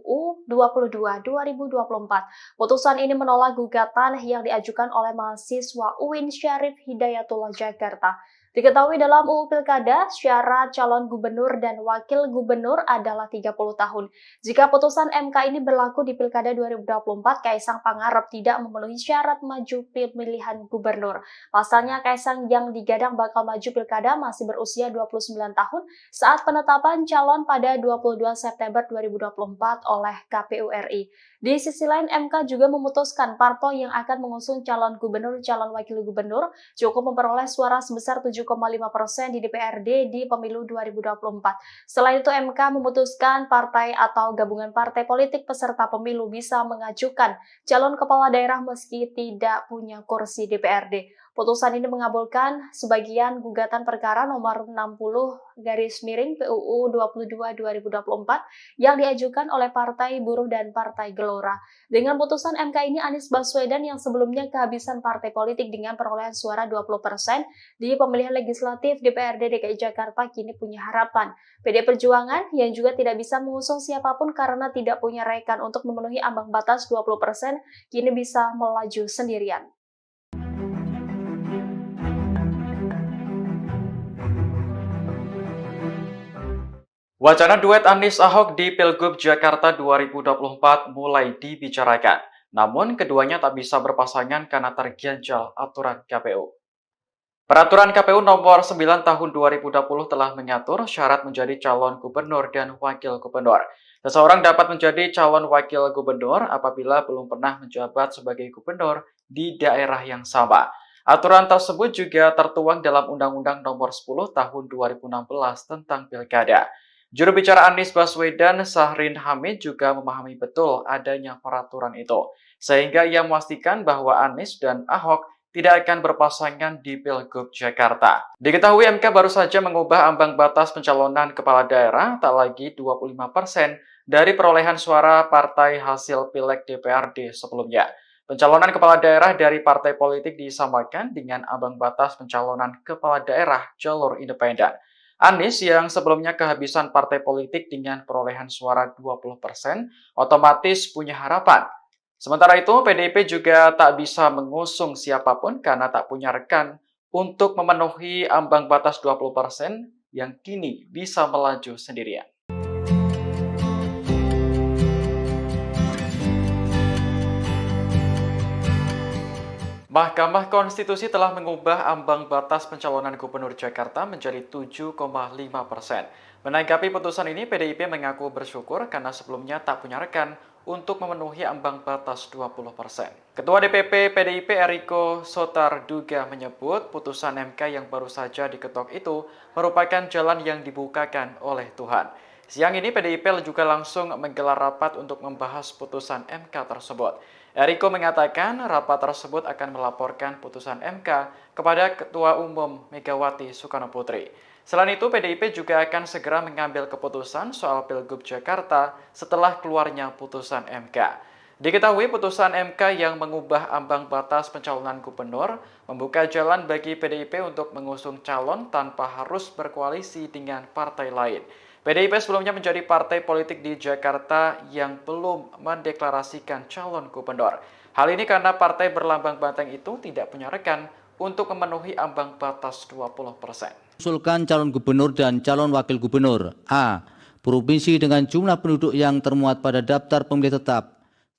PUU 22/2024. Putusan ini menolak gugatan yang diajukan oleh mahasiswa UIN Syarif Hidayatullah Jakarta. Diketahui dalam UU Pilkada, syarat calon gubernur dan wakil gubernur adalah 30 tahun. Jika putusan MK ini berlaku di Pilkada 2024, Kaisang Pangarep tidak memenuhi syarat maju pemilihan gubernur. Pasalnya, Kaisang yang digadang bakal maju Pilkada masih berusia 29 tahun saat penetapan calon pada 22 September 2024 oleh KPU RI. Di sisi lain, MK juga memutuskan parpol yang akan mengusung calon gubernur, calon wakil gubernur cukup memperoleh suara sebesar 7,5% di DPRD di pemilu 2024. Selain itu, MK memutuskan partai atau gabungan partai politik peserta pemilu bisa mengajukan calon kepala daerah meski tidak punya kursi DPRD. Putusan ini mengabulkan sebagian gugatan perkara nomor 60/PUU 22/2024 yang diajukan oleh Partai Buruh dan Partai Gelora. Dengan putusan MK ini, Anies Baswedan yang sebelumnya kehabisan partai politik dengan perolehan suara 20% di pemilihan legislatif DPRD DKI Jakarta kini punya harapan. PD Perjuangan yang juga tidak bisa mengusung siapapun karena tidak punya rekan untuk memenuhi ambang batas 20%, kini bisa melaju sendirian. Wacana duet Anies Ahok di Pilgub Jakarta 2024 mulai dibicarakan. Namun keduanya tak bisa berpasangan karena terganjal aturan KPU. Peraturan KPU nomor 9 tahun 2020 telah mengatur syarat menjadi calon gubernur dan wakil gubernur. Seseorang dapat menjadi calon wakil gubernur apabila belum pernah menjabat sebagai gubernur di daerah yang sama. Aturan tersebut juga tertuang dalam Undang-Undang nomor 10 tahun 2016 tentang Pilkada. Juru bicara Anies Baswedan, Syahrin Hamid, juga memahami betul adanya peraturan itu, sehingga ia memastikan bahwa Anies dan Ahok tidak akan berpasangan di Pilgub Jakarta. Diketahui MK baru saja mengubah ambang batas pencalonan kepala daerah tak lagi 25% dari perolehan suara partai hasil Pileg DPRD sebelumnya. Pencalonan kepala daerah dari partai politik disamakan dengan ambang batas pencalonan kepala daerah jalur independen. Anies yang sebelumnya kehabisan partai politik dengan perolehan suara 20% otomatis punya harapan. Sementara itu, PDIP juga tak bisa mengusung siapapun karena tak punya rekan untuk memenuhi ambang batas 20% yang kini bisa melaju sendirian. Mahkamah Konstitusi telah mengubah ambang batas pencalonan Gubernur Jakarta menjadi 7,5%. Menanggapi putusan ini, PDIP mengaku bersyukur karena sebelumnya tak punya rekan untuk memenuhi ambang batas 20%. Ketua DPP PDIP Eriko Sotarduga menyebut putusan MK yang baru saja diketok itu merupakan jalan yang dibukakan oleh Tuhan. Siang ini PDIP juga langsung menggelar rapat untuk membahas putusan MK tersebut. Eriko mengatakan rapat tersebut akan melaporkan putusan MK kepada Ketua Umum Megawati Soekarno Putri. Selain itu, PDIP juga akan segera mengambil keputusan soal Pilgub Jakarta setelah keluarnya putusan MK. Diketahui putusan MK yang mengubah ambang batas pencalonan gubernur membuka jalan bagi PDIP untuk mengusung calon tanpa harus berkoalisi dengan partai lain. PDIP sebelumnya menjadi partai politik di Jakarta yang belum mendeklarasikan calon gubernur. Hal ini karena partai berlambang banteng itu tidak punya rekan untuk memenuhi ambang batas 20%. Usulkan calon gubernur dan calon wakil gubernur. A. Provinsi dengan jumlah penduduk yang termuat pada daftar pemilih tetap.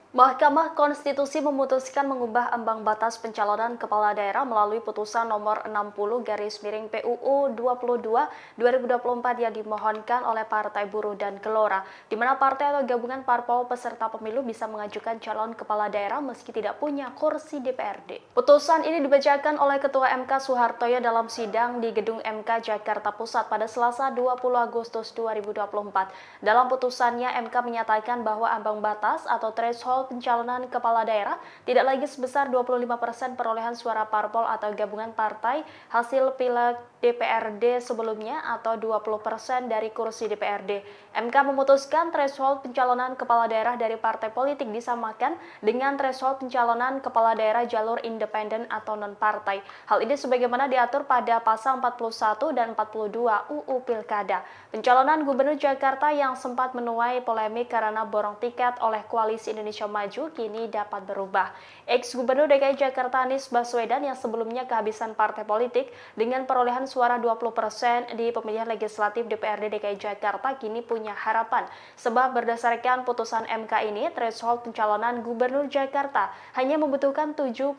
Mahkamah Konstitusi memutuskan mengubah ambang batas pencalonan kepala daerah melalui putusan nomor 60/PUU 22/2024 yang dimohonkan oleh Partai Buruh dan Gelora, di mana partai atau gabungan parpol peserta pemilu bisa mengajukan calon kepala daerah meski tidak punya kursi DPRD. Putusan ini dibacakan oleh Ketua MK Soehartoyo dalam sidang di Gedung MK Jakarta Pusat pada Selasa 20 Agustus 2024. Dalam putusannya, MK menyatakan bahwa ambang batas atau threshold threshold pencalonan kepala daerah tidak lagi sebesar 25% perolehan suara parpol atau gabungan partai hasil pileg DPRD sebelumnya atau 20% dari kursi DPRD. MK memutuskan threshold pencalonan kepala daerah dari partai politik disamakan dengan threshold pencalonan kepala daerah jalur independen atau non-partai. Hal ini sebagaimana diatur pada pasal 41 dan 42 UU Pilkada. Pencalonan Gubernur Jakarta yang sempat menuai polemik karena borong tiket oleh Koalisi Indonesia Maju kini dapat berubah. Ex-Gubernur DKI Jakarta Anies Baswedan yang sebelumnya kehabisan partai politik dengan perolehan suara 20% di pemilihan legislatif DPRD DKI Jakarta kini punya harapan. Sebab berdasarkan putusan MK ini, threshold pencalonan Gubernur Jakarta hanya membutuhkan 7,5%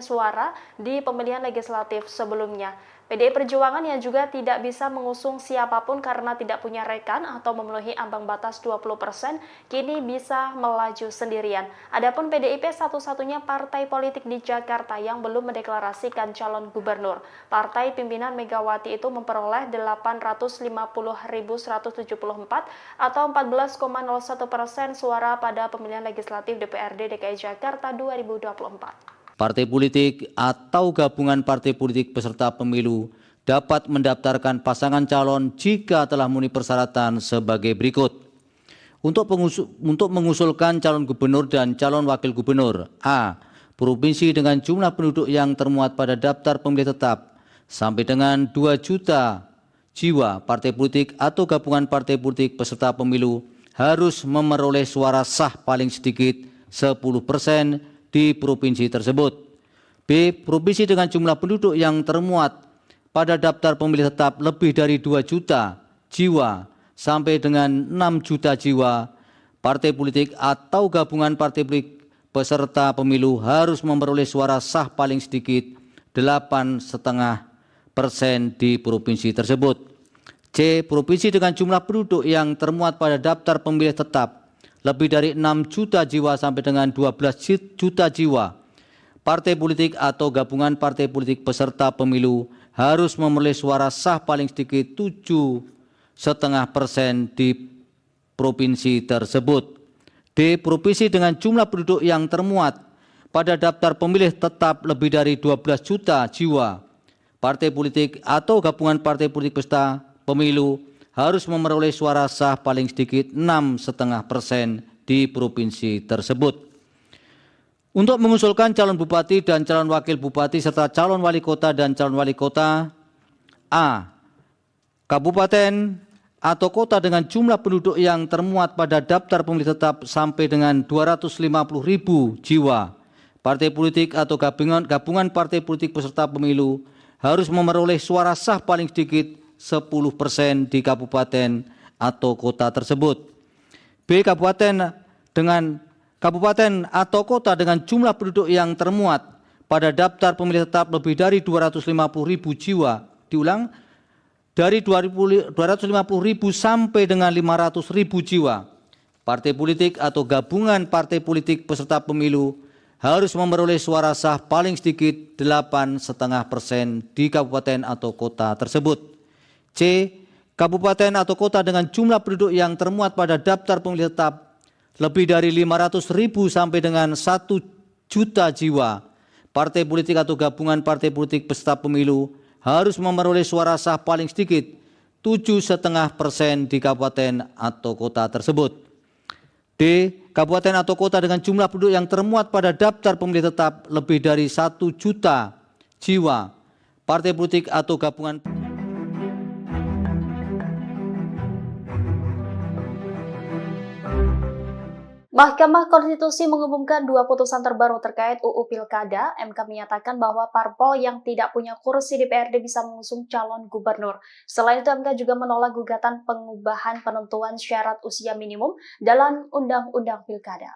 suara di pemilihan legislatif sebelumnya. PDI Perjuangan yang juga tidak bisa mengusung siapapun karena tidak punya rekan atau memenuhi ambang batas 20%, kini bisa melaju sendirian. Adapun PDIP satu-satunya partai politik di Jakarta yang belum mendeklarasikan calon gubernur. Partai pimpinan Megawati itu memperoleh 850.174 atau 14,01% suara pada pemilihan legislatif DPRD DKI Jakarta 2024. Partai politik atau gabungan partai politik peserta pemilu dapat mendaftarkan pasangan calon jika telah memenuhi persyaratan sebagai berikut. Untuk mengusulkan calon gubernur dan calon wakil gubernur, A. Provinsi dengan jumlah penduduk yang termuat pada daftar pemilih tetap sampai dengan 2 juta jiwa, partai politik atau gabungan partai politik peserta pemilu harus memperoleh suara sah paling sedikit 10% di provinsi tersebut. B. Provinsi dengan jumlah penduduk yang termuat pada daftar pemilih tetap lebih dari 2 juta jiwa sampai dengan 6 juta jiwa, partai politik atau gabungan partai politik peserta pemilu harus memperoleh suara sah paling sedikit 8,5% di provinsi tersebut. C. Provinsi dengan jumlah penduduk yang termuat pada daftar pemilih tetap lebih dari 6 juta jiwa sampai dengan 12 juta jiwa, partai politik atau gabungan partai politik peserta pemilu harus memperoleh suara sah paling sedikit 7,5% di provinsi tersebut. D. Provinsi dengan jumlah penduduk yang termuat pada daftar pemilih tetap lebih dari 12 juta jiwa, partai politik atau gabungan partai politik peserta pemilu harus memperoleh suara sah paling sedikit 6,5% di provinsi tersebut. Untuk mengusulkan calon bupati dan calon wakil bupati serta calon wali kota dan calon wali kota, A. Kabupaten atau kota dengan jumlah penduduk yang termuat pada daftar pemilih tetap sampai dengan 250.000 jiwa, partai politik atau gabungan partai politik peserta pemilu harus memperoleh suara sah paling sedikit 10% di kabupaten atau kota tersebut. B. Kabupaten atau kota dengan jumlah penduduk yang termuat pada daftar pemilih tetap lebih dari 250.000 jiwa. Diulang, dari 250.000 sampai dengan 500.000 jiwa. Partai politik atau gabungan partai politik peserta pemilu harus memperoleh suara sah paling sedikit 8,5% di kabupaten atau kota tersebut. C. Kabupaten atau kota dengan jumlah penduduk yang termuat pada daftar pemilih tetap lebih dari 500.000 sampai dengan 1 juta jiwa. Partai politik atau gabungan partai politik peserta pemilu harus memperoleh suara sah paling sedikit 7,5% di kabupaten atau kota tersebut. D. Kabupaten atau kota dengan jumlah penduduk yang termuat pada daftar pemilih tetap lebih dari 1 juta jiwa. Partai politik atau gabungan Mahkamah Konstitusi mengumumkan 2 putusan terbaru terkait UU Pilkada. MK menyatakan bahwa parpol yang tidak punya kursi DPRD bisa mengusung calon gubernur. Selain itu, MK juga menolak gugatan pengubahan penentuan syarat usia minimum dalam Undang-Undang Pilkada.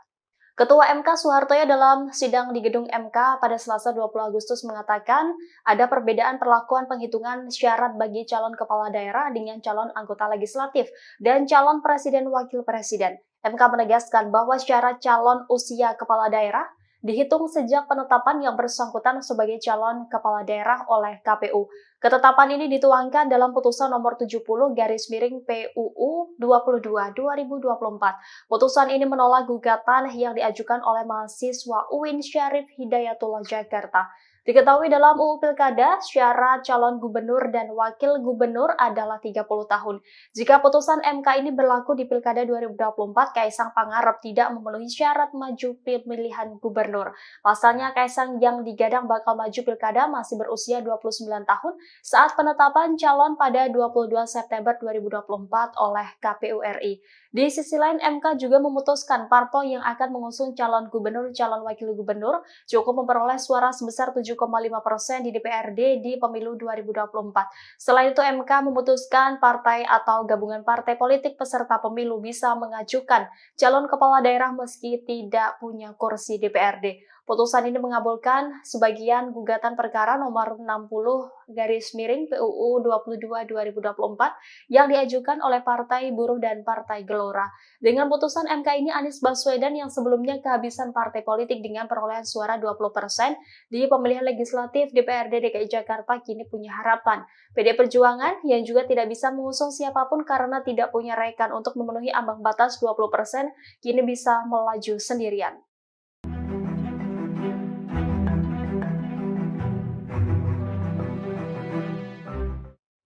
Ketua MK Soehartoyo dalam sidang di gedung MK pada Selasa 20 Agustus mengatakan ada perbedaan perlakuan penghitungan syarat bagi calon kepala daerah dengan calon anggota legislatif dan calon presiden wakil presiden. MK menegaskan bahwa syarat calon usia kepala daerah dihitung sejak penetapan yang bersangkutan sebagai calon kepala daerah oleh KPU. Ketetapan ini dituangkan dalam putusan nomor 70/PUU 22/2024. Putusan ini menolak gugatan yang diajukan oleh mahasiswa UIN Syarif Hidayatullah Jakarta. Diketahui dalam UU Pilkada, syarat calon gubernur dan wakil gubernur adalah 30 tahun. Jika putusan MK ini berlaku di Pilkada 2024, Kaisang Pangarep tidak memenuhi syarat maju pemilihan gubernur. Pasalnya, Kaisang yang digadang bakal maju Pilkada masih berusia 29 tahun saat penetapan calon pada 22 September 2024 oleh KPU RI. Di sisi lain, MK juga memutuskan parpol yang akan mengusung calon gubernur, calon wakil gubernur cukup memperoleh suara sebesar 7,5% di DPRD di pemilu 2024. Selain itu, MK memutuskan partai atau gabungan partai politik peserta pemilu bisa mengajukan calon kepala daerah meski tidak punya kursi DPRD. Putusan ini mengabulkan sebagian gugatan perkara nomor 60/PUU 22/2024 yang diajukan oleh Partai Buruh dan Partai Gelora. Dengan putusan MK ini, Anies Baswedan yang sebelumnya kehabisan partai politik dengan perolehan suara 20% di pemilihan legislatif DPRD DKI Jakarta kini punya harapan. PD Perjuangan yang juga tidak bisa mengusung siapapun karena tidak punya rekan untuk memenuhi ambang batas 20% kini bisa melaju sendirian.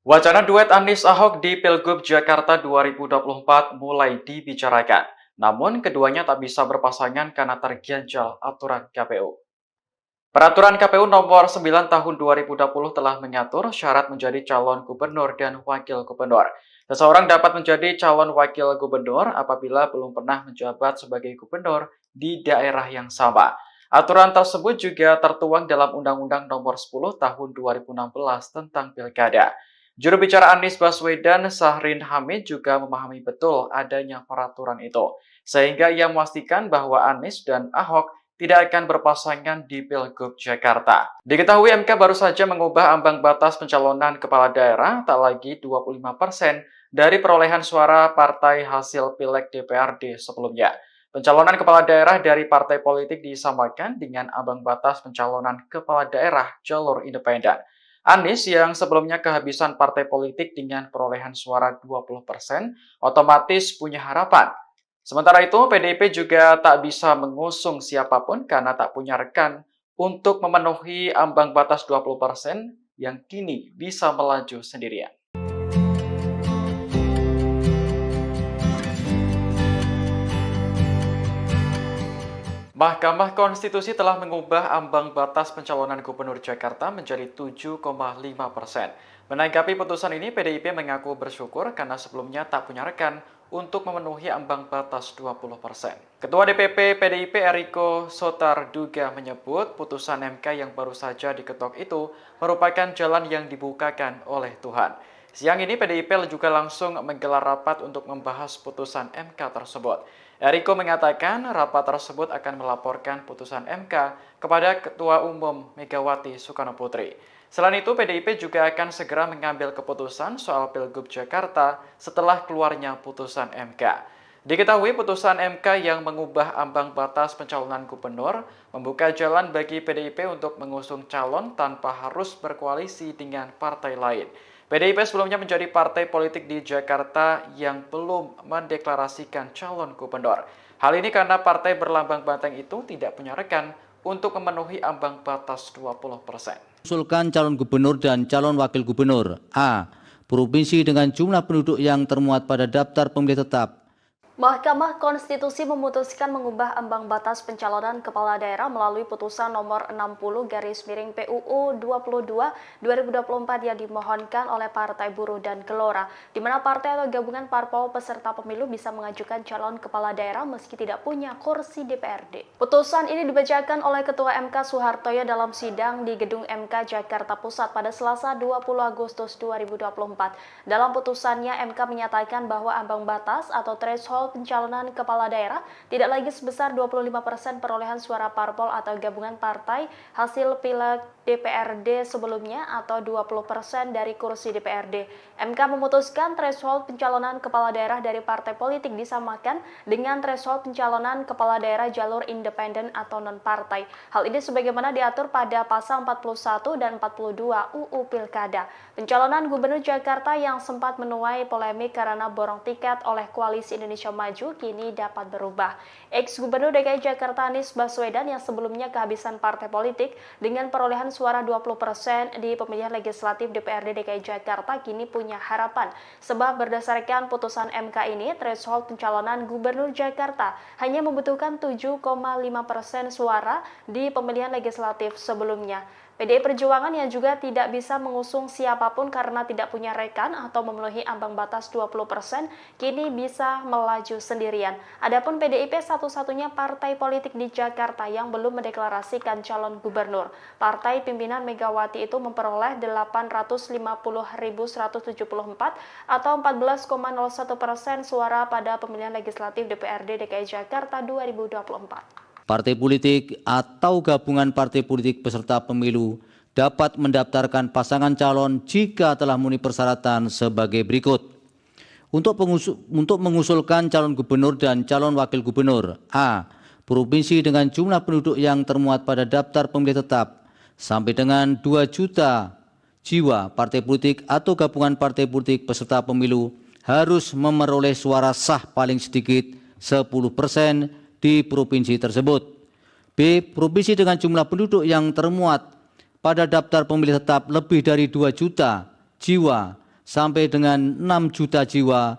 Wacana duet Anies Ahok di Pilgub Jakarta 2024 mulai dibicarakan. Namun keduanya tak bisa berpasangan karena terganjal aturan KPU. Peraturan KPU nomor 9 tahun 2020 telah mengatur syarat menjadi calon gubernur dan wakil gubernur. Seseorang dapat menjadi calon wakil gubernur apabila belum pernah menjabat sebagai gubernur di daerah yang sama. Aturan tersebut juga tertuang dalam Undang-Undang nomor 10 tahun 2016 tentang Pilkada. Juru bicara Anies Baswedan, Syahrin Hamid, juga memahami betul adanya peraturan itu, sehingga ia memastikan bahwa Anies dan Ahok tidak akan berpasangan di Pilgub Jakarta. Diketahui MK baru saja mengubah ambang batas pencalonan kepala daerah tak lagi 25% dari perolehan suara partai hasil Pileg DPRD sebelumnya. Pencalonan kepala daerah dari partai politik disamakan dengan ambang batas pencalonan kepala daerah jalur independen. Anies yang sebelumnya kehabisan partai politik dengan perolehan suara 20% otomatis punya harapan. Sementara itu, PDIP juga tak bisa mengusung siapapun karena tak punya rekan untuk memenuhi ambang batas 20% yang kini bisa melaju sendirian. Mahkamah Konstitusi telah mengubah ambang batas pencalonan Gubernur Jakarta menjadi 7,5%. Menanggapi putusan ini, PDIP mengaku bersyukur karena sebelumnya tak punya rekan untuk memenuhi ambang batas 20%. Ketua DPP PDIP Eriko Sotarduga menyebut putusan MK yang baru saja diketok itu merupakan jalan yang dibukakan oleh Tuhan. Siang ini PDIP juga langsung menggelar rapat untuk membahas putusan MK tersebut. Eriko mengatakan rapat tersebut akan melaporkan putusan MK kepada Ketua Umum Megawati Soekarno Putri. Selain itu, PDIP juga akan segera mengambil keputusan soal Pilgub Jakarta setelah keluarnya putusan MK. Diketahui putusan MK yang mengubah ambang batas pencalonan gubernur membuka jalan bagi PDIP untuk mengusung calon tanpa harus berkoalisi dengan partai lain. PDIP sebelumnya menjadi partai politik di Jakarta yang belum mendeklarasikan calon gubernur. Hal ini karena partai berlambang banteng itu tidak punya rekan untuk memenuhi ambang batas 20%. Usulkan calon gubernur dan calon wakil gubernur. A. Provinsi dengan jumlah penduduk yang termuat pada daftar pemilih tetap. Mahkamah Konstitusi memutuskan mengubah ambang batas pencalonan kepala daerah melalui putusan nomor 60/PUU 22/2024 yang dimohonkan oleh Partai Buruh dan Gelora, di mana partai atau gabungan parpol peserta pemilu bisa mengajukan calon kepala daerah meski tidak punya kursi DPRD. Putusan ini dibacakan oleh Ketua MK Soehartoyo dalam sidang di Gedung MK Jakarta Pusat pada Selasa 20 Agustus 2024. Dalam putusannya, MK menyatakan bahwa ambang batas atau threshold threshold pencalonan kepala daerah tidak lagi sebesar 25% perolehan suara parpol atau gabungan partai hasil pileg DPRD sebelumnya atau 20% dari kursi DPRD. MK memutuskan threshold pencalonan kepala daerah dari partai politik disamakan dengan threshold pencalonan kepala daerah jalur independen atau non-partai. Hal ini sebagaimana diatur pada pasal 41 dan 42 UU Pilkada. Pencalonan Gubernur Jakarta yang sempat menuai polemik karena borong tiket oleh Koalisi Indonesia Maju kini dapat berubah. Ex-Gubernur DKI Jakarta Anies Baswedan yang sebelumnya kehabisan partai politik dengan perolehan suara 20% di pemilihan legislatif DPRD DKI Jakarta kini punya harapan. Sebab berdasarkan putusan MK ini, threshold pencalonan Gubernur Jakarta hanya membutuhkan 7,5% suara di pemilihan legislatif sebelumnya. PDI Perjuangan yang juga tidak bisa mengusung siapapun karena tidak punya rekan atau memenuhi ambang batas 20%, kini bisa melaju sendirian. Adapun PDIP satu-satunya partai politik di Jakarta yang belum mendeklarasikan calon gubernur. Partai pimpinan Megawati itu memperoleh 850.174 atau 14,01% suara pada pemilihan legislatif DPRD DKI Jakarta 2024. Partai politik atau gabungan partai politik peserta pemilu dapat mendaftarkan pasangan calon jika telah memenuhi persyaratan sebagai berikut. Untuk mengusulkan calon gubernur dan calon wakil gubernur, A. Provinsi dengan jumlah penduduk yang termuat pada daftar pemilih tetap sampai dengan 2 juta jiwa, partai politik atau gabungan partai politik peserta pemilu harus memperoleh suara sah paling sedikit 10% di provinsi tersebut. B. Provinsi dengan jumlah penduduk yang termuat pada daftar pemilih tetap lebih dari 2 juta jiwa sampai dengan 6 juta jiwa,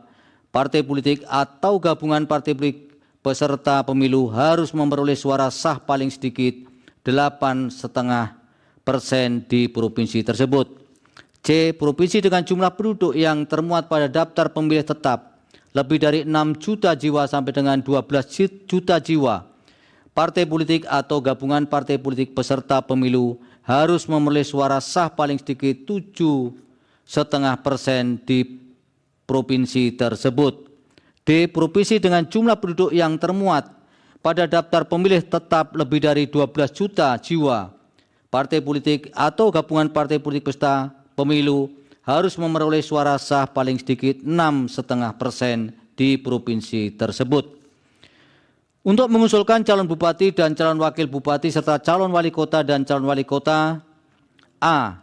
partai politik atau gabungan partai politik peserta pemilu harus memperoleh suara sah paling sedikit 8,5% di provinsi tersebut. C. Provinsi dengan jumlah penduduk yang termuat pada daftar pemilih tetap lebih dari 6 juta jiwa sampai dengan 12 juta jiwa, partai politik atau gabungan partai politik peserta pemilu harus memperoleh suara sah paling sedikit 7,5% di provinsi tersebut. D. Provinsi dengan jumlah penduduk yang termuat pada daftar pemilih tetap lebih dari 12 juta jiwa, partai politik atau gabungan partai politik peserta pemilu harus memperoleh suara sah paling sedikit 6,5% di provinsi tersebut. Untuk mengusulkan calon bupati dan calon wakil bupati serta calon wali kota dan calon wali kota, A.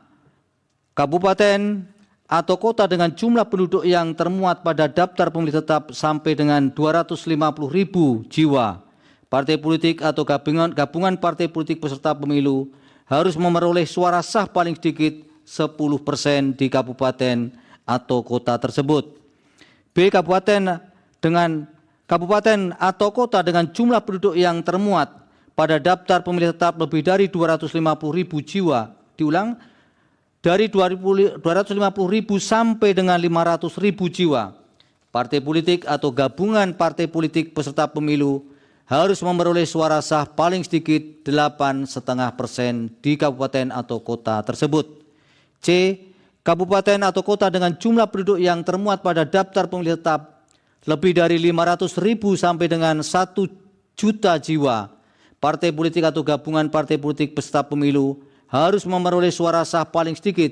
Kabupaten atau kota dengan jumlah penduduk yang termuat pada daftar pemilih tetap sampai dengan 250.000 jiwa, partai politik atau gabungan partai politik peserta pemilu harus memperoleh suara sah paling sedikit 10% di kabupaten atau kota tersebut. B. Kabupaten atau kota dengan jumlah penduduk yang termuat pada daftar pemilih tetap lebih dari 250.000 jiwa. Diulang, dari 250.000 sampai dengan 500.000 jiwa. Partai politik atau gabungan partai politik peserta pemilu harus memperoleh suara sah paling sedikit 8,5% di kabupaten atau kota tersebut. C. Kabupaten atau kota dengan jumlah penduduk yang termuat pada daftar pemilih tetap lebih dari 500.000 sampai dengan 1 juta jiwa, partai politik atau gabungan partai politik peserta pemilu harus memperoleh suara sah paling sedikit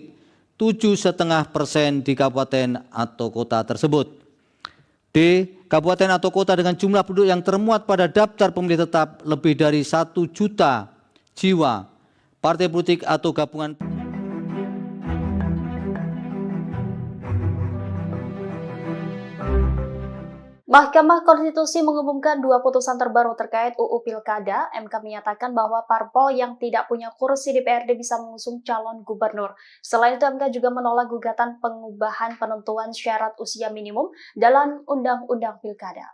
7,5% di kabupaten atau kota tersebut. D. Kabupaten atau kota dengan jumlah penduduk yang termuat pada daftar pemilih tetap lebih dari 1 juta jiwa, partai politik atau gabungan. Mahkamah Konstitusi mengumumkan 2 putusan terbaru terkait UU Pilkada. MK menyatakan bahwa parpol yang tidak punya kursi DPRD bisa mengusung calon gubernur. Selain itu, MK juga menolak gugatan pengubahan penentuan syarat usia minimum dalam Undang-Undang Pilkada.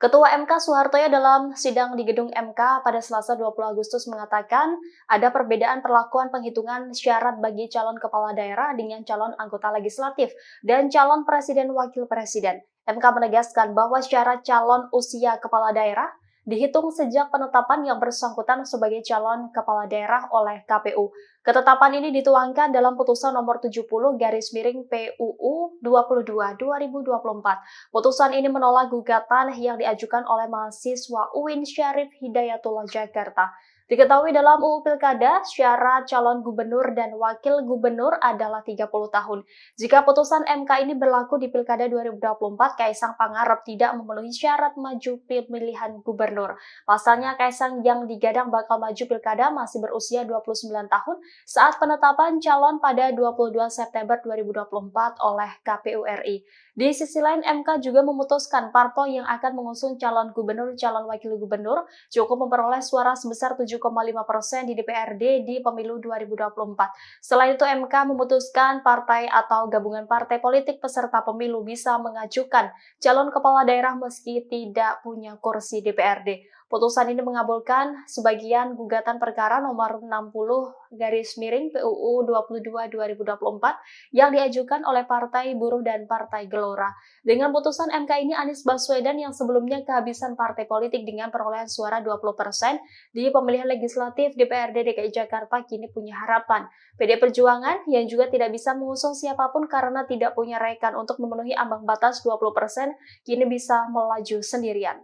Ketua MK Soehartoyo dalam sidang di gedung MK pada Selasa 20 Agustus mengatakan ada perbedaan perlakuan penghitungan syarat bagi calon kepala daerah dengan calon anggota legislatif dan calon presiden wakil presiden. MK menegaskan bahwa syarat calon usia kepala daerah dihitung sejak penetapan yang bersangkutan sebagai calon kepala daerah oleh KPU. Ketetapan ini dituangkan dalam putusan nomor 70 garis miring PUU 22 2024. Putusan ini menolak gugatan yang diajukan oleh mahasiswa UIN Syarif Hidayatullah Jakarta. Diketahui dalam UU Pilkada, syarat calon gubernur dan wakil gubernur adalah 30 tahun. Jika putusan MK ini berlaku di Pilkada 2024, Kaisang Pangarep tidak memenuhi syarat maju pemilihan gubernur. Pasalnya, Kaisang yang digadang bakal maju Pilkada masih berusia 29 tahun saat penetapan calon pada 22 September 2024 oleh KPU RI. Di sisi lain, MK juga memutuskan parpol yang akan mengusung calon gubernur, calon wakil gubernur cukup memperoleh suara sebesar 7,5% di DPRD di pemilu 2024. Selain itu, MK memutuskan partai atau gabungan partai politik peserta pemilu bisa mengajukan calon kepala daerah meski tidak punya kursi DPRD. Putusan ini mengabulkan sebagian gugatan perkara nomor 60 garis miring PUU 22 2024 yang diajukan oleh Partai Buruh dan Partai Gelora. Dengan putusan MK ini, Anies Baswedan yang sebelumnya kehabisan partai politik dengan perolehan suara 20% di pemilihan legislatif DPRD DKI Jakarta kini punya harapan. PD Perjuangan yang juga tidak bisa mengusung siapapun karena tidak punya rekan untuk memenuhi ambang batas 20% kini bisa melaju sendirian.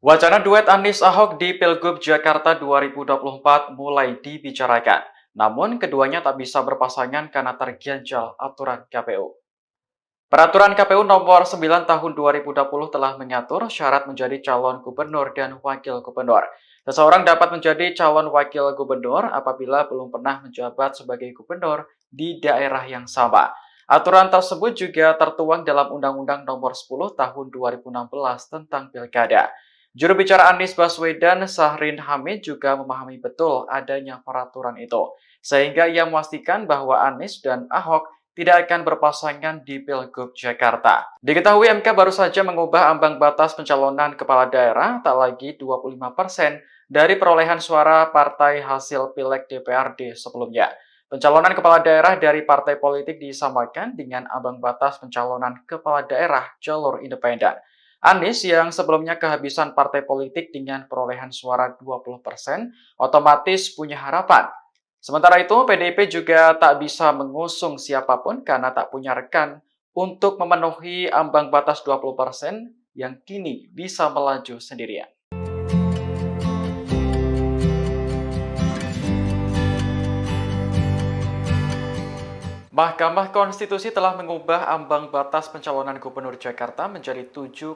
Wacana duet Anies Ahok di Pilgub Jakarta 2024 mulai dibicarakan. Namun keduanya tak bisa berpasangan karena terganjal aturan KPU. Peraturan KPU nomor 9 tahun 2020 telah mengatur syarat menjadi calon gubernur dan wakil gubernur. Seseorang dapat menjadi calon wakil gubernur apabila belum pernah menjabat sebagai gubernur di daerah yang sama. Aturan tersebut juga tertuang dalam Undang-Undang nomor 10 tahun 2016 tentang Pilkada. Juru bicara Anies Baswedan, Syahrin Hamid, juga memahami betul adanya peraturan itu, sehingga ia memastikan bahwa Anies dan Ahok tidak akan berpasangan di Pilgub Jakarta. Diketahui MK baru saja mengubah ambang batas pencalonan kepala daerah tak lagi 25% dari perolehan suara partai hasil Pileg DPRD sebelumnya. Pencalonan kepala daerah dari partai politik disamakan dengan ambang batas pencalonan kepala daerah jalur independen. Anies yang sebelumnya kehabisan partai politik dengan perolehan suara 20% otomatis punya harapan. Sementara itu, PDIP juga tak bisa mengusung siapapun karena tak punya rekan untuk memenuhi ambang batas 20% yang kini bisa melaju sendirian. Mahkamah Konstitusi telah mengubah ambang batas pencalonan Gubernur Jakarta menjadi 7,5%.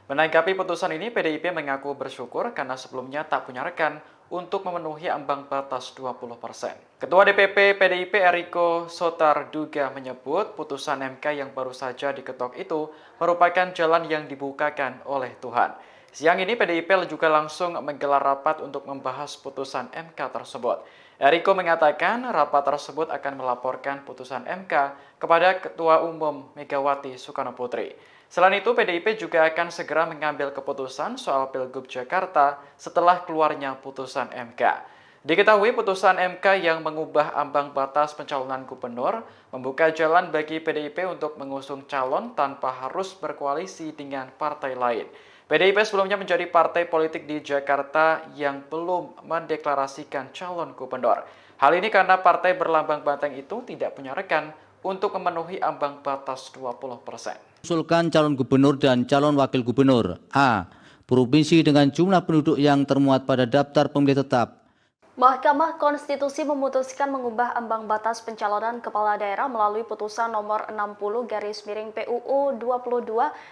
Menanggapi putusan ini, PDIP mengaku bersyukur karena sebelumnya tak punya rekan untuk memenuhi ambang batas 20%. Ketua DPP PDIP Eriko Sotarduga menyebut putusan MK yang baru saja diketok itu merupakan jalan yang dibukakan oleh Tuhan. Siang ini PDIP juga langsung menggelar rapat untuk membahas putusan MK tersebut. Eriko mengatakan rapat tersebut akan melaporkan putusan MK kepada Ketua Umum Megawati Soekarno Putri. Selain itu, PDIP juga akan segera mengambil keputusan soal Pilgub Jakarta setelah keluarnya putusan MK. Diketahui putusan MK yang mengubah ambang batas pencalonan gubernur membuka jalan bagi PDIP untuk mengusung calon tanpa harus berkoalisi dengan partai lain. PDIP sebelumnya menjadi partai politik di Jakarta yang belum mendeklarasikan calon gubernur. Hal ini karena partai berlambang banteng itu tidak punya rekan untuk memenuhi ambang batas 20%. Usulkan calon gubernur dan calon wakil gubernur. A. Provinsi dengan jumlah penduduk yang termuat pada daftar pemilih tetap. Mahkamah Konstitusi memutuskan mengubah ambang batas pencalonan kepala daerah melalui putusan nomor 60 garis miring PUU 22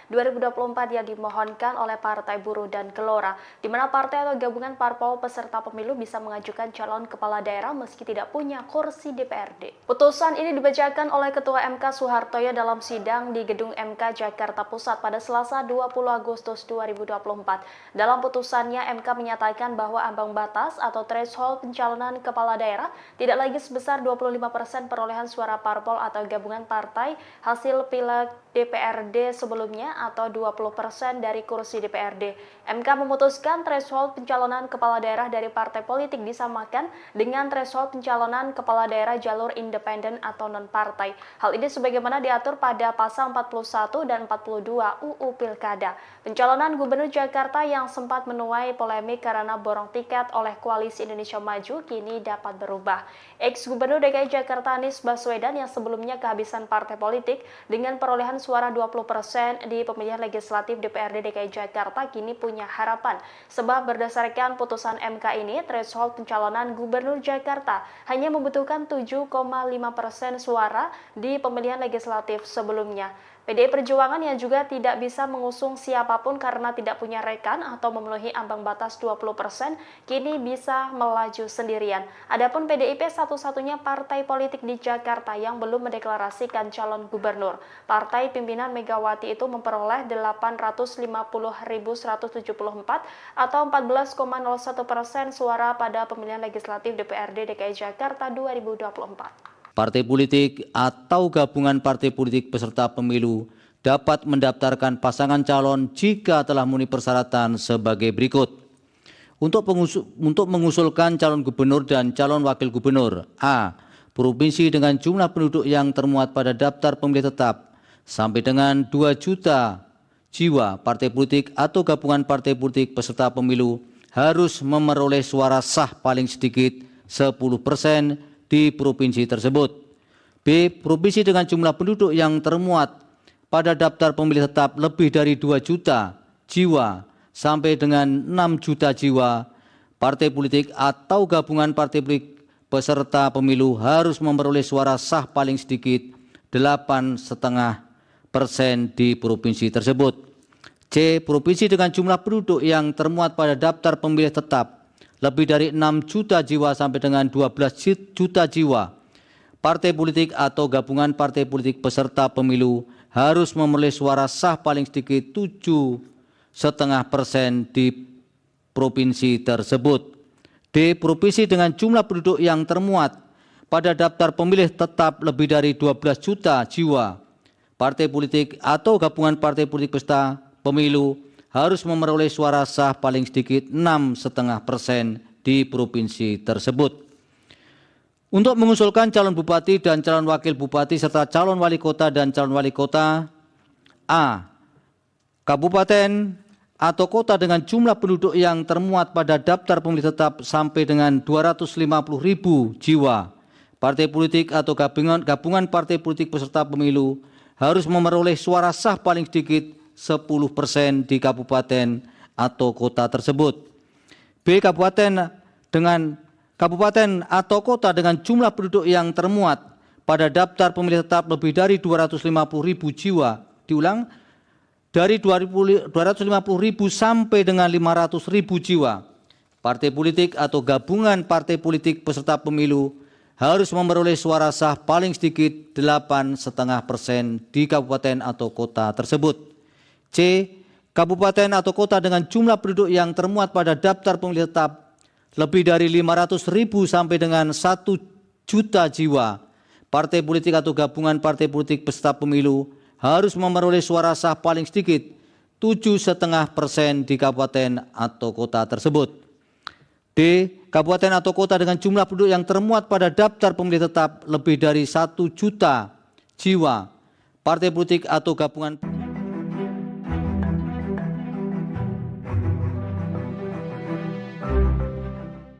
2024 yang dimohonkan oleh Partai Buruh dan Gelora, di mana partai atau gabungan parpol peserta pemilu bisa mengajukan calon kepala daerah meski tidak punya kursi DPRD. Putusan ini dibacakan oleh Ketua MK Soehartoyo dalam sidang di Gedung MK Jakarta Pusat pada Selasa 20 Agustus 2024. Dalam putusannya, MK menyatakan bahwa ambang batas atau threshold threshold pencalonan kepala daerah tidak lagi sebesar 25% perolehan suara parpol atau gabungan partai hasil pileg DPRD sebelumnya atau 20% dari kursi DPRD. MK memutuskan threshold pencalonan kepala daerah dari partai politik disamakan dengan threshold pencalonan kepala daerah jalur independen atau non-partai. Hal ini sebagaimana diatur pada pasal 41 dan 42 UU Pilkada. Pencalonan Gubernur Jakarta yang sempat menuai polemik karena borong tiket oleh Koalisi Indonesia Maju kini dapat berubah. Ex-Gubernur DKI Jakarta Anies Baswedan yang sebelumnya kehabisan partai politik dengan perolehan suara 20% di pemilihan legislatif DPRD DKI Jakarta kini punya harapan. Sebab berdasarkan putusan MK ini, threshold pencalonan Gubernur Jakarta hanya membutuhkan 7,5% suara di pemilihan legislatif sebelumnya. PDI Perjuangan yang juga tidak bisa mengusung siapapun karena tidak punya rekan atau memenuhi ambang batas 20%, kini bisa melaju sendirian. Adapun PDIP satu-satunya partai politik di Jakarta yang belum mendeklarasikan calon gubernur. Partai pimpinan Megawati itu memperoleh 850.174 atau 14,01% suara pada pemilihan legislatif DPRD DKI Jakarta 2024. Partai politik atau gabungan partai politik peserta pemilu dapat mendaftarkan pasangan calon jika telah memenuhi persyaratan sebagai berikut. Untuk mengusulkan calon gubernur dan calon wakil gubernur: A. Provinsi dengan jumlah penduduk yang termuat pada daftar pemilih tetap sampai dengan 2 juta jiwa. Partai politik atau gabungan partai politik peserta pemilu harus memperoleh suara sah paling sedikit 10% di provinsi tersebut. B. Provinsi dengan jumlah penduduk yang termuat pada daftar pemilih tetap lebih dari 2 juta jiwa sampai dengan 6 juta jiwa. Partai politik atau gabungan partai politik peserta pemilu harus memperoleh suara sah paling sedikit 8,5% di provinsi tersebut. C. Provinsi dengan jumlah penduduk yang termuat pada daftar pemilih tetap lebih dari 6 juta jiwa sampai dengan 12 juta jiwa. Partai politik atau gabungan partai politik peserta pemilu harus memperoleh suara sah paling sedikit 7,5% di provinsi tersebut. D. Provinsi dengan jumlah penduduk yang termuat pada daftar pemilih tetap lebih dari 12 juta jiwa. Partai politik atau gabungan partai politik peserta pemilu harus memperoleh suara sah paling sedikit 6,5% di provinsi tersebut. Untuk mengusulkan calon bupati dan calon wakil bupati serta calon wali kota dan calon wali kota: A. Kabupaten atau kota dengan jumlah penduduk yang termuat pada daftar pemilih tetap sampai dengan 250.000 jiwa. Partai politik atau gabungan partai politik peserta pemilu harus memperoleh suara sah paling sedikit 10% di kabupaten atau kota tersebut. B. Kabupaten atau kota dengan jumlah penduduk yang termuat pada daftar pemilih tetap lebih dari 250.000 jiwa. Diulang, dari 250.000 sampai dengan 500.000 jiwa. Partai politik atau gabungan partai politik peserta pemilu harus memperoleh suara sah paling sedikit 8,5% di kabupaten atau kota tersebut. C. Kabupaten atau kota dengan jumlah penduduk yang termuat pada daftar pemilih tetap lebih dari 500.000 sampai dengan 1 juta jiwa. Partai politik atau gabungan partai politik peserta pemilu harus memperoleh suara sah paling sedikit 7,5% di kabupaten atau kota tersebut. D. Kabupaten atau kota dengan jumlah penduduk yang termuat pada daftar pemilih tetap lebih dari 1 juta jiwa. Partai politik atau gabungan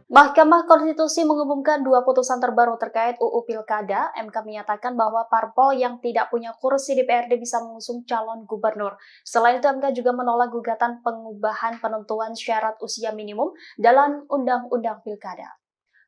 Mahkamah Konstitusi mengumumkan 2 putusan terbaru terkait UU Pilkada. MK menyatakan bahwa parpol yang tidak punya kursi DPRD bisa mengusung calon gubernur. Selain itu, MK juga menolak gugatan pengubahan penentuan syarat usia minimum dalam Undang-Undang Pilkada.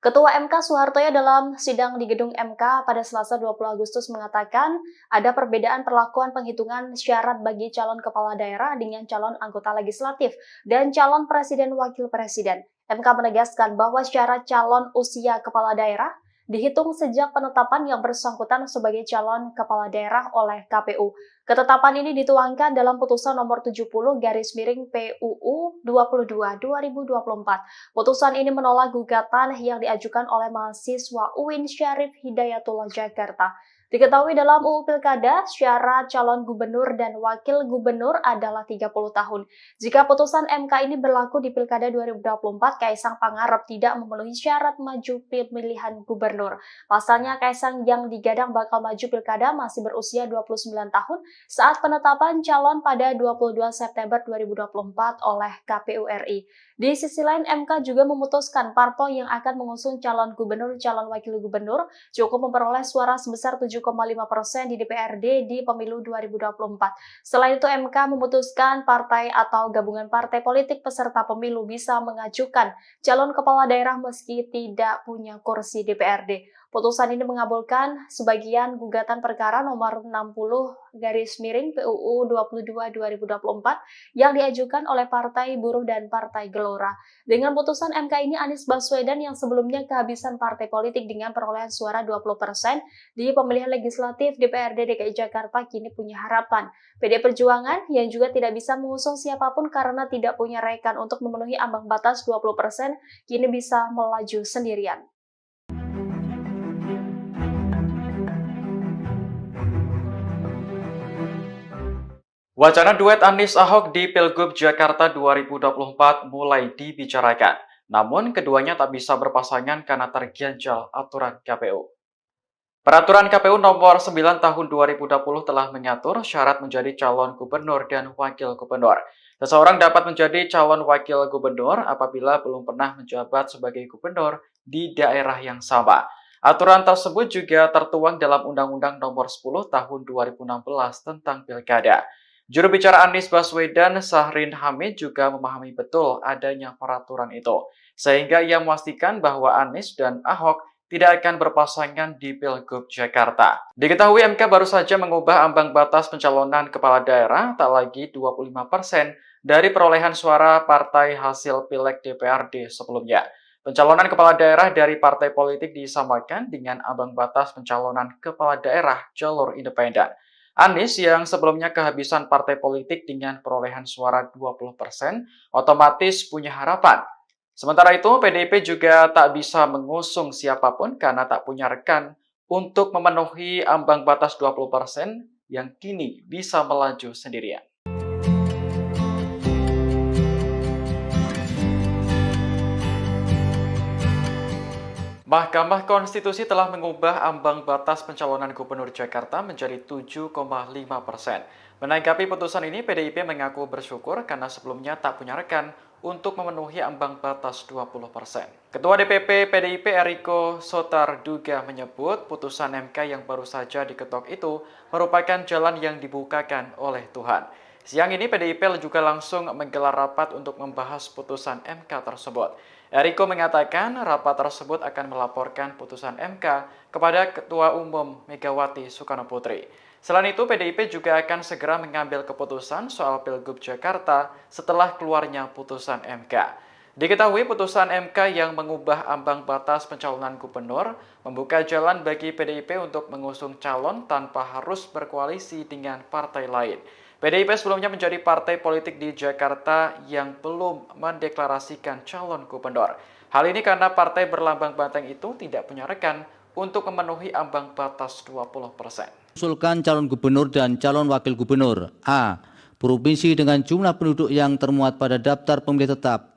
Ketua MK Soehartoyo dalam sidang di gedung MK pada Selasa 20 Agustus mengatakan ada perbedaan perlakuan penghitungan syarat bagi calon kepala daerah dengan calon anggota legislatif dan calon presiden wakil presiden. MK menegaskan bahwa syarat calon usia kepala daerah dihitung sejak penetapan yang bersangkutan sebagai calon kepala daerah oleh KPU. Ketetapan ini dituangkan dalam putusan nomor 70/PUU 22/2024. Putusan ini menolak gugatan yang diajukan oleh mahasiswa UIN Syarif Hidayatullah Jakarta. Diketahui dalam UU Pilkada, syarat calon gubernur dan wakil gubernur adalah 30 tahun. Jika putusan MK ini berlaku di Pilkada 2024, Kaisang Pangarep tidak memenuhi syarat maju pemilihan gubernur. Pasalnya, Kaisang yang digadang bakal maju Pilkada masih berusia 29 tahun saat penetapan calon pada 22 September 2024 oleh KPU RI. Di sisi lain, MK juga memutuskan parpol yang akan mengusung calon gubernur, calon wakil gubernur cukup memperoleh suara sebesar 7,5% di DPRD di pemilu 2024. Selain itu, MK memutuskan partai atau gabungan partai politik peserta pemilu bisa mengajukan calon kepala daerah meski tidak punya kursi DPRD. Putusan ini mengabulkan sebagian gugatan perkara nomor 60/PUU 22/2024 yang diajukan oleh Partai Buruh dan Partai Gelora. Dengan putusan MK ini, Anies Baswedan yang sebelumnya kehabisan partai politik dengan perolehan suara 20% di pemilihan legislatif DPRD DKI Jakarta kini punya harapan. PD Perjuangan yang juga tidak bisa mengusung siapapun karena tidak punya rekan untuk memenuhi ambang batas 20% kini bisa melaju sendirian. Wacana duet Anies Ahok di Pilgub Jakarta 2024 mulai dibicarakan. Namun, keduanya tak bisa berpasangan karena terganjal aturan KPU. Peraturan KPU nomor 9 tahun 2020 telah mengatur syarat menjadi calon gubernur dan wakil gubernur. Seseorang dapat menjadi calon wakil gubernur apabila belum pernah menjabat sebagai gubernur di daerah yang sama. Aturan tersebut juga tertuang dalam Undang-Undang nomor 10 tahun 2016 tentang Pilkada. Juru bicara Anies Baswedan, Syahrin Hamid, juga memahami betul adanya peraturan itu, sehingga ia memastikan bahwa Anies dan Ahok tidak akan berpasangan di Pilgub Jakarta. Diketahui MK baru saja mengubah ambang batas pencalonan kepala daerah tak lagi 25% dari perolehan suara partai hasil Pileg DPRD sebelumnya. Pencalonan kepala daerah dari partai politik disamakan dengan ambang batas pencalonan kepala daerah jalur independen. Anies yang sebelumnya kehabisan partai politik dengan perolehan suara 20% otomatis punya harapan. Sementara itu, PDIP juga tak bisa mengusung siapapun karena tak punya rekan untuk memenuhi ambang batas 20% yang kini bisa melaju sendirian. Mahkamah Konstitusi telah mengubah ambang batas pencalonan Gubernur Jakarta menjadi 7,5%. Menanggapi putusan ini, PDIP mengaku bersyukur karena sebelumnya tak punya rekan untuk memenuhi ambang batas 20%. Ketua DPP PDIP Eriko Sotarduga menyebut putusan MK yang baru saja diketok itu merupakan jalan yang dibukakan oleh Tuhan. Siang ini PDIP juga langsung menggelar rapat untuk membahas putusan MK tersebut. Eriko mengatakan rapat tersebut akan melaporkan putusan MK kepada Ketua Umum Megawati Soekarno Putri. Selain itu, PDIP juga akan segera mengambil keputusan soal Pilgub Jakarta setelah keluarnya putusan MK. Diketahui putusan MK yang mengubah ambang batas pencalonan gubernur membuka jalan bagi PDIP untuk mengusung calon tanpa harus berkoalisi dengan partai lain. PDIP sebelumnya menjadi partai politik di Jakarta yang belum mendeklarasikan calon gubernur. Hal ini karena partai berlambang banteng itu tidak punya rekan untuk memenuhi ambang batas 20%. Usulkan calon gubernur dan calon wakil gubernur. A. Provinsi dengan jumlah penduduk yang termuat pada daftar pemilih tetap.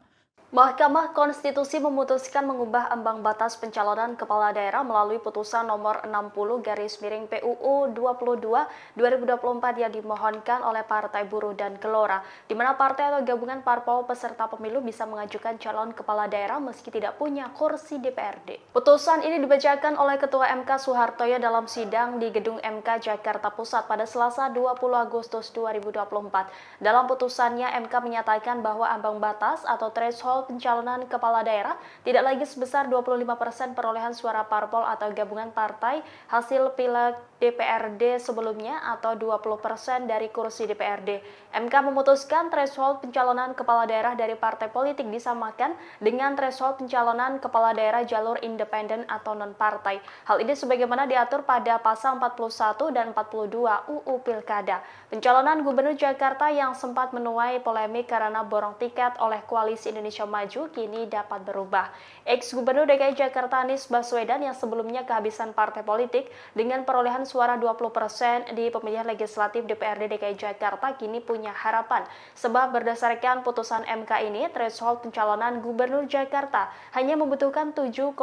Mahkamah Konstitusi memutuskan mengubah ambang batas pencalonan kepala daerah melalui putusan nomor 60/PUU 22/2024 yang dimohonkan oleh Partai Buruh dan Gelora, di mana partai atau gabungan parpol peserta pemilu bisa mengajukan calon kepala daerah meski tidak punya kursi DPRD. Putusan ini dibacakan oleh Ketua MK Soehartoyo dalam sidang di Gedung MK Jakarta Pusat pada Selasa 20 Agustus 2024. Dalam putusannya, MK menyatakan bahwa ambang batas atau threshold pencalonan kepala daerah tidak lagi sebesar 25% perolehan suara parpol atau gabungan partai hasil Pileg DPRD sebelumnya atau 20% dari kursi DPRD. MK memutuskan threshold pencalonan kepala daerah dari partai politik disamakan dengan threshold pencalonan kepala daerah jalur independen atau non-partai. Hal ini sebagaimana diatur pada pasal 41 dan 42 UU Pilkada. Pencalonan Gubernur Jakarta yang sempat menuai polemik karena borong tiket oleh Koalisi Indonesia Maju kini dapat berubah. Ex-Gubernur DKI Jakarta Anies Baswedan yang sebelumnya kehabisan partai politik dengan perolehan suara 20% di pemilihan legislatif DPRD DKI Jakarta kini punya harapan. Sebab berdasarkan putusan MK ini, threshold pencalonan Gubernur Jakarta hanya membutuhkan 7,5%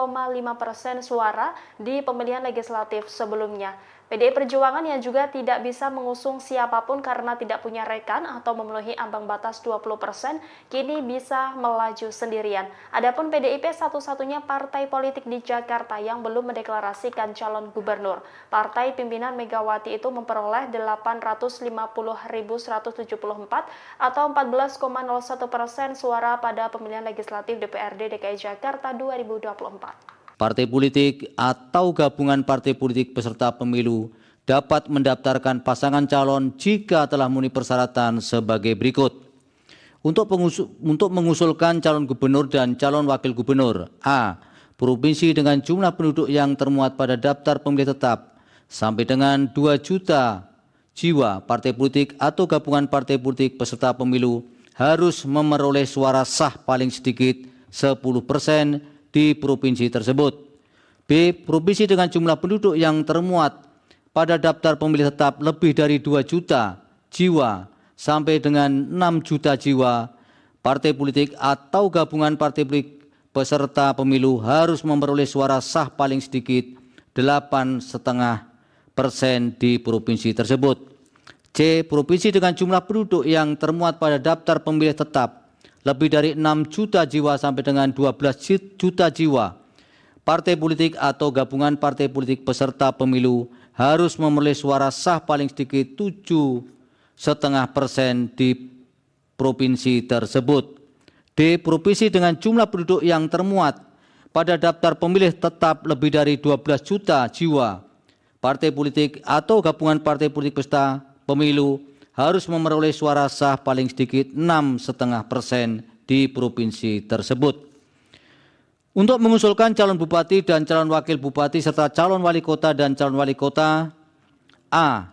suara di pemilihan legislatif sebelumnya. PDI Perjuangan yang juga tidak bisa mengusung siapapun karena tidak punya rekan atau memenuhi ambang batas 20%, kini bisa melaju sendirian. Adapun PDIP satu-satunya partai politik di Jakarta yang belum mendeklarasikan calon gubernur. Partai pimpinan Megawati itu memperoleh 850.174 atau 14,01% suara pada pemilihan legislatif DPRD DKI Jakarta 2024. Partai politik atau gabungan partai politik peserta pemilu dapat mendaftarkan pasangan calon jika telah memenuhi persyaratan sebagai berikut. Untuk mengusulkan calon gubernur dan calon wakil gubernur, A. Provinsi dengan jumlah penduduk yang termuat pada daftar pemilih tetap sampai dengan 2 juta jiwa. Partai politik atau gabungan partai politik peserta pemilu harus memperoleh suara sah paling sedikit 10% di provinsi tersebut. B. Provinsi dengan jumlah penduduk yang termuat pada daftar pemilih tetap lebih dari 2 juta jiwa sampai dengan 6 juta jiwa. Partai politik atau gabungan partai politik peserta pemilu harus memperoleh suara sah paling sedikit 8,5% di provinsi tersebut. C. Provinsi dengan jumlah penduduk yang termuat pada daftar pemilih tetap lebih dari 6 juta jiwa sampai dengan 12 juta jiwa. Partai politik atau gabungan partai politik peserta pemilu harus memperoleh suara sah paling sedikit 7,5% di provinsi tersebut. D. Provinsi dengan jumlah penduduk yang termuat pada daftar pemilih tetap lebih dari 12 juta jiwa. Partai politik atau gabungan partai politik peserta pemilu harus memperoleh suara sah paling sedikit 6,5% di provinsi tersebut. Untuk mengusulkan calon bupati dan calon wakil bupati serta calon wali kota dan calon wali kota, A.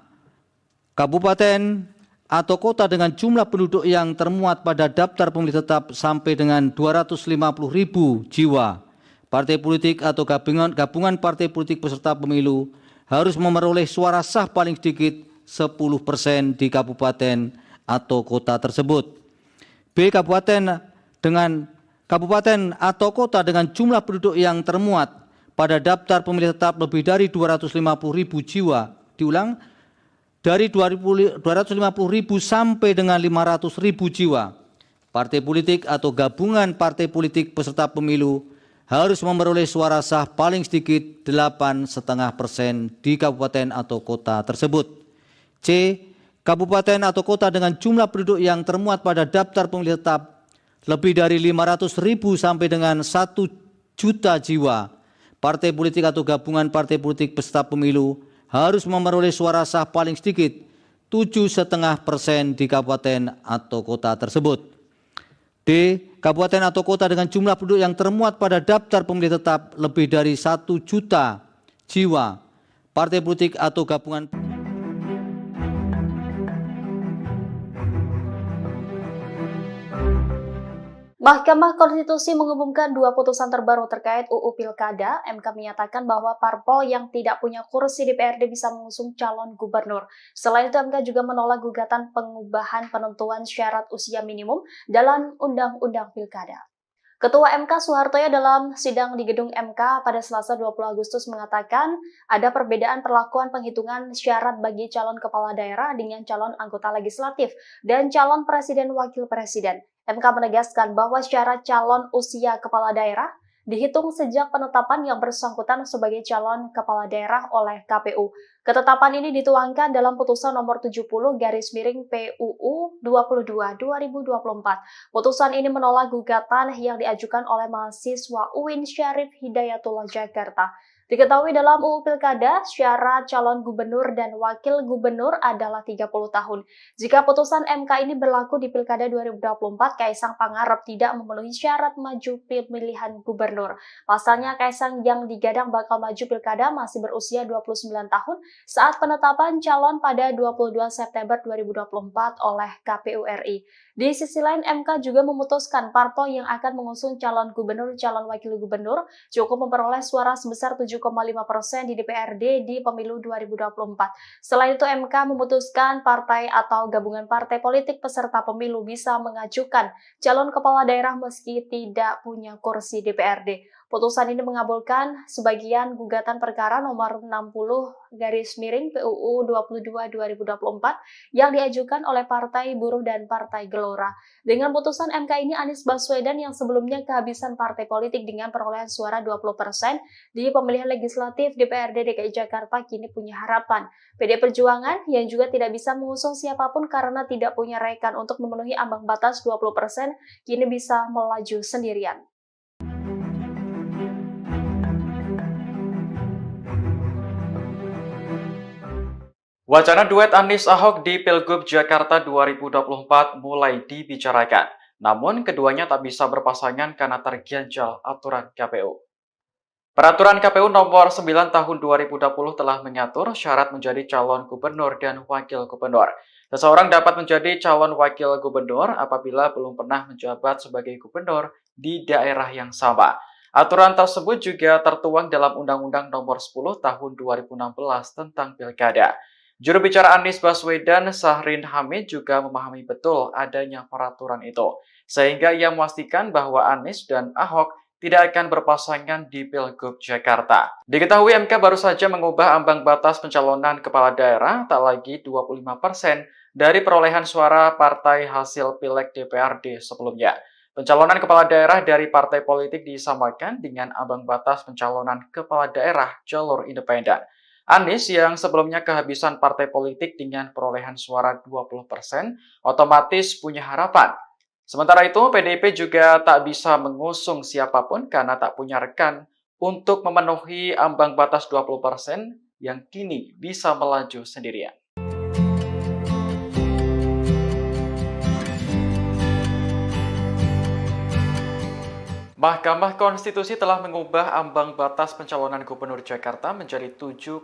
Kabupaten atau kota dengan jumlah penduduk yang termuat pada daftar pemilih tetap sampai dengan 250.000 jiwa. Partai politik atau gabungan partai politik peserta pemilu harus memperoleh suara sah paling sedikit 10% di kabupaten atau kota tersebut. B. Kabupaten atau kota dengan jumlah penduduk yang termuat pada daftar pemilih tetap lebih dari 250.000 jiwa. Diulang, dari 250.000 sampai dengan 500.000 jiwa. Partai politik atau gabungan partai politik peserta pemilu harus memperoleh suara sah paling sedikit 8,5% di kabupaten atau kota tersebut. C. Kabupaten atau kota dengan jumlah penduduk yang termuat pada daftar pemilih tetap lebih dari 500.000 sampai dengan 1 juta jiwa. Partai politik atau gabungan partai politik peserta pemilu harus memperoleh suara sah paling sedikit 7,5% di kabupaten atau kota tersebut. D. Kabupaten atau kota dengan jumlah penduduk yang termuat pada daftar pemilih tetap lebih dari 1 juta jiwa. Partai politik atau gabungan Mahkamah Konstitusi mengumumkan 2 putusan terbaru terkait UU Pilkada. MK menyatakan bahwa parpol yang tidak punya kursi DPRD bisa mengusung calon gubernur. Selain itu, MK juga menolak gugatan pengubahan penentuan syarat usia minimum dalam Undang-Undang Pilkada. Ketua MK Soehartoyo dalam sidang di gedung MK pada Selasa 20 Agustus mengatakan ada perbedaan perlakuan penghitungan syarat bagi calon kepala daerah dengan calon anggota legislatif dan calon presiden wakil presiden. MK menegaskan bahwa syarat calon usia kepala daerah dihitung sejak penetapan yang bersangkutan sebagai calon kepala daerah oleh KPU. Ketetapan ini dituangkan dalam putusan nomor 70/PUU 22/2024. Putusan ini menolak gugatan yang diajukan oleh mahasiswa UIN Syarif Hidayatullah Jakarta. Diketahui dalam UU Pilkada, syarat calon gubernur dan wakil gubernur adalah 30 tahun. Jika putusan MK ini berlaku di Pilkada 2024, Kaisang Pangarep tidak memenuhi syarat maju pemilihan gubernur. Pasalnya, Kaisang yang digadang bakal maju Pilkada masih berusia 29 tahun saat penetapan calon pada 22 September 2024 oleh KPU RI. Di sisi lain, MK juga memutuskan parpol yang akan mengusung calon gubernur, calon wakil gubernur cukup memperoleh suara sebesar 7,5% di DPRD di pemilu 2024. Selain itu, MK memutuskan partai atau gabungan partai politik peserta pemilu bisa mengajukan calon kepala daerah meski tidak punya kursi DPRD. Putusan ini mengabulkan sebagian gugatan perkara nomor 60/PUU 22/2024 yang diajukan oleh Partai Buruh dan Partai Gelora. Dengan putusan MK ini, Anies Baswedan yang sebelumnya kehabisan partai politik dengan perolehan suara 20% di pemilihan legislatif DPRD DKI Jakarta kini punya harapan. PDI Perjuangan yang juga tidak bisa mengusung siapapun karena tidak punya rekan untuk memenuhi ambang batas 20% kini bisa melaju sendirian. Wacana duet Anies Ahok di Pilgub Jakarta 2024 mulai dibicarakan. Namun keduanya tak bisa berpasangan karena terganjal aturan KPU. Peraturan KPU nomor 9 tahun 2020 telah mengatur syarat menjadi calon gubernur dan wakil gubernur. Seseorang dapat menjadi calon wakil gubernur apabila belum pernah menjabat sebagai gubernur di daerah yang sama. Aturan tersebut juga tertuang dalam Undang-Undang nomor 10 tahun 2016 tentang Pilkada. Juru bicara Anies Baswedan, Syahrin Hamid, juga memahami betul adanya peraturan itu, sehingga ia memastikan bahwa Anies dan Ahok tidak akan berpasangan di Pilgub Jakarta. Diketahui MK baru saja mengubah ambang batas pencalonan kepala daerah tak lagi 25% dari perolehan suara partai hasil Pileg DPRD sebelumnya. Pencalonan kepala daerah dari partai politik disamakan dengan ambang batas pencalonan kepala daerah jalur independen. Anies yang sebelumnya kehabisan partai politik dengan perolehan suara 20% otomatis punya harapan. Sementara itu, PDIP juga tak bisa mengusung siapapun karena tak punya rekan untuk memenuhi ambang batas 20% yang kini bisa melaju sendirian. Mahkamah Konstitusi telah mengubah ambang batas pencalonan Gubernur Jakarta menjadi 7,5%.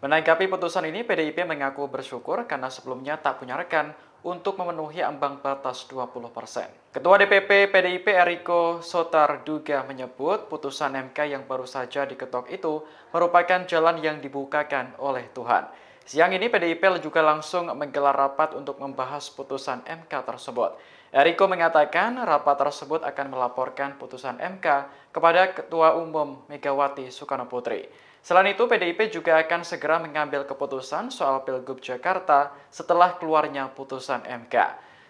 Menanggapi putusan ini, PDIP mengaku bersyukur karena sebelumnya tak punya rekan untuk memenuhi ambang batas 20%. Ketua DPP PDIP Eriko Sotarduga menyebut putusan MK yang baru saja diketok itu merupakan jalan yang dibukakan oleh Tuhan. Siang ini PDIP juga langsung menggelar rapat untuk membahas putusan MK tersebut. Eriko mengatakan rapat tersebut akan melaporkan putusan MK kepada Ketua Umum Megawati Soekarno Putri. Selain itu, PDIP juga akan segera mengambil keputusan soal Pilgub Jakarta setelah keluarnya putusan MK.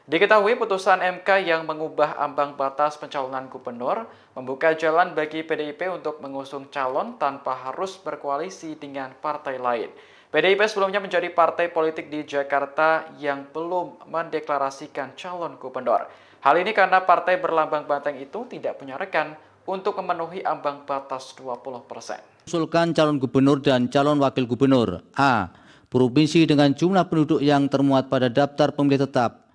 Diketahui putusan MK yang mengubah ambang batas pencalonan gubernur membuka jalan bagi PDIP untuk mengusung calon tanpa harus berkoalisi dengan partai lain. PDIP sebelumnya menjadi partai politik di Jakarta yang belum mendeklarasikan calon gubernur. Hal ini karena partai berlambang banteng itu tidak punya rekan untuk memenuhi ambang batas 20%. Usulkan calon gubernur dan calon wakil gubernur. A. Provinsi dengan jumlah penduduk yang termuat pada daftar pemilih tetap.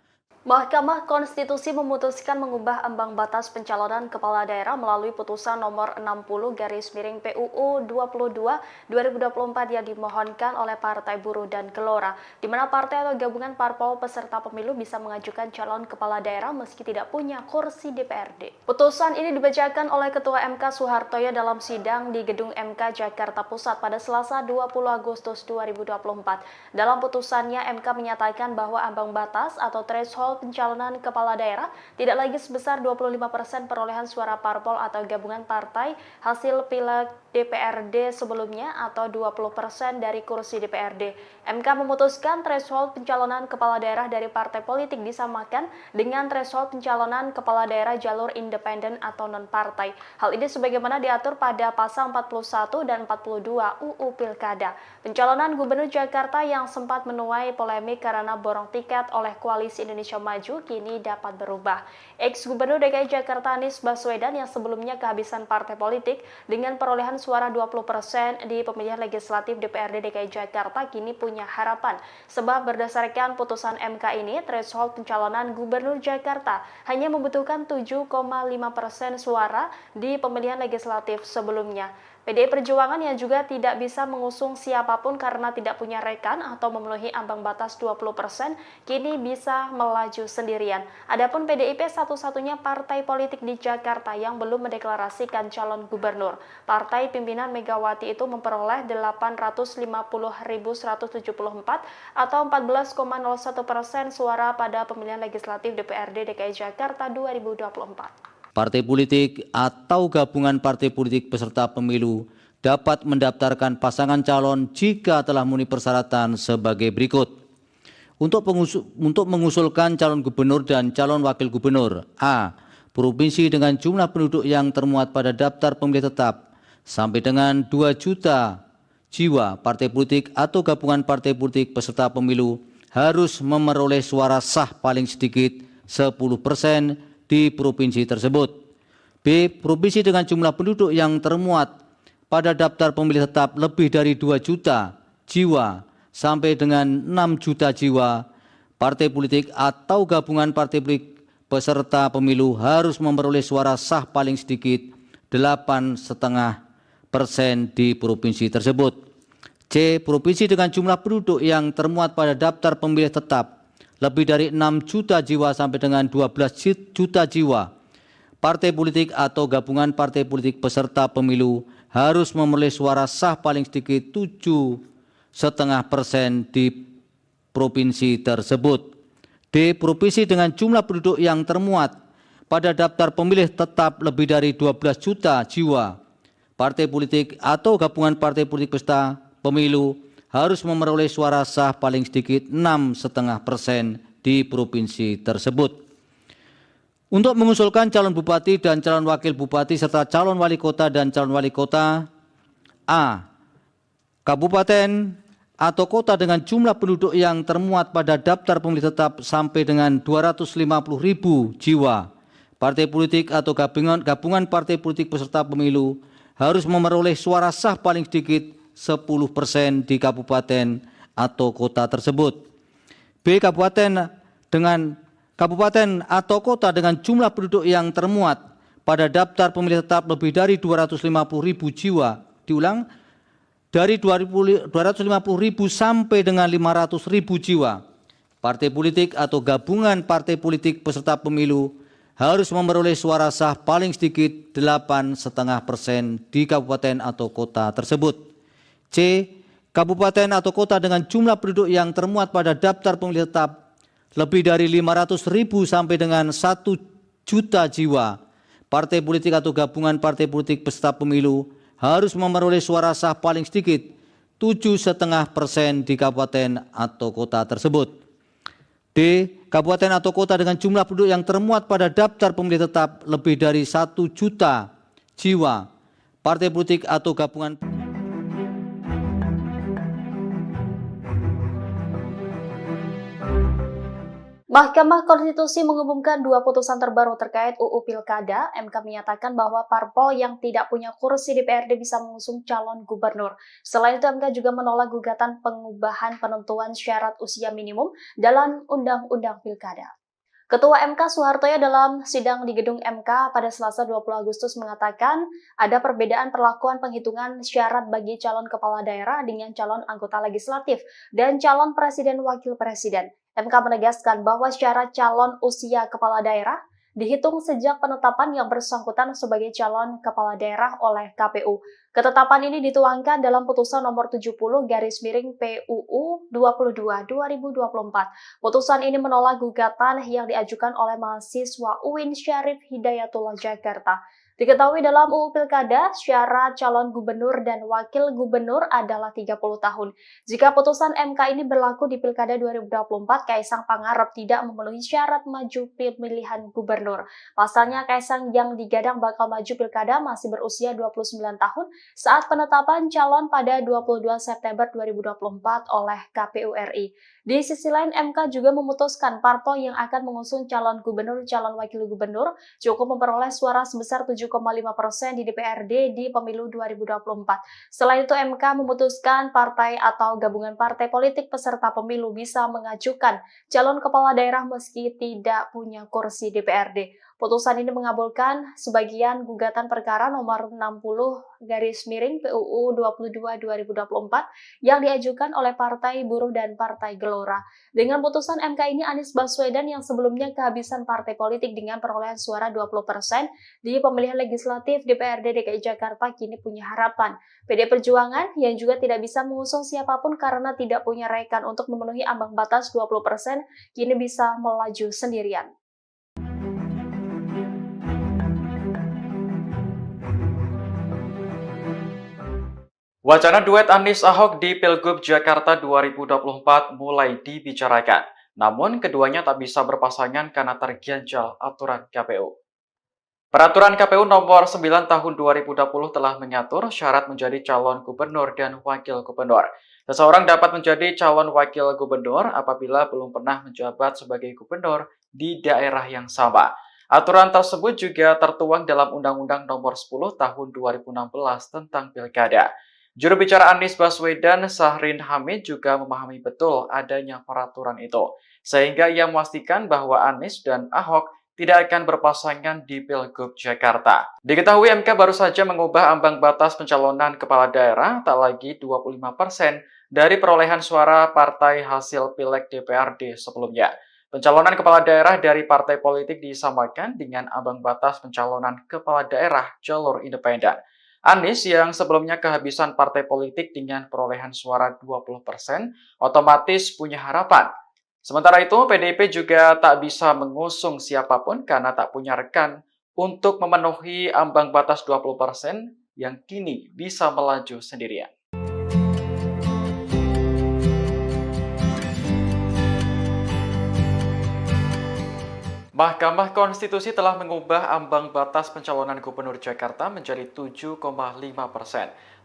Mahkamah Konstitusi memutuskan mengubah ambang batas pencalonan kepala daerah melalui putusan nomor 60/PUU 22/2024 yang dimohonkan oleh Partai Buruh dan Gelora, di mana partai atau gabungan parpol peserta pemilu bisa mengajukan calon kepala daerah meski tidak punya kursi DPRD. Putusan ini dibacakan oleh Ketua MK Soehartoyo dalam sidang di Gedung MK Jakarta Pusat pada Selasa 20 Agustus 2024. Dalam putusannya, MK menyatakan bahwa ambang batas atau threshold pencalonan kepala daerah tidak lagi sebesar 25% perolehan suara parpol atau gabungan partai hasil Pileg DPRD sebelumnya atau 20% dari kursi DPRD. MK memutuskan threshold pencalonan kepala daerah dari partai politik disamakan dengan threshold pencalonan kepala daerah jalur independen atau non-partai. Hal ini sebagaimana diatur pada pasal 41 dan 42 UU Pilkada. Pencalonan Gubernur Jakarta yang sempat menuai polemik karena borong tiket oleh Koalisi Indonesia Maju kini dapat berubah. Ex-Gubernur DKI Jakarta Anies Baswedan yang sebelumnya kehabisan partai politik dengan perolehan suara 20% di pemilihan legislatif DPRD DKI Jakarta kini punya harapan. Sebab berdasarkan putusan MK ini, threshold pencalonan Gubernur Jakarta hanya membutuhkan 7,5% suara di pemilihan legislatif sebelumnya. PDI Perjuangan yang juga tidak bisa mengusung siapapun karena tidak punya rekan atau memenuhi ambang batas 20%, kini bisa melaju sendirian. Adapun PDIP satu-satunya partai politik di Jakarta yang belum mendeklarasikan calon gubernur. Partai pimpinan Megawati itu memperoleh 850.174 atau 14,01% suara pada pemilihan legislatif DPRD DKI Jakarta 2024. Partai politik atau gabungan partai politik peserta pemilu dapat mendaftarkan pasangan calon jika telah memenuhi persyaratan sebagai berikut. Untuk mengusulkan calon gubernur dan calon wakil gubernur: A. Provinsi dengan jumlah penduduk yang termuat pada daftar pemilih tetap sampai dengan 2 juta jiwa. Partai politik atau gabungan partai politik peserta pemilu harus memperoleh suara sah paling sedikit 10% di provinsi tersebut. B. Provinsi dengan jumlah penduduk yang termuat pada daftar pemilih tetap lebih dari 2 juta jiwa sampai dengan 6 juta jiwa. Partai politik atau gabungan partai politik peserta pemilu harus memperoleh suara sah paling sedikit 8,5% di provinsi tersebut. C. Provinsi dengan jumlah penduduk yang termuat pada daftar pemilih tetap lebih dari 6 juta jiwa sampai dengan 12 juta jiwa. Partai politik atau gabungan partai politik peserta pemilu harus memperoleh suara sah paling sedikit 7,5% di provinsi tersebut. D. Provinsi dengan jumlah penduduk yang termuat pada daftar pemilih tetap lebih dari 12 juta jiwa. Partai politik atau gabungan partai politik peserta pemilu harus memperoleh suara sah paling sedikit 6,5% di provinsi tersebut. Untuk mengusulkan calon bupati dan calon wakil bupati serta calon wali kota dan calon wali kota: A. Kabupaten atau kota dengan jumlah penduduk yang termuat pada daftar pemilih tetap sampai dengan 250.000 jiwa. Partai politik atau gabungan partai politik peserta pemilu harus memperoleh suara sah paling sedikit 10% di kabupaten atau kota tersebut. B. Kabupaten atau kota dengan jumlah penduduk yang termuat pada daftar pemilih tetap lebih dari 250.000 jiwa. Diulang, dari 250.000 sampai dengan 500.000 jiwa. Partai politik atau gabungan partai politik peserta pemilu harus memperoleh suara sah paling sedikit 8,5% di kabupaten atau kota tersebut. C. Kabupaten atau kota dengan jumlah penduduk yang termuat pada daftar pemilih tetap lebih dari 500.000 sampai dengan 1 juta jiwa. Partai politik atau gabungan partai politik peserta pemilu harus memperoleh suara sah paling sedikit 7,5% di kabupaten atau kota tersebut. D. Kabupaten atau kota dengan jumlah penduduk yang termuat pada daftar pemilih tetap lebih dari 1 juta jiwa. Partai politik atau gabungan Mahkamah Konstitusi mengumumkan 2 putusan terbaru terkait UU Pilkada. MK menyatakan bahwa parpol yang tidak punya kursi DPRD bisa mengusung calon gubernur. Selain itu, MK juga menolak gugatan pengubahan penentuan syarat usia minimum dalam Undang-Undang Pilkada. Ketua MK Soehartoyo dalam sidang di gedung MK pada Selasa 20 Agustus mengatakan ada perbedaan perlakuan penghitungan syarat bagi calon kepala daerah dengan calon anggota legislatif dan calon presiden wakil presiden. MK menegaskan bahwa syarat calon usia kepala daerah dihitung sejak penetapan yang bersangkutan sebagai calon kepala daerah oleh KPU. Ketetapan ini dituangkan dalam putusan nomor 70/PUU 22/2024. Putusan ini menolak gugatan yang diajukan oleh mahasiswa UIN Syarif Hidayatullah Jakarta. Diketahui dalam UU Pilkada, syarat calon gubernur dan wakil gubernur adalah 30 tahun. Jika putusan MK ini berlaku di Pilkada 2024, Kaisang Pangarep tidak memenuhi syarat maju pemilihan gubernur. Pasalnya, Kaisang yang digadang bakal maju Pilkada masih berusia 29 tahun saat penetapan calon pada 22 September 2024 oleh KPU RI. Di sisi lain, MK juga memutuskan parpol yang akan mengusung calon gubernur, calon wakil gubernur cukup memperoleh suara sebesar 70% 7,5% di DPRD di pemilu 2024. Selain itu, MK memutuskan partai atau gabungan partai politik peserta pemilu bisa mengajukan calon kepala daerah meski tidak punya kursi DPRD. Putusan ini mengabulkan sebagian gugatan perkara nomor 60/PUU 22/2024 yang diajukan oleh Partai Buruh dan Partai Gelora. Dengan putusan MK ini, Anies Baswedan yang sebelumnya kehabisan partai politik dengan perolehan suara 20% di pemilihan legislatif DPRD DKI Jakarta kini punya harapan. PD Perjuangan yang juga tidak bisa mengusung siapapun karena tidak punya rekan untuk memenuhi ambang batas 20% kini bisa melaju sendirian. Wacana duet Anies Ahok di Pilgub Jakarta 2024 mulai dibicarakan. Namun keduanya tak bisa berpasangan karena terganjal aturan KPU. Peraturan KPU nomor 9 tahun 2020 telah mengatur syarat menjadi calon gubernur dan wakil gubernur. Seseorang dapat menjadi calon wakil gubernur apabila belum pernah menjabat sebagai gubernur di daerah yang sama. Aturan tersebut juga tertuang dalam Undang-Undang nomor 10 tahun 2016 tentang Pilkada. Juru bicara Anies Baswedan, Syahrin Hamid, juga memahami betul adanya peraturan itu, sehingga ia memastikan bahwa Anies dan Ahok tidak akan berpasangan di Pilgub Jakarta. Diketahui MK baru saja mengubah ambang batas pencalonan kepala daerah tak lagi 25% dari perolehan suara partai hasil Pileg DPRD sebelumnya. Pencalonan kepala daerah dari partai politik disamakan dengan ambang batas pencalonan kepala daerah jalur independen. Anies yang sebelumnya kehabisan partai politik dengan perolehan suara 20% otomatis punya harapan. Sementara itu, PDIP juga tak bisa mengusung siapapun karena tak punya rekan untuk memenuhi ambang batas 20% yang kini bisa melaju sendirian. Mahkamah Konstitusi telah mengubah ambang batas pencalonan Gubernur Jakarta menjadi 7,5%.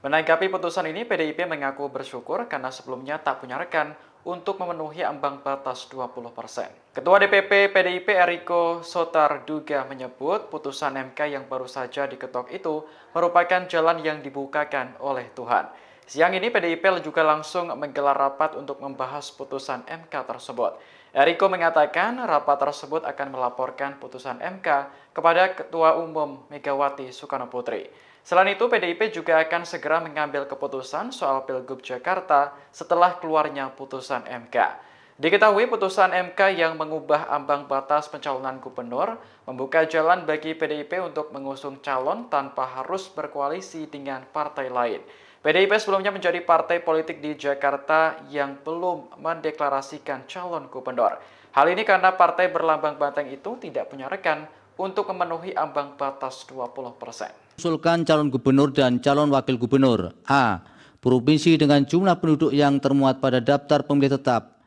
Menanggapi putusan ini, PDIP mengaku bersyukur karena sebelumnya tak punya rekan untuk memenuhi ambang batas 20%. Ketua DPP PDIP Eriko Sotarduga menyebut putusan MK yang baru saja diketok itu merupakan jalan yang dibukakan oleh Tuhan. Siang ini PDIP juga langsung menggelar rapat untuk membahas putusan MK tersebut. Eriko mengatakan rapat tersebut akan melaporkan putusan MK kepada Ketua Umum Megawati Soekarno Putri. Selain itu, PDIP juga akan segera mengambil keputusan soal Pilgub Jakarta setelah keluarnya putusan MK. Diketahui putusan MK yang mengubah ambang batas pencalonan gubernur membuka jalan bagi PDIP untuk mengusung calon tanpa harus berkoalisi dengan partai lain. PDIP sebelumnya menjadi partai politik di Jakarta yang belum mendeklarasikan calon gubernur. Hal ini karena partai berlambang banteng itu tidak punya rekan untuk memenuhi ambang batas 20%. Usulkan calon gubernur dan calon wakil gubernur. A. Provinsi dengan jumlah penduduk yang termuat pada daftar pemilih tetap.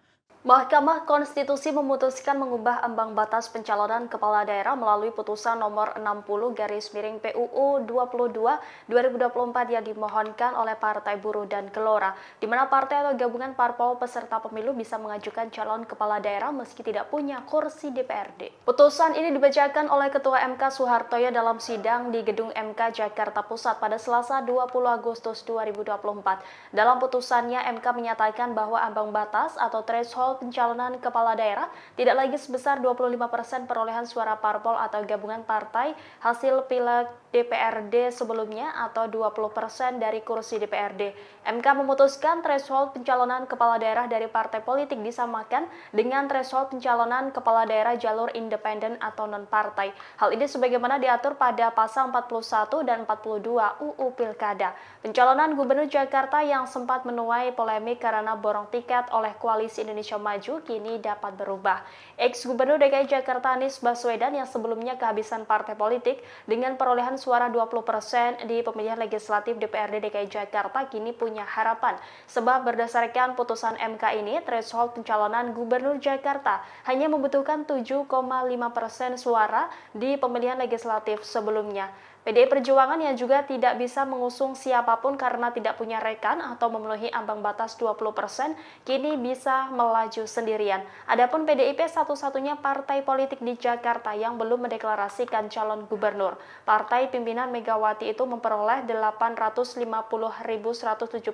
Mahkamah Konstitusi memutuskan mengubah ambang batas pencalonan kepala daerah melalui putusan nomor 60/PUU 22/2024 yang dimohonkan oleh Partai Buruh dan Gelora, di mana partai atau gabungan parpol peserta pemilu bisa mengajukan calon kepala daerah meski tidak punya kursi DPRD. Putusan ini dibacakan oleh Ketua MK Soehartoyo dalam sidang di Gedung MK Jakarta Pusat pada Selasa 20 Agustus 2024. Dalam putusannya, MK menyatakan bahwa ambang batas atau threshold pencalonan kepala daerah tidak lagi sebesar 25% perolehan suara parpol atau gabungan partai hasil Pileg DPRD sebelumnya atau 20% dari kursi DPRD. MK memutuskan threshold pencalonan kepala daerah dari partai politik disamakan dengan threshold pencalonan kepala daerah jalur independen atau non-partai. Hal ini sebagaimana diatur pada pasal 41 dan 42 UU Pilkada. Pencalonan Gubernur Jakarta yang sempat menuai polemik karena borong tiket oleh Koalisi Indonesia Maju kini dapat berubah. Ex-Gubernur DKI Jakarta Anies Baswedan yang sebelumnya kehabisan partai politik dengan perolehan suara 20% di pemilihan legislatif DPRD DKI Jakarta kini punya harapan. Sebab berdasarkan putusan MK ini, threshold pencalonan Gubernur Jakarta hanya membutuhkan 7,5% suara di pemilihan legislatif sebelumnya. PDI Perjuangan yang juga tidak bisa mengusung siapapun karena tidak punya rekan atau memenuhi ambang batas 20%, kini bisa melaju sendirian. Adapun PDIP satu-satunya partai politik di Jakarta yang belum mendeklarasikan calon gubernur. Partai pimpinan Megawati itu memperoleh 850.174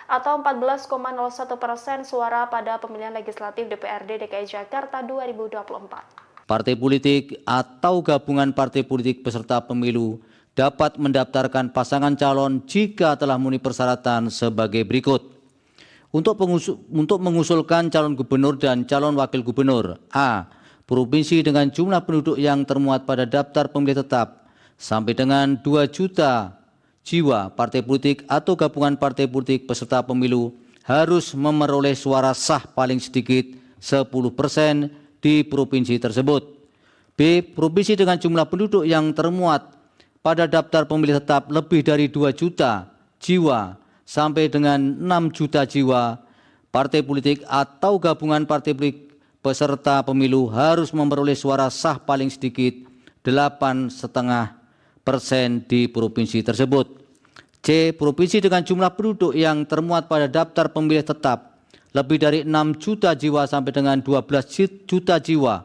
atau 14,01% suara pada pemilihan legislatif DPRD DKI Jakarta 2024. Partai politik atau gabungan partai politik peserta pemilu dapat mendaftarkan pasangan calon jika telah memenuhi persyaratan sebagai berikut. Untuk mengusulkan calon gubernur dan calon wakil gubernur, A. Provinsi dengan jumlah penduduk yang termuat pada daftar pemilih tetap sampai dengan 2 juta jiwa, partai politik atau gabungan partai politik peserta pemilu harus memperoleh suara sah paling sedikit 10% di provinsi tersebut. B. Provinsi dengan jumlah penduduk yang termuat pada daftar pemilih tetap lebih dari 2 juta jiwa sampai dengan 6 juta jiwa, partai politik atau gabungan partai politik peserta pemilu harus memperoleh suara sah paling sedikit 8,5% di provinsi tersebut. C. Provinsi dengan jumlah penduduk yang termuat pada daftar pemilih tetap lebih dari 6 juta jiwa sampai dengan 12 juta jiwa,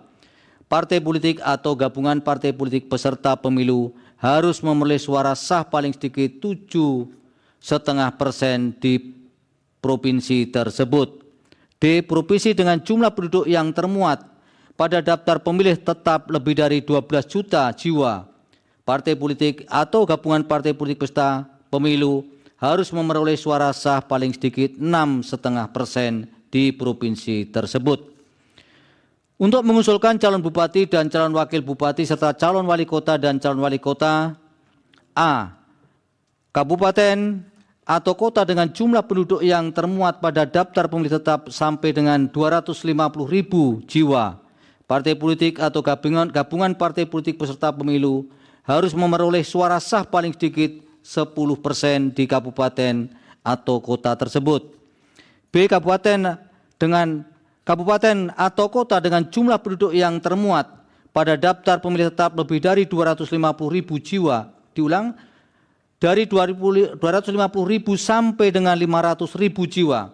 partai politik atau gabungan partai politik peserta pemilu harus memperoleh suara sah paling sedikit 7,5% di provinsi tersebut. D. Provinsi dengan jumlah penduduk yang termuat pada daftar pemilih tetap lebih dari 12 juta jiwa, partai politik atau gabungan partai politik peserta pemilu harus memperoleh suara sah paling sedikit 6,5% di provinsi tersebut. Untuk mengusulkan calon bupati dan calon wakil bupati serta calon wali kota dan calon wali kota, A. Kabupaten atau kota dengan jumlah penduduk yang termuat pada daftar pemilih tetap sampai dengan 250.000 jiwa, partai politik atau gabungan partai politik peserta pemilu harus memperoleh suara sah paling sedikit 10% di kabupaten atau kota tersebut. B. Kabupaten atau kota dengan jumlah penduduk yang termuat pada daftar pemilih tetap lebih dari 250.000 jiwa. Diulang, dari 250.000 sampai dengan 500.000 jiwa.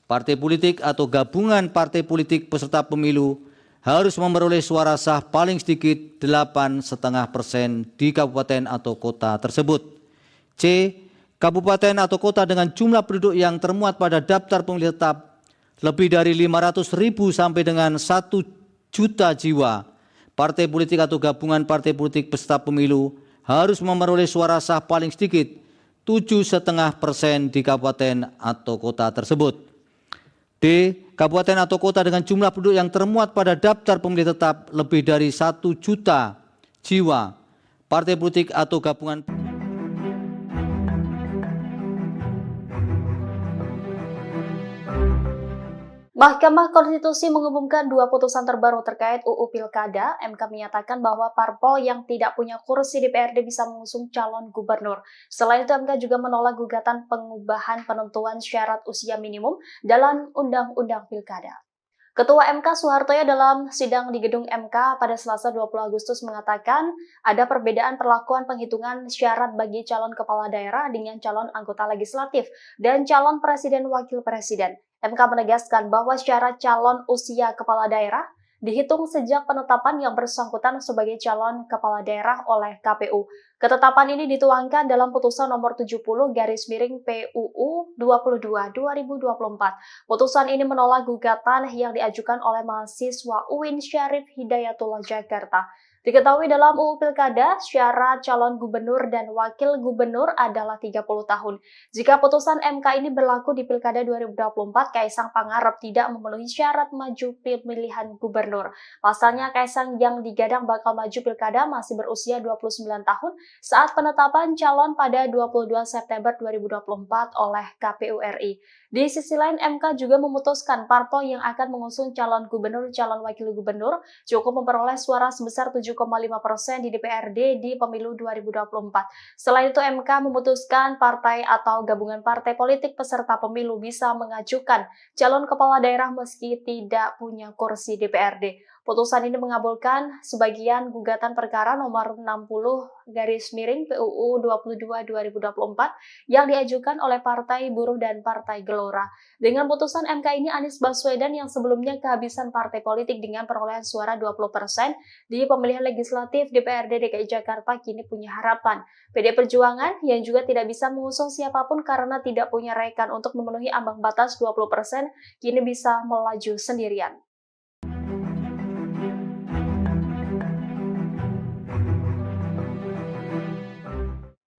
Partai politik atau gabungan partai politik peserta pemilu harus memperoleh suara sah paling sedikit 8,5% di kabupaten atau kota tersebut. C. Kabupaten atau kota dengan jumlah penduduk yang termuat pada daftar pemilih tetap lebih dari 500.000 sampai dengan 1 juta jiwa, partai politik atau gabungan partai politik peserta pemilu harus memperoleh suara sah paling sedikit 7,5% di kabupaten atau kota tersebut. D. Kabupaten atau kota dengan jumlah penduduk yang termuat pada daftar pemilih tetap lebih dari 1 juta jiwa, partai politik atau gabungan Mahkamah Konstitusi mengumumkan 2 putusan terbaru terkait UU Pilkada. MK menyatakan bahwa parpol yang tidak punya kursi DPRD bisa mengusung calon gubernur. Selain itu, MK juga menolak gugatan pengubahan penentuan syarat usia minimum dalam Undang-Undang Pilkada. Ketua MK Soehartoyo dalam sidang di gedung MK pada Selasa 20 Agustus mengatakan ada perbedaan perlakuan penghitungan syarat bagi calon kepala daerah dengan calon anggota legislatif dan calon presiden wakil presiden. MK menegaskan bahwa syarat calon usia kepala daerah dihitung sejak penetapan yang bersangkutan sebagai calon kepala daerah oleh KPU. Ketetapan ini dituangkan dalam putusan nomor 70/PUU 22/2024. Putusan ini menolak gugatan yang diajukan oleh mahasiswa UIN Syarif Hidayatullah Jakarta. Diketahui dalam UU Pilkada, syarat calon gubernur dan wakil gubernur adalah 30 tahun. Jika putusan MK ini berlaku di Pilkada 2024, Kaisang Pangarep tidak memenuhi syarat maju pemilihan gubernur. Pasalnya, Kaisang yang digadang bakal maju Pilkada masih berusia 29 tahun saat penetapan calon pada 22 September 2024 oleh KPU RI. Di sisi lain, MK juga memutuskan parpol yang akan mengusung calon gubernur, calon wakil gubernur cukup memperoleh suara sebesar 7,5% di DPRD di pemilu 2024. Selain itu, MK memutuskan partai atau gabungan partai politik peserta pemilu bisa mengajukan calon kepala daerah meski tidak punya kursi DPRD. Putusan ini mengabulkan sebagian gugatan perkara nomor 60/PUU 22/2024 yang diajukan oleh Partai Buruh dan Partai Gelora. Dengan putusan MK ini, Anies Baswedan yang sebelumnya kehabisan partai politik dengan perolehan suara 20% di pemilihan legislatif DPRD DKI Jakarta kini punya harapan. PD Perjuangan yang juga tidak bisa mengusung siapapun karena tidak punya rekan untuk memenuhi ambang batas 20%, kini bisa melaju sendirian.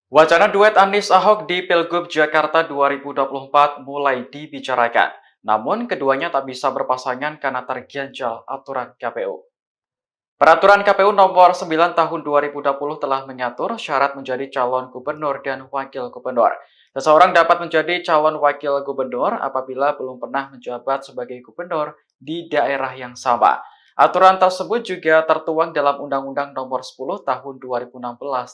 Wacana duet Anies Ahok di Pilgub Jakarta 2024 mulai dibicarakan. Namun keduanya tak bisa berpasangan karena terganjal aturan KPU. Peraturan KPU nomor 9 tahun 2020 telah mengatur syarat menjadi calon gubernur dan wakil gubernur. Seseorang dapat menjadi calon wakil gubernur apabila belum pernah menjabat sebagai gubernur di daerah yang sama. Aturan tersebut juga tertuang dalam Undang-Undang nomor 10 tahun 2016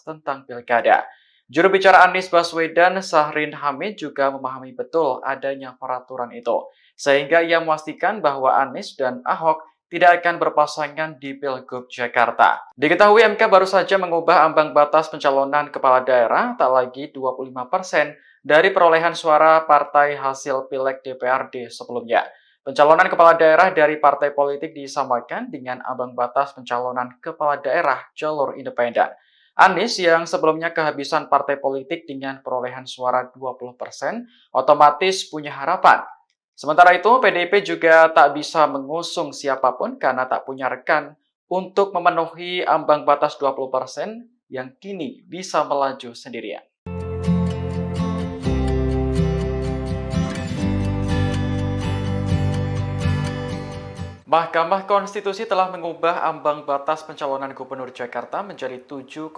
tentang Pilkada. Juru bicara Anies Baswedan, Syahrin Hamid, juga memahami betul adanya peraturan itu, sehingga ia memastikan bahwa Anies dan Ahok tidak akan berpasangan di Pilgub Jakarta. Diketahui MK baru saja mengubah ambang batas pencalonan kepala daerah tak lagi 25% dari perolehan suara partai hasil Pileg DPRD sebelumnya. Pencalonan kepala daerah dari partai politik disamakan dengan ambang batas pencalonan kepala daerah jalur independen. Anies yang sebelumnya kehabisan partai politik dengan perolehan suara 20% otomatis punya harapan. Sementara itu, PDIP juga tak bisa mengusung siapapun karena tak punya rekan untuk memenuhi ambang batas 20% yang kini bisa melaju sendirian. Mahkamah Konstitusi telah mengubah ambang batas pencalonan Gubernur Jakarta menjadi 7,5%.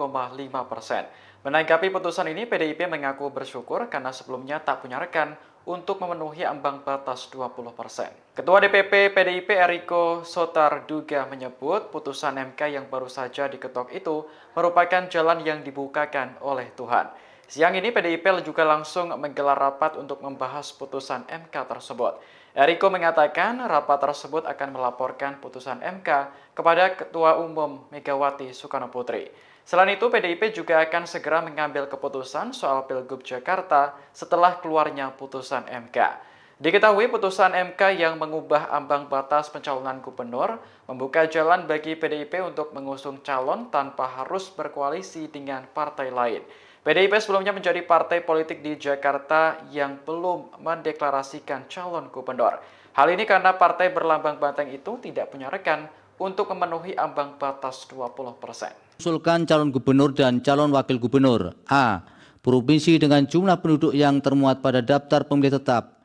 Menanggapi putusan ini, PDIP mengaku bersyukur karena sebelumnya tak punya rekan untuk memenuhi ambang batas 20%. Ketua DPP PDIP Eriko Sotarduga menyebut putusan MK yang baru saja diketok itu merupakan jalan yang dibukakan oleh Tuhan. Siang ini PDIP juga langsung menggelar rapat untuk membahas putusan MK tersebut. Eriko mengatakan rapat tersebut akan melaporkan putusan MK kepada Ketua Umum Megawati Soekarno Putri. Selain itu, PDIP juga akan segera mengambil keputusan soal Pilgub Jakarta setelah keluarnya putusan MK. Diketahui putusan MK yang mengubah ambang batas pencalonan gubernur membuka jalan bagi PDIP untuk mengusung calon tanpa harus berkoalisi dengan partai lain. PDIP sebelumnya menjadi partai politik di Jakarta yang belum mendeklarasikan calon gubernur. Hal ini karena partai berlambang banteng itu tidak punya rekan untuk memenuhi ambang batas 20%. Usulkan calon gubernur dan calon wakil gubernur. A. Provinsi dengan jumlah penduduk yang termuat pada daftar pemilih tetap.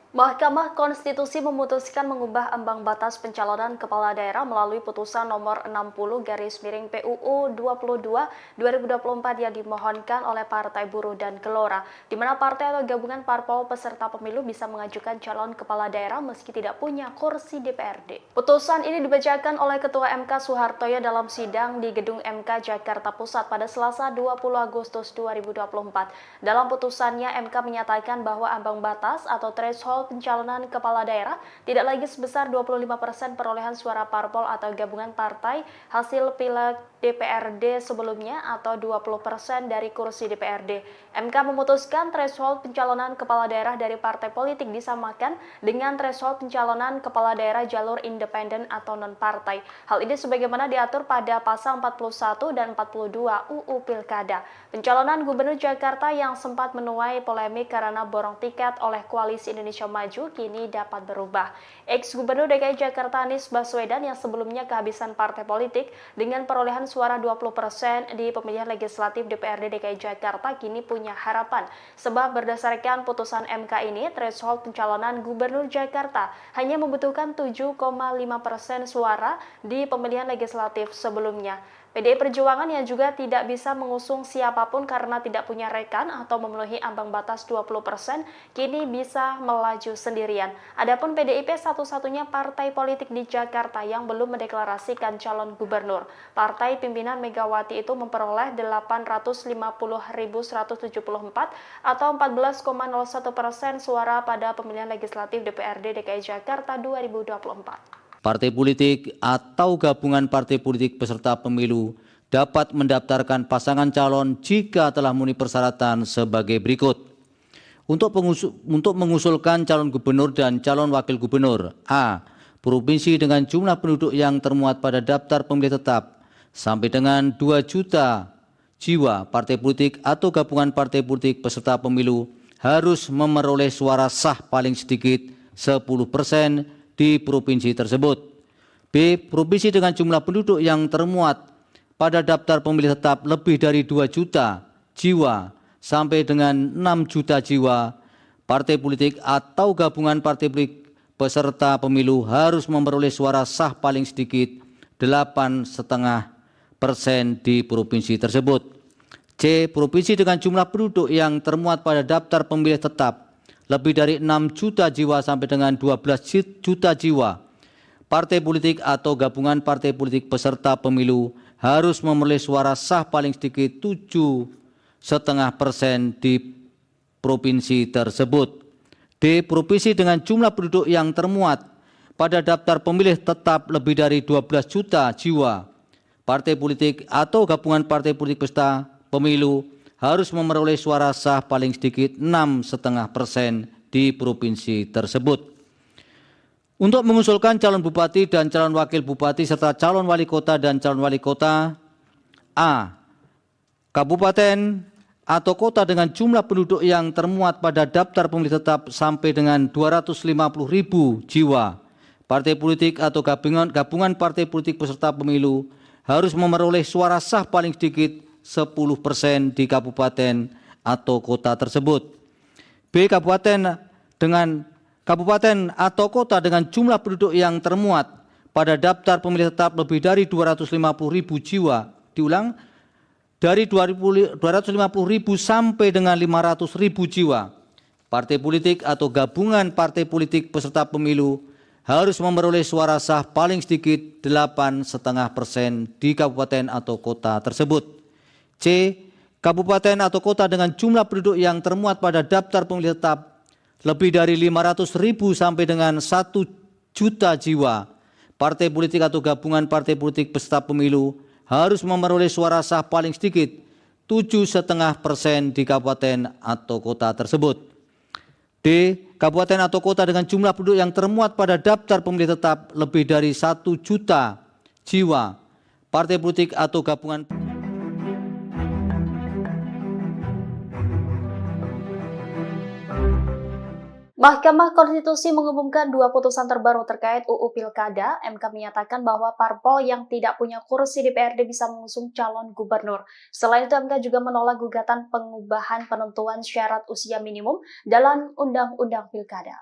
Mahkamah Konstitusi memutuskan mengubah ambang batas pencalonan kepala daerah melalui putusan nomor 60/PUU 22/2024 yang dimohonkan oleh Partai Buruh dan Gelora, di mana partai atau gabungan parpol peserta pemilu bisa mengajukan calon kepala daerah meski tidak punya kursi DPRD. Putusan ini dibacakan oleh Ketua MK Soehartoyo dalam sidang di Gedung MK Jakarta Pusat pada Selasa 20 Agustus 2024. Dalam putusannya, MK menyatakan bahwa ambang batas atau threshold pencalonan kepala daerah tidak lagi sebesar 25% perolehan suara parpol atau gabungan partai hasil Pileg DPRD sebelumnya atau 20% dari kursi DPRD. MK memutuskan threshold pencalonan kepala daerah dari partai politik disamakan dengan threshold pencalonan kepala daerah jalur independen atau non-partai. Hal ini sebagaimana diatur pada pasal 41 dan 42 UU Pilkada. Pencalonan Gubernur Jakarta yang sempat menuai polemik karena borong tiket oleh Koalisi Indonesia Maju kini dapat berubah. Ex-Gubernur DKI Jakarta Anies Baswedan yang sebelumnya kehabisan partai politik dengan perolehan suara 20% di pemilihan legislatif DPRD DKI Jakarta kini punya harapan. Sebab berdasarkan putusan MK ini, threshold pencalonan Gubernur Jakarta hanya membutuhkan 7,5% suara di pemilihan legislatif sebelumnya. PDI Perjuangan yang juga tidak bisa mengusung siapapun karena tidak punya rekan atau memenuhi ambang batas 20%, kini bisa melaju sendirian. Adapun PDIP satu-satunya partai politik di Jakarta yang belum mendeklarasikan calon gubernur. Partai pimpinan Megawati itu memperoleh 850.174 atau 14,01% suara pada pemilihan legislatif DPRD DKI Jakarta 2024. Partai politik atau gabungan partai politik peserta pemilu dapat mendaftarkan pasangan calon jika telah memenuhi persyaratan sebagai berikut. Untuk mengusulkan calon gubernur dan calon wakil gubernur, A. Provinsi dengan jumlah penduduk yang termuat pada daftar pemilih tetap sampai dengan 2 juta jiwa, partai politik atau gabungan partai politik peserta pemilu harus memperoleh suara sah paling sedikit 10% di provinsi tersebut. B. Provinsi dengan jumlah penduduk yang termuat pada daftar pemilih tetap lebih dari 2 juta jiwa sampai dengan 6 juta jiwa, partai politik atau gabungan partai politik peserta pemilu harus memperoleh suara sah paling sedikit 8,5% di provinsi tersebut. C. Provinsi dengan jumlah penduduk yang termuat pada daftar pemilih tetap lebih dari 6 juta jiwa sampai dengan 12 juta jiwa, partai politik atau gabungan partai politik peserta pemilu harus memperoleh suara sah paling sedikit 7,5% di provinsi tersebut. D. Provinsi dengan jumlah penduduk yang termuat pada daftar pemilih tetap lebih dari 12 juta jiwa, partai politik atau gabungan partai politik peserta pemilu harus memperoleh suara sah paling sedikit 6,5% di provinsi tersebut. Untuk mengusulkan calon bupati dan calon wakil bupati serta calon wali kota dan calon wali kota, A. Kabupaten atau kota dengan jumlah penduduk yang termuat pada daftar pemilih tetap sampai dengan 250.000 jiwa, partai politik atau gabungan partai politik peserta pemilu harus memperoleh suara sah paling sedikit 10% di kabupaten atau kota tersebut. B. Kabupaten atau kota dengan jumlah penduduk yang termuat pada daftar pemilih tetap lebih dari 250.000 jiwa. Diulang, dari 250.000 sampai dengan 500.000 jiwa. Partai politik atau gabungan partai politik peserta pemilu harus memperoleh suara sah paling sedikit 8,5% di kabupaten atau kota tersebut. C. Kabupaten atau kota dengan jumlah penduduk yang termuat pada daftar pemilih tetap lebih dari 500.000 sampai dengan 1 juta jiwa, partai politik atau gabungan partai politik peserta pemilu harus memperoleh suara sah paling sedikit 7,5% di kabupaten atau kota tersebut. D. Kabupaten atau kota dengan jumlah penduduk yang termuat pada daftar pemilih tetap lebih dari 1 juta jiwa, partai politik atau gabungan. Mahkamah Konstitusi mengumumkan 2 putusan terbaru terkait UU Pilkada. MK menyatakan bahwa parpol yang tidak punya kursi DPRD bisa mengusung calon gubernur. Selain itu, MK juga menolak gugatan pengubahan penentuan syarat usia minimum dalam Undang-Undang Pilkada.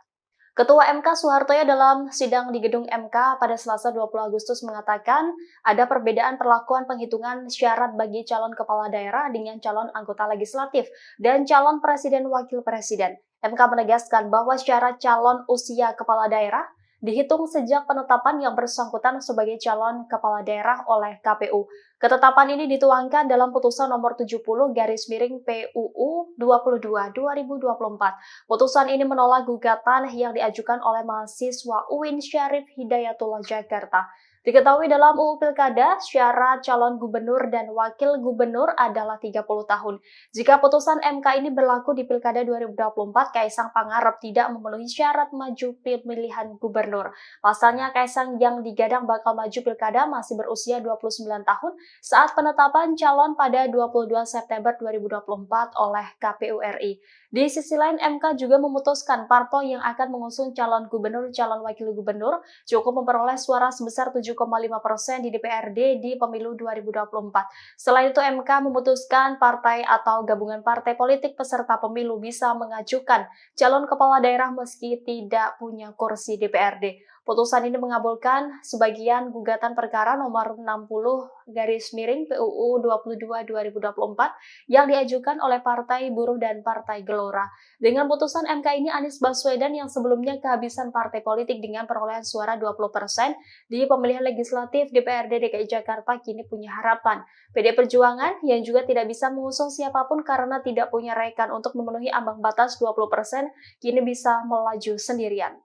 Ketua MK Soehartoyo dalam sidang di gedung MK pada Selasa 20 Agustus mengatakan ada perbedaan perlakuan penghitungan syarat bagi calon kepala daerah dengan calon anggota legislatif dan calon presiden wakil presiden. MK menegaskan bahwa syarat calon usia kepala daerah dihitung sejak penetapan yang bersangkutan sebagai calon kepala daerah oleh KPU. Ketetapan ini dituangkan dalam putusan nomor 70/PUU 22/2024. Putusan ini menolak gugatan yang diajukan oleh mahasiswa UIN Syarif Hidayatullah Jakarta. Diketahui dalam UU Pilkada, syarat calon gubernur dan wakil gubernur adalah 30 tahun. Jika putusan MK ini berlaku di Pilkada 2024, Kaisang Pangarep tidak memenuhi syarat maju pemilihan gubernur. Pasalnya, Kaisang yang digadang bakal maju Pilkada masih berusia 29 tahun saat penetapan calon pada 22 September 2024 oleh KPU RI. Di sisi lain, MK juga memutuskan parpol yang akan mengusung calon gubernur, calon wakil gubernur cukup memperoleh suara sebesar 7,5% di DPRD di pemilu 2024. Selain itu, MK memutuskan partai atau gabungan partai politik peserta pemilu bisa mengajukan calon kepala daerah meski tidak punya kursi DPRD. Putusan ini mengabulkan sebagian gugatan perkara nomor 60/PUU 22/2024 yang diajukan oleh Partai Buruh dan Partai Gelora. Dengan putusan MK ini, Anies Baswedan yang sebelumnya kehabisan partai politik dengan perolehan suara 20% di pemilihan legislatif DPRD DKI Jakarta kini punya harapan. PD Perjuangan yang juga tidak bisa mengusung siapapun karena tidak punya rekan untuk memenuhi ambang batas 20% kini bisa melaju sendirian.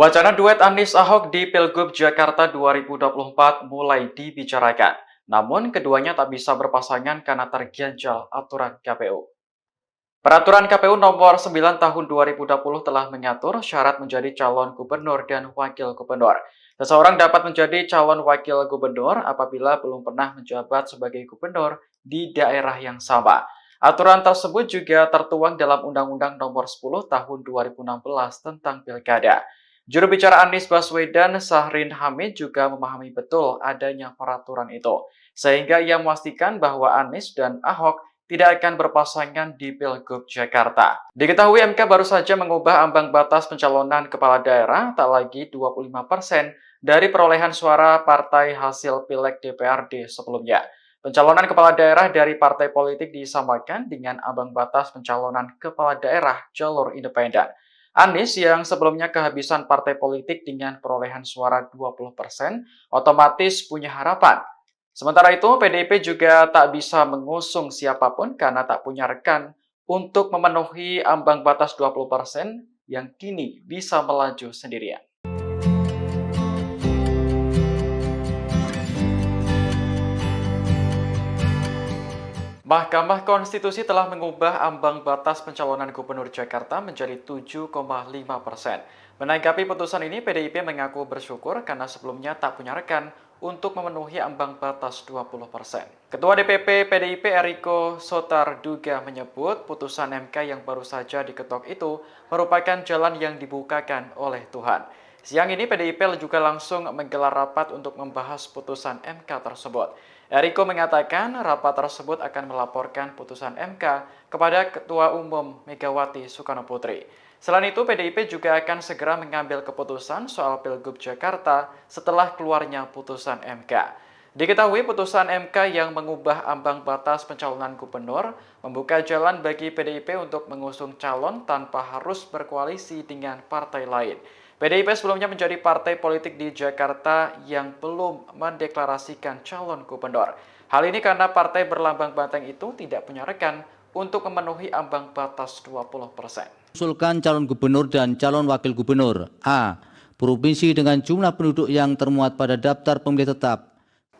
Wacana duet Anies Ahok di Pilgub Jakarta 2024 mulai dibicarakan. Namun keduanya tak bisa berpasangan karena terganjal aturan KPU. Peraturan KPU nomor 9 tahun 2020 telah mengatur syarat menjadi calon gubernur dan wakil gubernur. Seseorang dapat menjadi calon wakil gubernur apabila belum pernah menjabat sebagai gubernur di daerah yang sama. Aturan tersebut juga tertuang dalam Undang-Undang nomor 10 tahun 2016 tentang Pilkada. Juru bicara Anies Baswedan, Syahrin Hamid, juga memahami betul adanya peraturan itu, sehingga ia memastikan bahwa Anies dan Ahok tidak akan berpasangan di Pilgub Jakarta. Diketahui MK baru saja mengubah ambang batas pencalonan kepala daerah tak lagi 25% dari perolehan suara partai hasil Pileg DPRD sebelumnya. Pencalonan kepala daerah dari partai politik disamakan dengan ambang batas pencalonan kepala daerah jalur independen. Anies yang sebelumnya kehabisan partai politik dengan perolehan suara 20% otomatis punya harapan. Sementara itu, PDIP juga tak bisa mengusung siapapun karena tak punya rekan untuk memenuhi ambang batas 20% yang kini bisa melaju sendirian. Mahkamah Konstitusi telah mengubah ambang batas pencalonan Gubernur Jakarta menjadi 7,5%. Menanggapi putusan ini, PDIP mengaku bersyukur karena sebelumnya tak punya rekan untuk memenuhi ambang batas 20%. Ketua DPP PDIP Eriko Sotarduga menyebut putusan MK yang baru saja diketok itu merupakan jalan yang dibukakan oleh Tuhan. Siang ini PDIP juga langsung menggelar rapat untuk membahas putusan MK tersebut. Eriko mengatakan rapat tersebut akan melaporkan putusan MK kepada Ketua Umum Megawati Soekarno Putri. Selain itu, PDIP juga akan segera mengambil keputusan soal Pilgub Jakarta setelah keluarnya putusan MK. Diketahui putusan MK yang mengubah ambang batas pencalonan gubernur membuka jalan bagi PDIP untuk mengusung calon tanpa harus berkoalisi dengan partai lain. PDIP sebelumnya menjadi partai politik di Jakarta yang belum mendeklarasikan calon gubernur. Hal ini karena partai berlambang banteng itu tidak punya rekan untuk memenuhi ambang batas 20%. Usulkan calon gubernur dan calon wakil gubernur. A. Provinsi dengan jumlah penduduk yang termuat pada daftar pemilih tetap.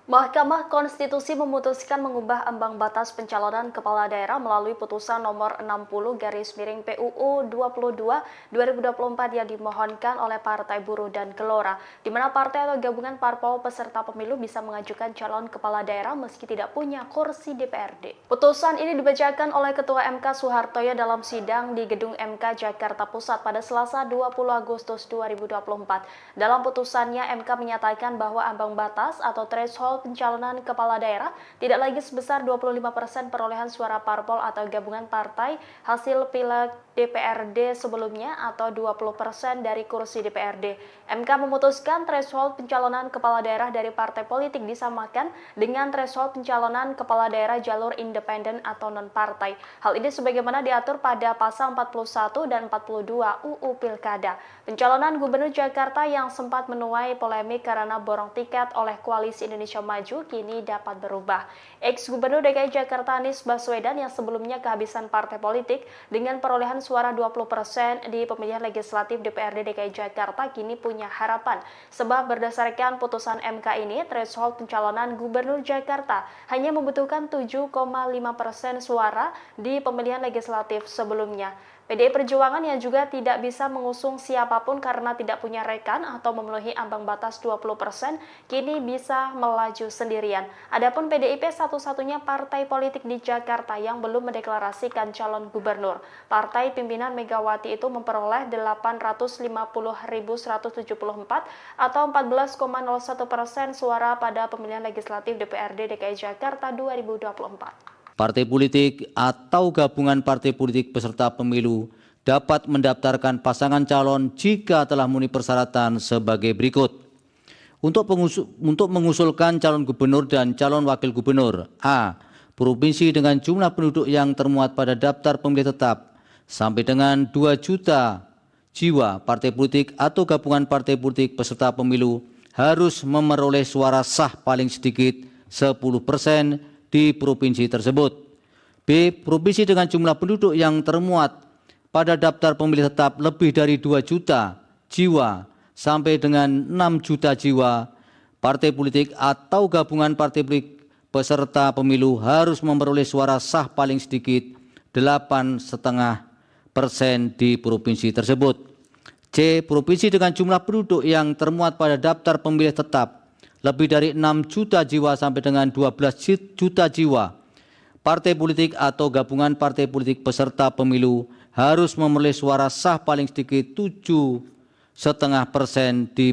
Mahkamah Konstitusi memutuskan mengubah ambang batas pencalonan kepala daerah melalui putusan nomor 60/PUU 22/2024 yang dimohonkan oleh Partai Buruh dan Gelora, di mana partai atau gabungan parpol peserta pemilu bisa mengajukan calon kepala daerah meski tidak punya kursi DPRD. Putusan ini dibacakan oleh Ketua MK Soehartoyo dalam sidang di Gedung MK Jakarta Pusat pada Selasa 20 Agustus 2024. Dalam putusannya, MK menyatakan bahwa ambang batas atau threshold pencalonan kepala daerah tidak lagi sebesar 25% perolehan suara parpol atau gabungan partai hasil Pileg DPRD sebelumnya atau 20% dari kursi DPRD. MK memutuskan threshold pencalonan kepala daerah dari partai politik disamakan dengan threshold pencalonan kepala daerah jalur independen atau non-partai. Hal ini sebagaimana diatur pada pasal 41 dan 42 UU Pilkada. Pencalonan Gubernur Jakarta yang sempat menuai polemik karena borong tiket oleh Koalisi Indonesia Maju kini dapat berubah. Ex-Gubernur DKI Jakarta Anies Baswedan yang sebelumnya kehabisan partai politik dengan perolehan suara 20% di pemilihan legislatif DPRD DKI Jakarta kini punya harapan. Sebab berdasarkan putusan MK ini, threshold pencalonan Gubernur Jakarta hanya membutuhkan 7,5% suara di pemilihan legislatif sebelumnya. PDI Perjuangan yang juga tidak bisa mengusung siapapun karena tidak punya rekan atau memenuhi ambang batas 20%, kini bisa melaju sendirian. Adapun PDIP satu-satunya partai politik di Jakarta yang belum mendeklarasikan calon gubernur. Partai pimpinan Megawati itu memperoleh 850.174 atau 14,01% suara pada pemilihan legislatif DPRD DKI Jakarta 2024. Partai politik atau gabungan partai politik peserta pemilu dapat mendaftarkan pasangan calon jika telah memenuhi persyaratan sebagai berikut. Untuk mengusulkan calon gubernur dan calon wakil gubernur. A. Provinsi dengan jumlah penduduk yang termuat pada daftar pemilih tetap sampai dengan 2 juta jiwa. Partai politik atau gabungan partai politik peserta pemilu harus memperoleh suara sah paling sedikit 10% di provinsi tersebut. B. Provinsi dengan jumlah penduduk yang termuat pada daftar pemilih tetap lebih dari 2 juta jiwa sampai dengan 6 juta jiwa, partai politik atau gabungan partai politik peserta pemilu harus memperoleh suara sah paling sedikit 8,5% di provinsi tersebut. C. Provinsi dengan jumlah penduduk yang termuat pada daftar pemilih tetap lebih dari 6 juta jiwa sampai dengan 12 juta jiwa. Partai politik atau gabungan partai politik peserta pemilu harus memperoleh suara sah paling sedikit 7,5% di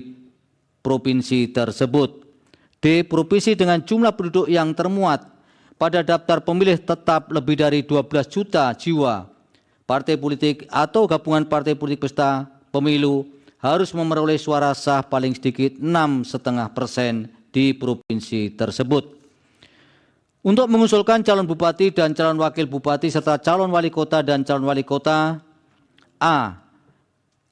provinsi tersebut. D. Provinsi dengan jumlah penduduk yang termuat pada daftar pemilih tetap lebih dari 12 juta jiwa. Partai politik atau gabungan partai politik peserta pemilu harus memperoleh suara sah paling sedikit 6,5% di provinsi tersebut. Untuk mengusulkan calon bupati dan calon wakil bupati serta calon wali kota dan calon wali kota, A.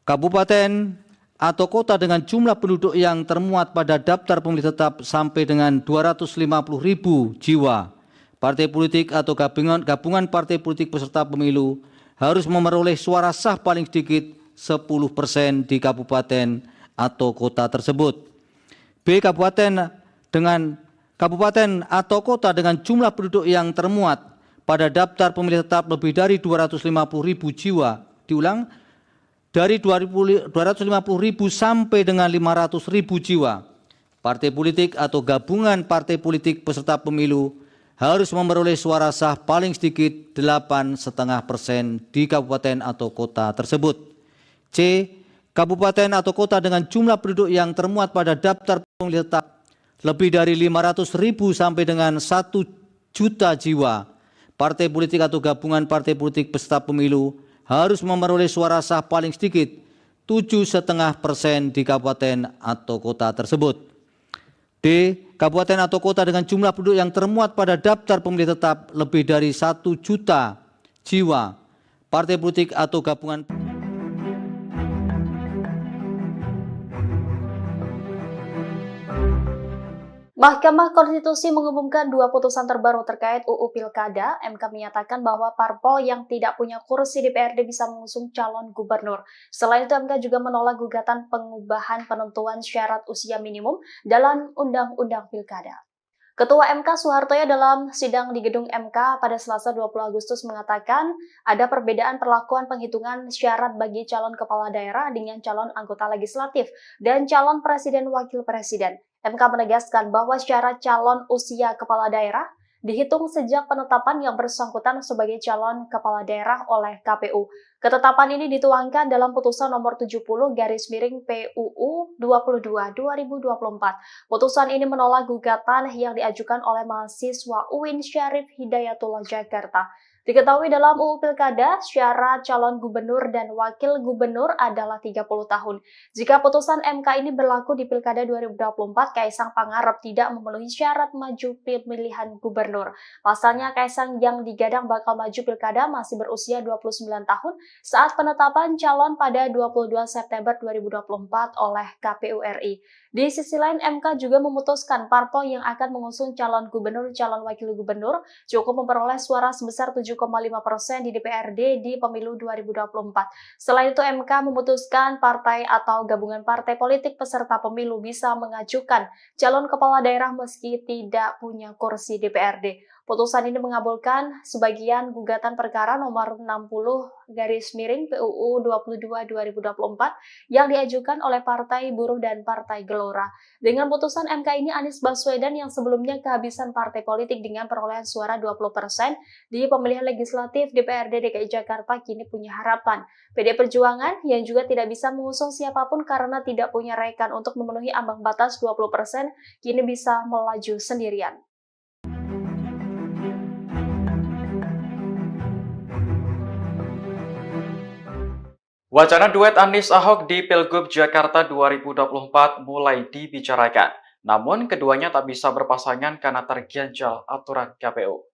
Kabupaten atau kota dengan jumlah penduduk yang termuat pada daftar pemilih tetap sampai dengan 250.000 jiwa. Partai politik atau gabungan partai politik peserta pemilu harus memperoleh suara sah paling sedikit 10% di kabupaten atau kota tersebut. B. Kabupaten atau kota dengan jumlah penduduk yang termuat pada daftar pemilih tetap lebih dari 250.000 jiwa. Diulang, dari 250.000 sampai dengan 500.000 jiwa. Partai politik atau gabungan partai politik peserta pemilu harus memperoleh suara sah paling sedikit 8,5% di kabupaten atau kota tersebut. C. Kabupaten atau kota dengan jumlah penduduk yang termuat pada daftar pemilih tetap lebih dari 500.000 sampai dengan 1 juta jiwa. Partai politik atau gabungan partai politik peserta pemilu harus memperoleh suara sah paling sedikit 7,5% di kabupaten atau kota tersebut. D. Kabupaten atau kota dengan jumlah penduduk yang termuat pada daftar pemilih tetap lebih dari 1 juta jiwa. Partai politik atau gabungan Mahkamah Konstitusi mengumumkan 2 putusan terbaru terkait UU Pilkada. MK menyatakan bahwa parpol yang tidak punya kursi DPRD bisa mengusung calon gubernur. Selain itu, MK juga menolak gugatan pengubahan penentuan syarat usia minimum dalam Undang-Undang Pilkada. Ketua MK Soehartoyo dalam sidang di gedung MK pada Selasa 20 Agustus mengatakan ada perbedaan perlakuan penghitungan syarat bagi calon kepala daerah dengan calon anggota legislatif dan calon presiden wakil presiden. MK menegaskan bahwa syarat calon usia kepala daerah dihitung sejak penetapan yang bersangkutan sebagai calon kepala daerah oleh KPU. Ketetapan ini dituangkan dalam putusan nomor 70/PUU 22/2024. Putusan ini menolak gugatan yang diajukan oleh mahasiswa UIN Syarif Hidayatullah Jakarta. Diketahui dalam UU Pilkada, syarat calon gubernur dan wakil gubernur adalah 30 tahun. Jika putusan MK ini berlaku di Pilkada 2024, Kaisang Pangarep tidak memenuhi syarat maju pemilihan gubernur. Pasalnya, Kaisang yang digadang bakal maju Pilkada masih berusia 29 tahun saat penetapan calon pada 22 September 2024 oleh KPU RI. Di sisi lain, MK juga memutuskan parpol yang akan mengusung calon gubernur, calon wakil gubernur cukup memperoleh suara sebesar 7,5% di DPRD di pemilu 2024. Selain itu, MK memutuskan partai atau gabungan partai politik peserta pemilu bisa mengajukan calon kepala daerah meski tidak punya kursi DPRD. Putusan ini mengabulkan sebagian gugatan perkara nomor 60/PUU 22/2024 yang diajukan oleh Partai Buruh dan Partai Gelora. Dengan putusan MK ini, Anies Baswedan yang sebelumnya kehabisan partai politik dengan perolehan suara 20% di pemilihan legislatif DPRD DKI Jakarta kini punya harapan. PD Perjuangan yang juga tidak bisa mengusung siapapun karena tidak punya rekan untuk memenuhi ambang batas 20% kini bisa melaju sendirian. Wacana duet Anies Ahok di Pilgub Jakarta 2024 mulai dibicarakan. Namun keduanya tak bisa berpasangan karena terganjal aturan KPU.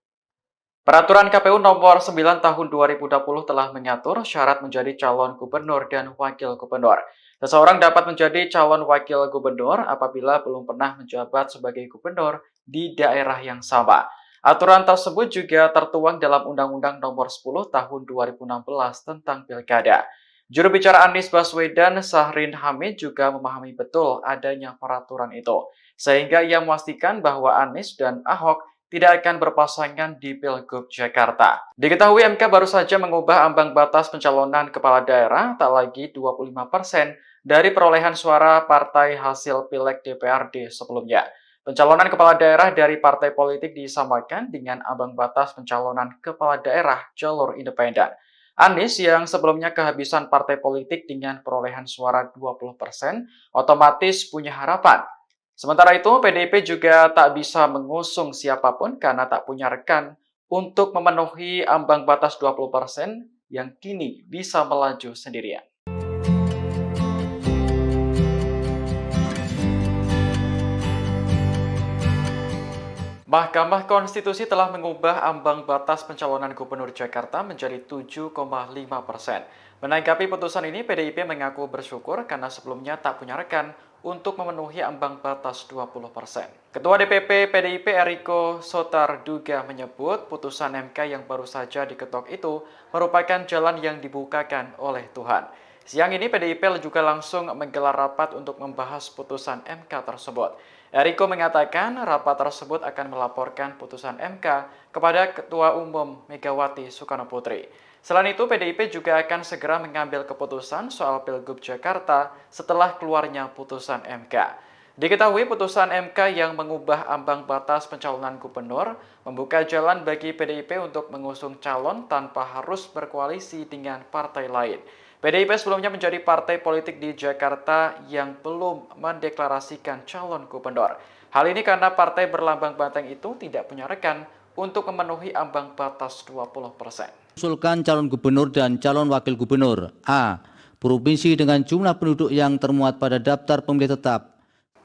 Peraturan KPU nomor 9 tahun 2020 telah mengatur syarat menjadi calon gubernur dan wakil gubernur. Seseorang dapat menjadi calon wakil gubernur apabila belum pernah menjabat sebagai gubernur di daerah yang sama. Aturan tersebut juga tertuang dalam Undang-Undang nomor 10 tahun 2016 tentang Pilkada. Juru bicara Anies Baswedan, Syahrin Hamid, juga memahami betul adanya peraturan itu, sehingga ia memastikan bahwa Anies dan Ahok tidak akan berpasangan di Pilgub Jakarta. Diketahui MK baru saja mengubah ambang batas pencalonan kepala daerah tak lagi 25% dari perolehan suara partai hasil Pileg DPRD sebelumnya. Pencalonan kepala daerah dari partai politik disamakan dengan ambang batas pencalonan kepala daerah jalur independen. Anies yang sebelumnya kehabisan partai politik dengan perolehan suara 20% otomatis punya harapan. Sementara itu, PDIP juga tak bisa mengusung siapapun karena tak punya rekan untuk memenuhi ambang batas 20% yang kini bisa melaju sendirian. Mahkamah Konstitusi telah mengubah ambang batas pencalonan Gubernur Jakarta menjadi 7,5%. Menanggapi putusan ini, PDIP mengaku bersyukur karena sebelumnya tak punya rekan untuk memenuhi ambang batas 20%. Ketua DPP PDIP Eriko Sotarduga menyebut putusan MK yang baru saja diketok itu merupakan jalan yang dibukakan oleh Tuhan. Siang ini PDIP juga langsung menggelar rapat untuk membahas putusan MK tersebut. Eriko mengatakan rapat tersebut akan melaporkan putusan MK kepada Ketua Umum Megawati Soekarno Putri. Selain itu, PDIP juga akan segera mengambil keputusan soal Pilgub Jakarta setelah keluarnya putusan MK. Diketahui putusan MK yang mengubah ambang batas pencalonan gubernur membuka jalan bagi PDIP untuk mengusung calon tanpa harus berkoalisi dengan partai lain. PDIP sebelumnya menjadi partai politik di Jakarta yang belum mendeklarasikan calon gubernur. Hal ini karena partai berlambang banteng itu tidak punya rekan untuk memenuhi ambang batas 20%. Usulkan calon gubernur dan calon wakil gubernur. A. Provinsi dengan jumlah penduduk yang termuat pada daftar pemilih tetap.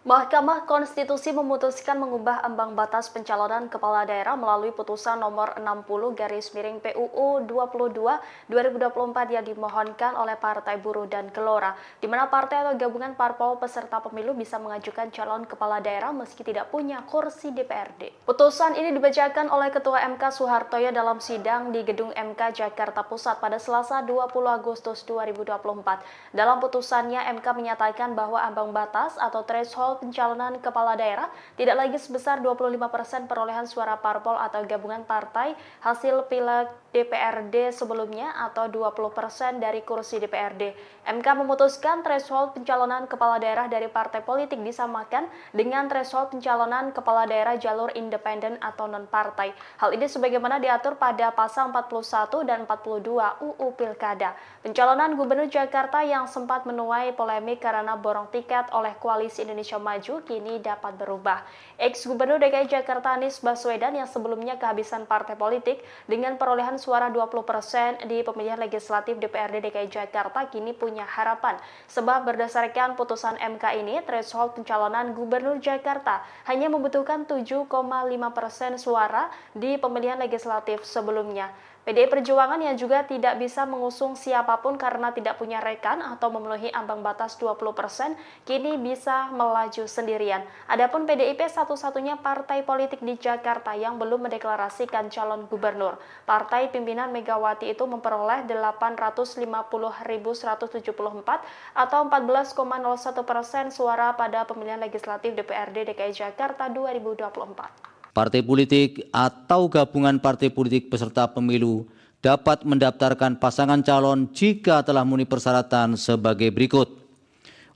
Mahkamah Konstitusi memutuskan mengubah ambang batas pencalonan kepala daerah melalui putusan nomor 60/PUU 22/2024 yang dimohonkan oleh Partai Buruh dan Gelora, di mana partai atau gabungan parpol peserta pemilu bisa mengajukan calon kepala daerah meski tidak punya kursi DPRD. Putusan ini dibacakan oleh Ketua MK Soehartoyo dalam sidang di Gedung MK Jakarta Pusat pada Selasa 20 Agustus 2024. Dalam putusannya, MK menyatakan bahwa ambang batas atau threshold pencalonan kepala daerah tidak lagi sebesar 25% perolehan suara parpol atau gabungan partai hasil Pileg DPRD sebelumnya atau 20% dari kursi DPRD. MK memutuskan threshold pencalonan kepala daerah dari partai politik disamakan dengan threshold pencalonan kepala daerah jalur independen atau non-partai. Hal ini sebagaimana diatur pada pasal 41 dan 42 UU Pilkada. Pencalonan Gubernur Jakarta yang sempat menuai polemik karena borong tiket oleh Koalisi Indonesia Maju kini dapat berubah. Ex-Gubernur DKI Jakarta Anies Baswedan yang sebelumnya kehabisan partai politik dengan perolehan suara 20% di pemilihan legislatif DPRD DKI Jakarta kini punya harapan. Sebab berdasarkan putusan MK ini, threshold pencalonan Gubernur Jakarta hanya membutuhkan 7,5% suara di pemilihan legislatif sebelumnya. PDI Perjuangan yang juga tidak bisa mengusung siapapun karena tidak punya rekan atau memenuhi ambang batas 20%, kini bisa melaju sendirian. Adapun PDIP satu-satunya partai politik di Jakarta yang belum mendeklarasikan calon gubernur. Partai pimpinan Megawati itu memperoleh 850.174 atau 14,01% suara pada pemilihan legislatif DPRD DKI Jakarta 2024. Partai politik atau gabungan partai politik peserta pemilu dapat mendaftarkan pasangan calon jika telah memenuhi persyaratan sebagai berikut.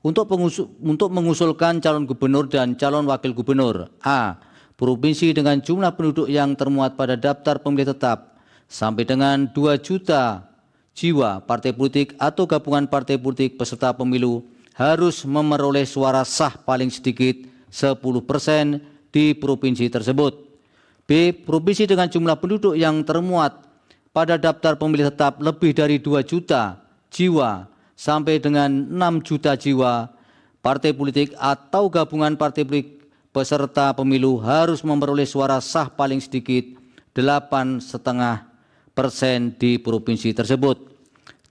Untuk mengusulkan calon gubernur dan calon wakil gubernur. A. Provinsi dengan jumlah penduduk yang termuat pada daftar pemilih tetap sampai dengan 2 juta jiwa. Partai politik atau gabungan partai politik peserta pemilu harus memperoleh suara sah paling sedikit 10% di provinsi tersebut. B. Provinsi dengan jumlah penduduk yang termuat pada daftar pemilih tetap lebih dari 2 juta jiwa sampai dengan 6 juta jiwa. Partai politik atau gabungan partai politik peserta pemilu harus memperoleh suara sah paling sedikit 8,5% di provinsi tersebut.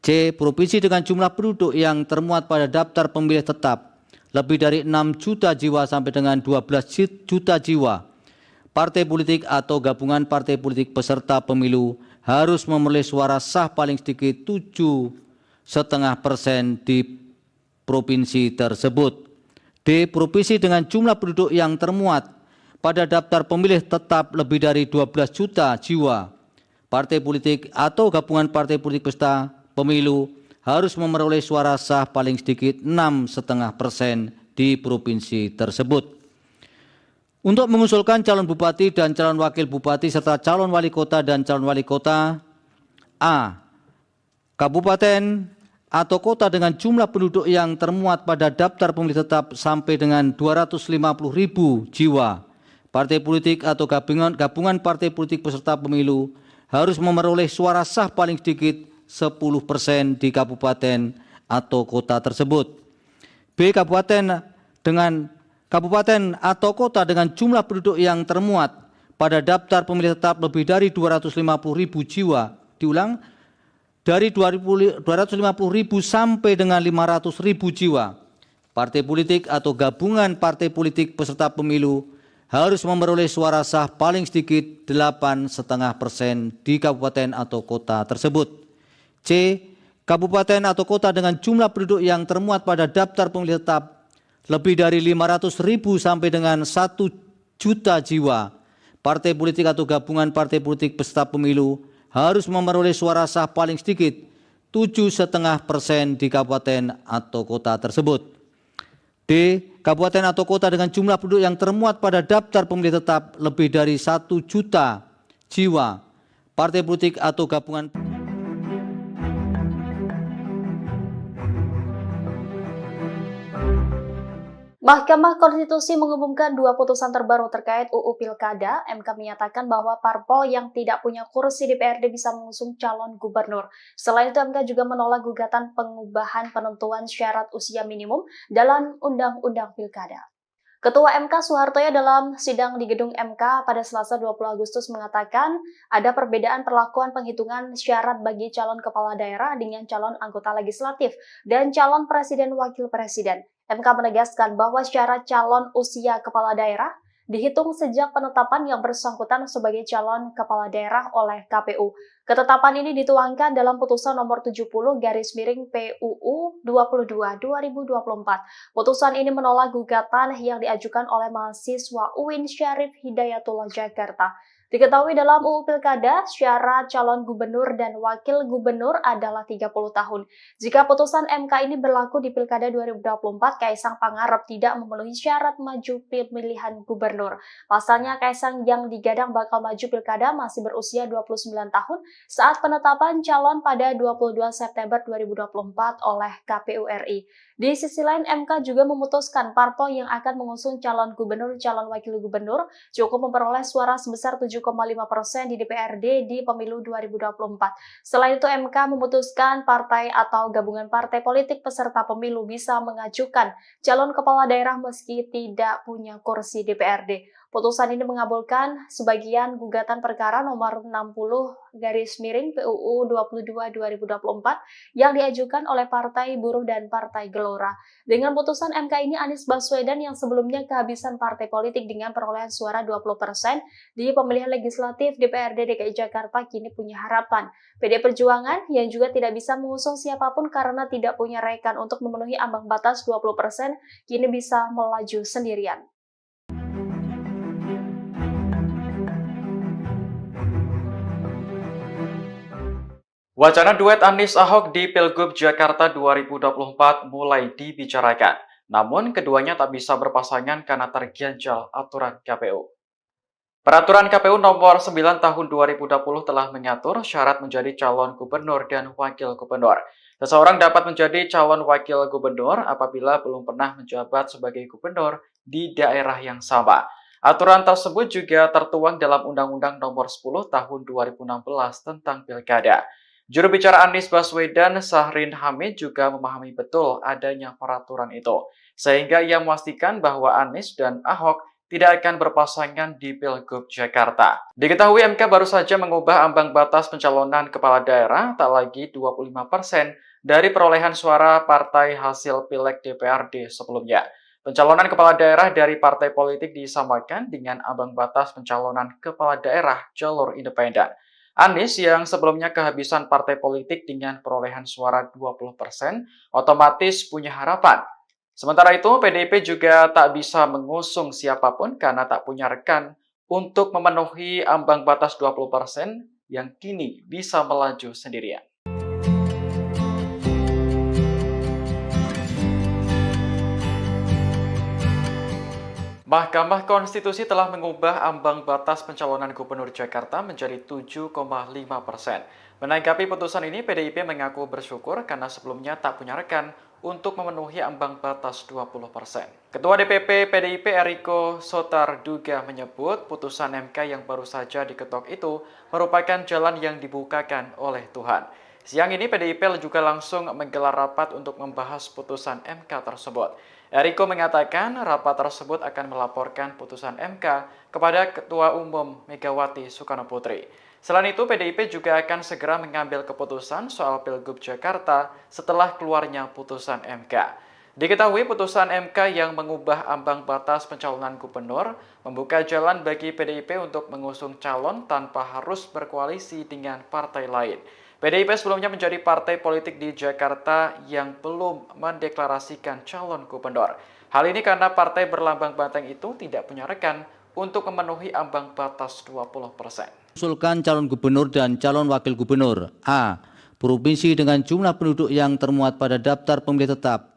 C. Provinsi dengan jumlah penduduk yang termuat pada daftar pemilih tetap lebih dari 6 juta jiwa sampai dengan 12 juta jiwa. Partai politik atau gabungan partai politik peserta pemilu harus memperoleh suara sah paling sedikit 0,5% di provinsi tersebut. D. Provinsi dengan jumlah penduduk yang termuat pada daftar pemilih tetap lebih dari 12 juta jiwa. Partai politik atau gabungan partai politik peserta pemilu harus memperoleh suara sah paling sedikit 6,5% di provinsi tersebut. Untuk mengusulkan calon bupati dan calon wakil bupati serta calon wali kota dan calon wali kota, A. Kabupaten atau kota dengan jumlah penduduk yang termuat pada daftar pemilih tetap sampai dengan 250.000 jiwa. Partai politik atau gabungan partai politik peserta pemilu harus memperoleh suara sah paling sedikit 10% di kabupaten atau kota tersebut. B. Kabupaten atau kota dengan jumlah penduduk yang termuat pada daftar pemilih tetap lebih dari 250.000 jiwa. Diulang, dari 250.000 sampai dengan 500.000 jiwa. Partai politik atau gabungan partai politik peserta pemilu harus memperoleh suara sah paling sedikit 8,5% di kabupaten atau kota tersebut. C. Kabupaten atau kota dengan jumlah penduduk yang termuat pada daftar pemilih tetap lebih dari 500.000 sampai dengan 1 juta jiwa. Partai politik atau gabungan partai politik peserta pemilu harus memperoleh suara sah paling sedikit 7,5% di kabupaten atau kota tersebut. D. Kabupaten atau kota dengan jumlah penduduk yang termuat pada daftar pemilih tetap lebih dari 1 juta jiwa. Partai politik atau gabungan Mahkamah Konstitusi mengumumkan 2 putusan terbaru terkait UU Pilkada. MK menyatakan bahwa parpol yang tidak punya kursi DPRD bisa mengusung calon gubernur. Selain itu, MK juga menolak gugatan pengubahan penentuan syarat usia minimum dalam Undang-Undang Pilkada. Ketua MK Soehartoyo dalam sidang di gedung MK pada Selasa 20 Agustus mengatakan ada perbedaan perlakuan penghitungan syarat bagi calon kepala daerah dengan calon anggota legislatif dan calon presiden wakil presiden. MK menegaskan bahwa syarat calon usia kepala daerah dihitung sejak penetapan yang bersangkutan sebagai calon kepala daerah oleh KPU. Ketetapan ini dituangkan dalam putusan nomor 70/PUU 22/2024. Putusan ini menolak gugatan yang diajukan oleh mahasiswa UIN Syarif Hidayatullah Jakarta. Diketahui dalam UU Pilkada, syarat calon gubernur dan wakil gubernur adalah 30 tahun. Jika putusan MK ini berlaku di Pilkada 2024, Kaisang Pangarep tidak memenuhi syarat maju pemilihan gubernur. Pasalnya, Kaisang yang digadang bakal maju Pilkada masih berusia 29 tahun saat penetapan calon pada 22 September 2024 oleh KPU RI. Di sisi lain, MK juga memutuskan parpol yang akan mengusung calon gubernur, calon wakil gubernur cukup memperoleh suara sebesar 7,5% di DPRD di pemilu 2024. Selain itu, MK memutuskan partai atau gabungan partai politik peserta pemilu bisa mengajukan calon kepala daerah meski tidak punya kursi DPRD. Putusan ini mengabulkan sebagian gugatan perkara nomor 60/PUU 22/2024 yang diajukan oleh Partai Buruh dan Partai Gelora. Dengan putusan MK ini, Anies Baswedan yang sebelumnya kehabisan partai politik dengan perolehan suara 20% di pemilihan legislatif DPRD DKI Jakarta kini punya harapan. PD Perjuangan yang juga tidak bisa mengusung siapapun karena tidak punya rekan untuk memenuhi ambang batas 20% kini bisa melaju sendirian. Wacana duet Anies Ahok di Pilgub Jakarta 2024 mulai dibicarakan. Namun keduanya tak bisa berpasangan karena terganjal aturan KPU. Peraturan KPU nomor 9 tahun 2020 telah mengatur syarat menjadi calon gubernur dan wakil gubernur. Seseorang dapat menjadi calon wakil gubernur apabila belum pernah menjabat sebagai gubernur di daerah yang sama. Aturan tersebut juga tertuang dalam Undang-Undang nomor 10 tahun 2016 tentang Pilkada. Juru bicara Anies Baswedan, Syahrin Hamid, juga memahami betul adanya peraturan itu, sehingga ia memastikan bahwa Anies dan Ahok tidak akan berpasangan di Pilgub Jakarta. Diketahui MK baru saja mengubah ambang batas pencalonan kepala daerah tak lagi 25% dari perolehan suara partai hasil Pileg DPRD sebelumnya. Pencalonan kepala daerah dari partai politik disamakan dengan ambang batas pencalonan kepala daerah jalur independen. Anies yang sebelumnya kehabisan partai politik dengan perolehan suara 20%, otomatis punya harapan. Sementara itu, PDIP juga tak bisa mengusung siapapun karena tak punya rekan untuk memenuhi ambang batas 20% yang kini bisa melaju sendirian. Mahkamah Konstitusi telah mengubah ambang batas pencalonan Gubernur Jakarta menjadi 7,5%. Menanggapi putusan ini, PDIP mengaku bersyukur karena sebelumnya tak punya rekan untuk memenuhi ambang batas 20%. Ketua DPP PDIP Eriko Sotarduga menyebut putusan MK yang baru saja diketok itu merupakan jalan yang dibukakan oleh Tuhan. Siang ini PDIP juga langsung menggelar rapat untuk membahas putusan MK tersebut. Eriko mengatakan rapat tersebut akan melaporkan putusan MK kepada Ketua Umum Megawati Soekarno Putri. Selain itu, PDIP juga akan segera mengambil keputusan soal Pilgub Jakarta setelah keluarnya putusan MK. Diketahui putusan MK yang mengubah ambang batas pencalonan gubernur membuka jalan bagi PDIP untuk mengusung calon tanpa harus berkoalisi dengan partai lain. PDIP sebelumnya menjadi partai politik di Jakarta yang belum mendeklarasikan calon gubernur. Hal ini karena partai berlambang banteng itu tidak punya rekan untuk memenuhi ambang batas 20%. Usulkan calon gubernur dan calon wakil gubernur. A. Provinsi dengan jumlah penduduk yang termuat pada daftar pemilih tetap.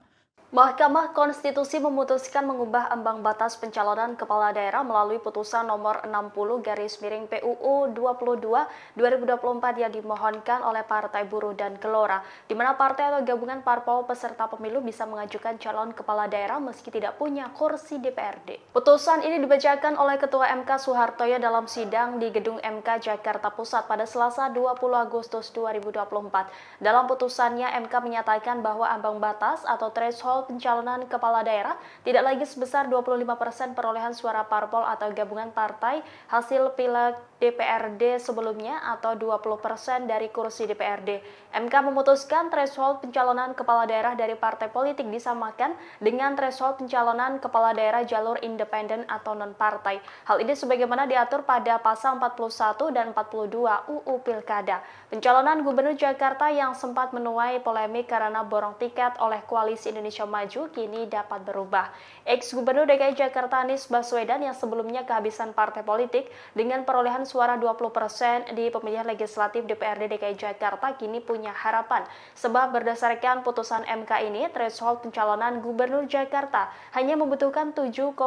Mahkamah Konstitusi memutuskan mengubah ambang batas pencalonan kepala daerah melalui putusan nomor 60/PUU 22/2024 yang dimohonkan oleh Partai Buruh dan Gelora, di mana partai atau gabungan parpol peserta pemilu bisa mengajukan calon kepala daerah meski tidak punya kursi DPRD. Putusan ini dibacakan oleh Ketua MK Soehartoyo dalam sidang di Gedung MK Jakarta Pusat pada Selasa 20 Agustus 2024. Dalam putusannya, MK menyatakan bahwa ambang batas atau threshold pencalonan kepala daerah tidak lagi sebesar 25% perolehan suara parpol atau gabungan partai hasil pileg DPRD sebelumnya atau 20% dari kursi DPRD. MK memutuskan threshold pencalonan kepala daerah dari partai politik disamakan dengan threshold pencalonan kepala daerah jalur independen atau non-partai. Hal ini sebagaimana diatur pada pasal 41 dan 42 UU Pilkada. Pencalonan Gubernur Jakarta yang sempat menuai polemik karena borong tiket oleh Koalisi Indonesia Maju kini dapat berubah. Ex-Gubernur DKI Jakarta Anies Baswedan yang sebelumnya kehabisan partai politik dengan perolehan suara 20% di pemilihan legislatif DPRD DKI Jakarta kini punya harapan. Sebab berdasarkan putusan MK ini, threshold pencalonan Gubernur Jakarta hanya membutuhkan 7,5%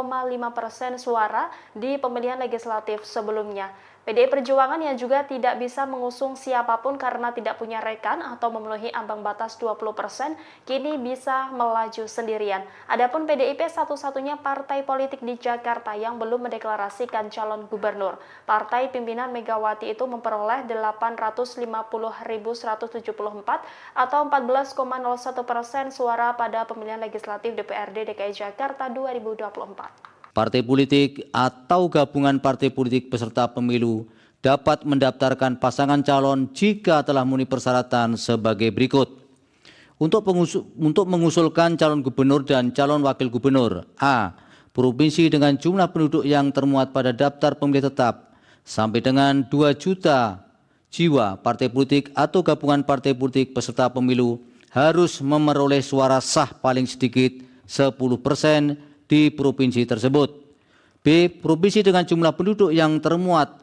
suara di pemilihan legislatif sebelumnya. PDI Perjuangan yang juga tidak bisa mengusung siapapun karena tidak punya rekan atau memenuhi ambang batas 20%, kini bisa melaju sendirian. Adapun PDIP satu-satunya partai politik di Jakarta yang belum mendeklarasikan calon gubernur. Partai pimpinan Megawati itu memperoleh 850.174 atau 14,01% suara pada pemilihan legislatif DPRD DKI Jakarta 2024. Partai politik atau gabungan partai politik peserta pemilu dapat mendaftarkan pasangan calon jika telah memenuhi persyaratan sebagai berikut. Untuk mengusulkan calon gubernur dan calon wakil gubernur. A. Provinsi dengan jumlah penduduk yang termuat pada daftar pemilih tetap sampai dengan 2 juta jiwa. Partai politik atau gabungan partai politik peserta pemilu harus memperoleh suara sah paling sedikit 10% di provinsi tersebut. B. Provinsi dengan jumlah penduduk yang termuat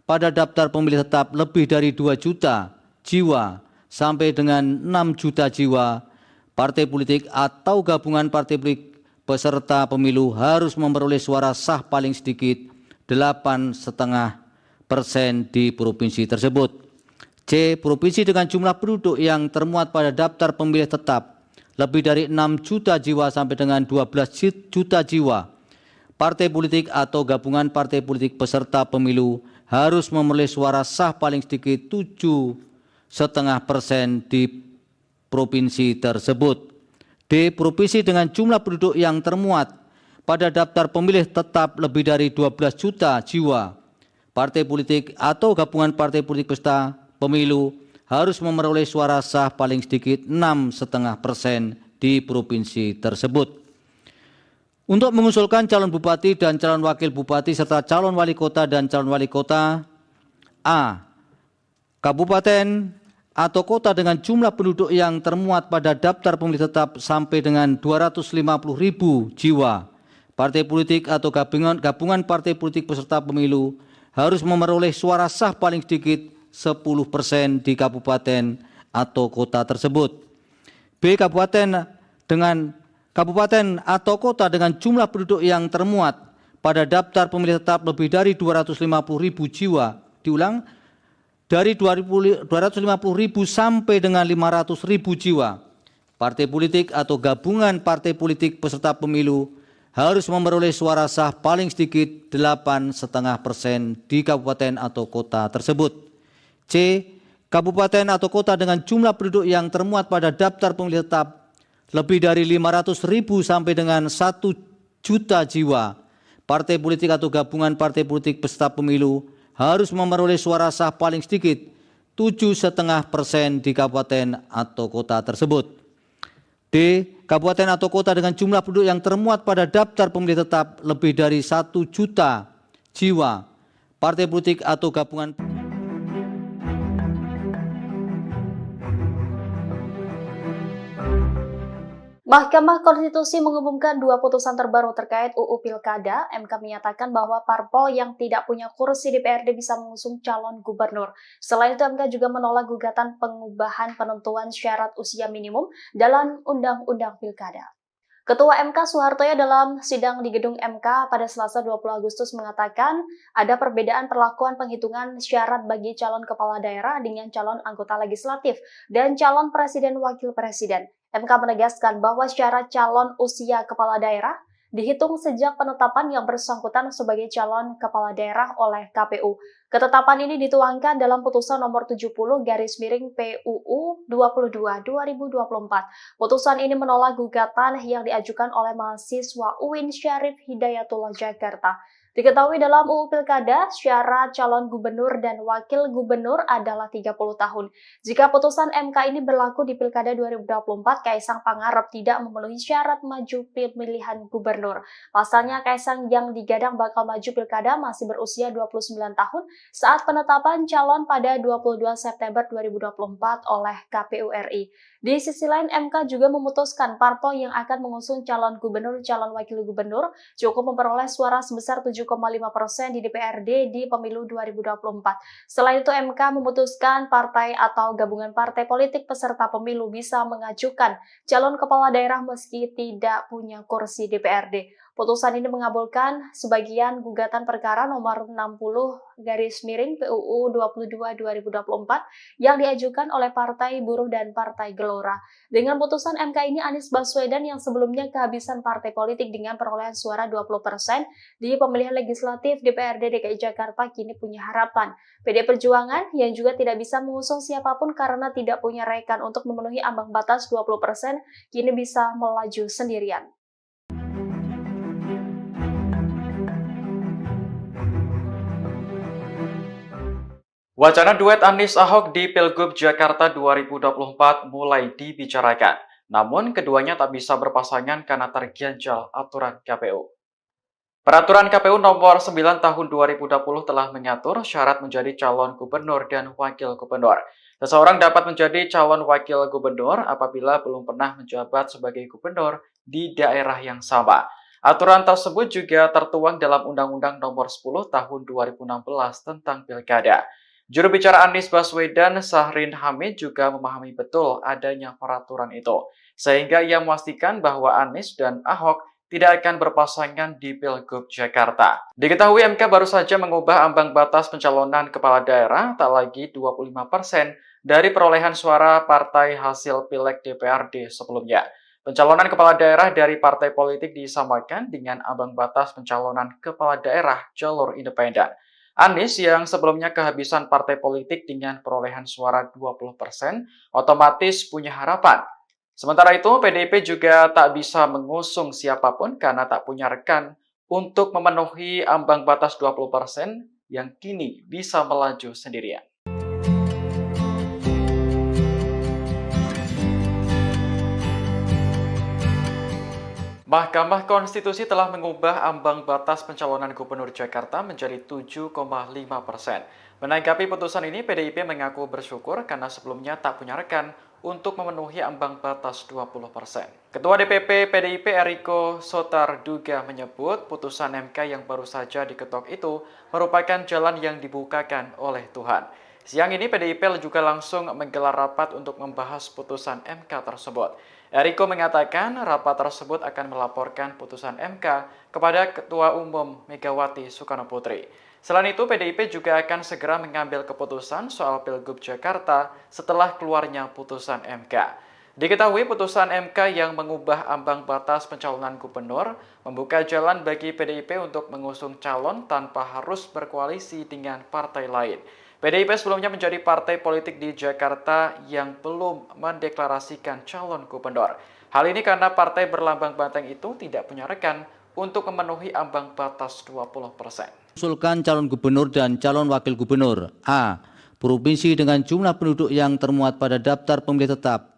pada daftar pemilih tetap lebih dari 2 juta jiwa sampai dengan 6 juta jiwa. Partai politik atau gabungan partai politik peserta pemilu harus memperoleh suara sah paling sedikit 8,5% di provinsi tersebut. C. Provinsi dengan jumlah penduduk yang termuat pada daftar pemilih tetap lebih dari 6 juta jiwa sampai dengan 12 juta jiwa. Partai politik atau gabungan partai politik peserta pemilu harus memperoleh suara sah paling sedikit 7,5% di provinsi tersebut. D. Provinsi dengan jumlah penduduk yang termuat pada daftar pemilih tetap lebih dari 12 juta jiwa. Partai politik atau gabungan partai politik peserta pemilu harus memperoleh suara sah paling sedikit 6,5% di provinsi tersebut. Untuk mengusulkan calon bupati dan calon wakil bupati serta calon wali kota dan calon wali kota. A. kabupaten atau kota dengan jumlah penduduk yang termuat pada daftar pemilih tetap sampai dengan 250.000 jiwa. Partai politik atau gabungan partai politik peserta pemilu harus memperoleh suara sah paling sedikit 10% di kabupaten atau kota tersebut. B. Kabupaten atau kota dengan jumlah penduduk yang termuat pada daftar pemilih tetap lebih dari 250.000 jiwa. Diulang, dari 250.000 sampai dengan 500.000 jiwa. Partai politik atau gabungan partai politik peserta pemilu harus memperoleh suara sah paling sedikit 8,5% di kabupaten atau kota tersebut. C. Kabupaten atau kota dengan jumlah penduduk yang termuat pada daftar pemilih tetap lebih dari 500.000 sampai dengan 1 juta jiwa. Partai politik atau gabungan partai politik peserta pemilu harus memperoleh suara sah paling sedikit 7,5% di kabupaten atau kota tersebut. D. Kabupaten atau kota dengan jumlah penduduk yang termuat pada daftar pemilih tetap lebih dari 1 juta jiwa. Partai politik atau gabungan Mahkamah Konstitusi mengumumkan 2 putusan terbaru terkait UU Pilkada. MK menyatakan bahwa parpol yang tidak punya kursi DPRD bisa mengusung calon gubernur. Selain itu, MK juga menolak gugatan pengubahan penentuan syarat usia minimum dalam Undang-Undang Pilkada. Ketua MK Soehartoyo dalam sidang di gedung MK pada Selasa 20 Agustus mengatakan ada perbedaan perlakuan penghitungan syarat bagi calon kepala daerah dengan calon anggota legislatif dan calon presiden wakil presiden. MK menegaskan bahwa syarat calon usia kepala daerah dihitung sejak penetapan yang bersangkutan sebagai calon kepala daerah oleh KPU. Ketetapan ini dituangkan dalam putusan nomor 70/PUU 22/2024. Putusan ini menolak gugatan yang diajukan oleh mahasiswa UIN Syarif Hidayatullah Jakarta. Diketahui dalam UU Pilkada, syarat calon gubernur dan wakil gubernur adalah 30 tahun. Jika putusan MK ini berlaku di Pilkada 2024, Kaisang Pangarep tidak memenuhi syarat maju pemilihan gubernur. Pasalnya, Kaisang yang digadang bakal maju Pilkada masih berusia 29 tahun saat penetapan calon pada 22 September 2024 oleh KPU RI. Di sisi lain, MK juga memutuskan parpol yang akan mengusung calon gubernur, calon wakil gubernur cukup memperoleh suara sebesar 7,5% di DPRD di pemilu 2024. Selain itu, MK memutuskan partai atau gabungan partai politik peserta pemilu bisa mengajukan calon kepala daerah meski tidak punya kursi DPRD. Putusan ini mengabulkan sebagian gugatan perkara nomor 60/PUU 22/2024 yang diajukan oleh Partai Buruh dan Partai Gelora. Dengan putusan MK ini, Anies Baswedan yang sebelumnya kehabisan partai politik dengan perolehan suara 20% di pemilihan legislatif DPRD DKI Jakarta kini punya harapan. PD Perjuangan yang juga tidak bisa mengusung siapapun karena tidak punya rekan untuk memenuhi ambang batas 20% kini bisa melaju sendirian. Wacana duet Anies Ahok di Pilgub Jakarta 2024 mulai dibicarakan. Namun keduanya tak bisa berpasangan karena terganjal aturan KPU. Peraturan KPU nomor 9 tahun 2020 telah mengatur syarat menjadi calon gubernur dan wakil gubernur. Seseorang dapat menjadi calon wakil gubernur apabila belum pernah menjabat sebagai gubernur di daerah yang sama. Aturan tersebut juga tertuang dalam Undang-Undang nomor 10 tahun 2016 tentang Pilkada. Juru bicara Anies Baswedan, Syahrin Hamid, juga memahami betul adanya peraturan itu, sehingga ia memastikan bahwa Anies dan Ahok tidak akan berpasangan di Pilgub Jakarta. Diketahui MK baru saja mengubah ambang batas pencalonan kepala daerah tak lagi 25% dari perolehan suara partai hasil Pileg DPRD sebelumnya. Pencalonan kepala daerah dari partai politik disamakan dengan ambang batas pencalonan kepala daerah jalur independen. Anies yang sebelumnya kehabisan partai politik dengan perolehan suara 20% otomatis punya harapan. Sementara itu, PDIP juga tak bisa mengusung siapapun karena tak punya rekan untuk memenuhi ambang batas 20% yang kini bisa melaju sendirian. Mahkamah Konstitusi telah mengubah ambang batas pencalonan Gubernur Jakarta menjadi 7,5%. Menanggapi putusan ini, PDIP mengaku bersyukur karena sebelumnya tak punya rekan untuk memenuhi ambang batas 20%. Ketua DPP PDIP Eriko Sotarduga menyebut putusan MK yang baru saja diketok itu merupakan jalan yang dibukakan oleh Tuhan. Siang ini PDIP juga langsung menggelar rapat untuk membahas putusan MK tersebut. Eriko mengatakan rapat tersebut akan melaporkan putusan MK kepada Ketua Umum Megawati Soekarno Putri. Selain itu, PDIP juga akan segera mengambil keputusan soal Pilgub Jakarta setelah keluarnya putusan MK. Diketahui putusan MK yang mengubah ambang batas pencalonan gubernur membuka jalan bagi PDIP untuk mengusung calon tanpa harus berkoalisi dengan partai lain. PDIP sebelumnya menjadi partai politik di Jakarta yang belum mendeklarasikan calon gubernur. Hal ini karena partai berlambang banteng itu tidak punya rekan untuk memenuhi ambang batas 20%. Usulkan calon gubernur dan calon wakil gubernur. A. Provinsi dengan jumlah penduduk yang termuat pada daftar pemilih tetap.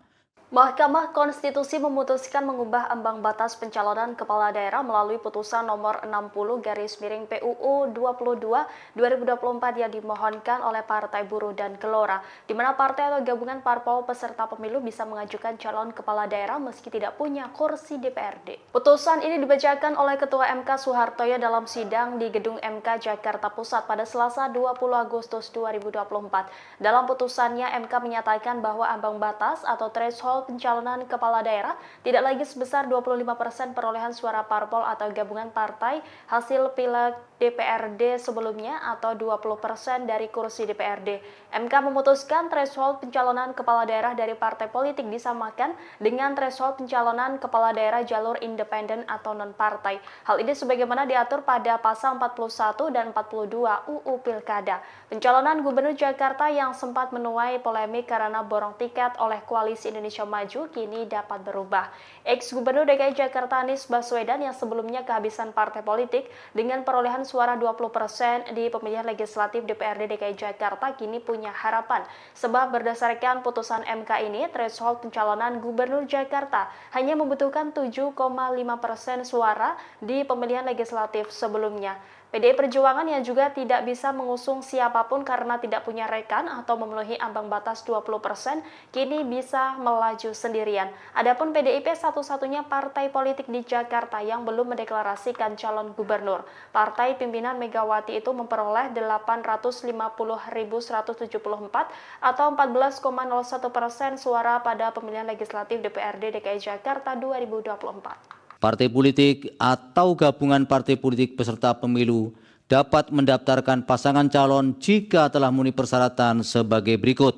Mahkamah Konstitusi memutuskan mengubah ambang batas pencalonan kepala daerah melalui putusan nomor 60/PUU 22/2024 yang dimohonkan oleh Partai Buruh dan Gelora, di mana partai atau gabungan parpol peserta pemilu bisa mengajukan calon kepala daerah meski tidak punya kursi DPRD. Putusan ini dibacakan oleh Ketua MK Soehartoyo dalam sidang di Gedung MK Jakarta Pusat pada Selasa 20 Agustus 2024. Dalam putusannya, MK menyatakan bahwa ambang batas atau threshold pencalonan kepala daerah tidak lagi sebesar 25% perolehan suara parpol atau gabungan partai hasil pileg DPRD sebelumnya atau 20% dari kursi DPRD. MK memutuskan threshold pencalonan kepala daerah dari partai politik disamakan dengan threshold pencalonan kepala daerah jalur independen atau non-partai. Hal ini sebagaimana diatur pada pasal 41 dan 42 UU Pilkada. Pencalonan Gubernur Jakarta yang sempat menuai polemik karena borong tiket oleh Koalisi Indonesia Maju kini dapat berubah. Ex-Gubernur DKI Jakarta Anies Baswedan yang sebelumnya kehabisan partai politik dengan perolehan suara 20% di pemilihan legislatif DPRD DKI Jakarta kini punya harapan. Sebab berdasarkan putusan MK ini, threshold pencalonan Gubernur Jakarta hanya membutuhkan 7,5% suara di pemilihan legislatif sebelumnya. PDI Perjuangan yang juga tidak bisa mengusung siapapun karena tidak punya rekan atau memenuhi ambang batas 20%, kini bisa melaju sendirian. Adapun PDIP satu-satunya partai politik di Jakarta yang belum mendeklarasikan calon gubernur. Partai pimpinan Megawati itu memperoleh 850.174 atau 14,01% suara pada pemilihan legislatif DPRD DKI Jakarta 2024. Partai politik atau gabungan partai politik peserta pemilu dapat mendaftarkan pasangan calon jika telah memenuhi persyaratan sebagai berikut.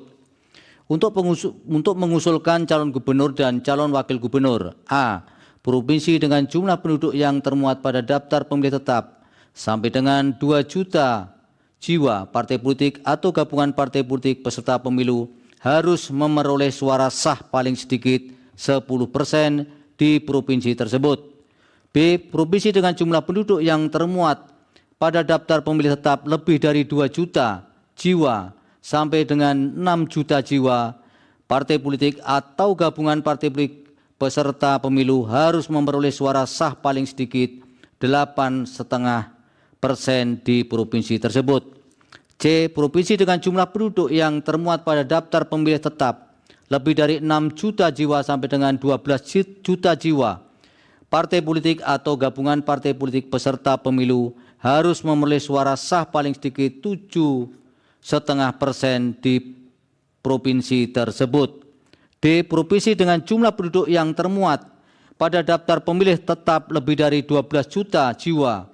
Untuk mengusulkan calon gubernur dan calon wakil gubernur. A. Provinsi dengan jumlah penduduk yang termuat pada daftar pemilih tetap sampai dengan 2 juta jiwa. Partai politik atau gabungan partai politik peserta pemilu harus memperoleh suara sah paling sedikit 10% di provinsi tersebut. B. Provinsi dengan jumlah penduduk yang termuat pada daftar pemilih tetap lebih dari 2 juta jiwa sampai dengan 6 juta jiwa. Partai politik atau gabungan partai politik peserta pemilu harus memperoleh suara sah paling sedikit 8,5% di provinsi tersebut. C. Provinsi dengan jumlah penduduk yang termuat pada daftar pemilih tetap lebih dari 6 juta jiwa sampai dengan 12 juta jiwa. Partai politik atau gabungan partai politik peserta pemilu harus memperoleh suara sah paling sedikit 7,5% di provinsi tersebut. D. Provinsi dengan jumlah penduduk yang termuat pada daftar pemilih tetap lebih dari 12 juta jiwa.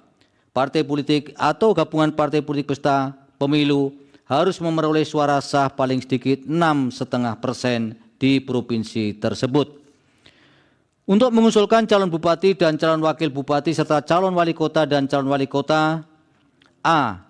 Partai politik atau gabungan partai politik peserta pemilu harus memperoleh suara sah paling sedikit 6,5% di provinsi tersebut. Untuk mengusulkan calon bupati dan calon wakil bupati serta calon wali kota dan calon wali kota. A.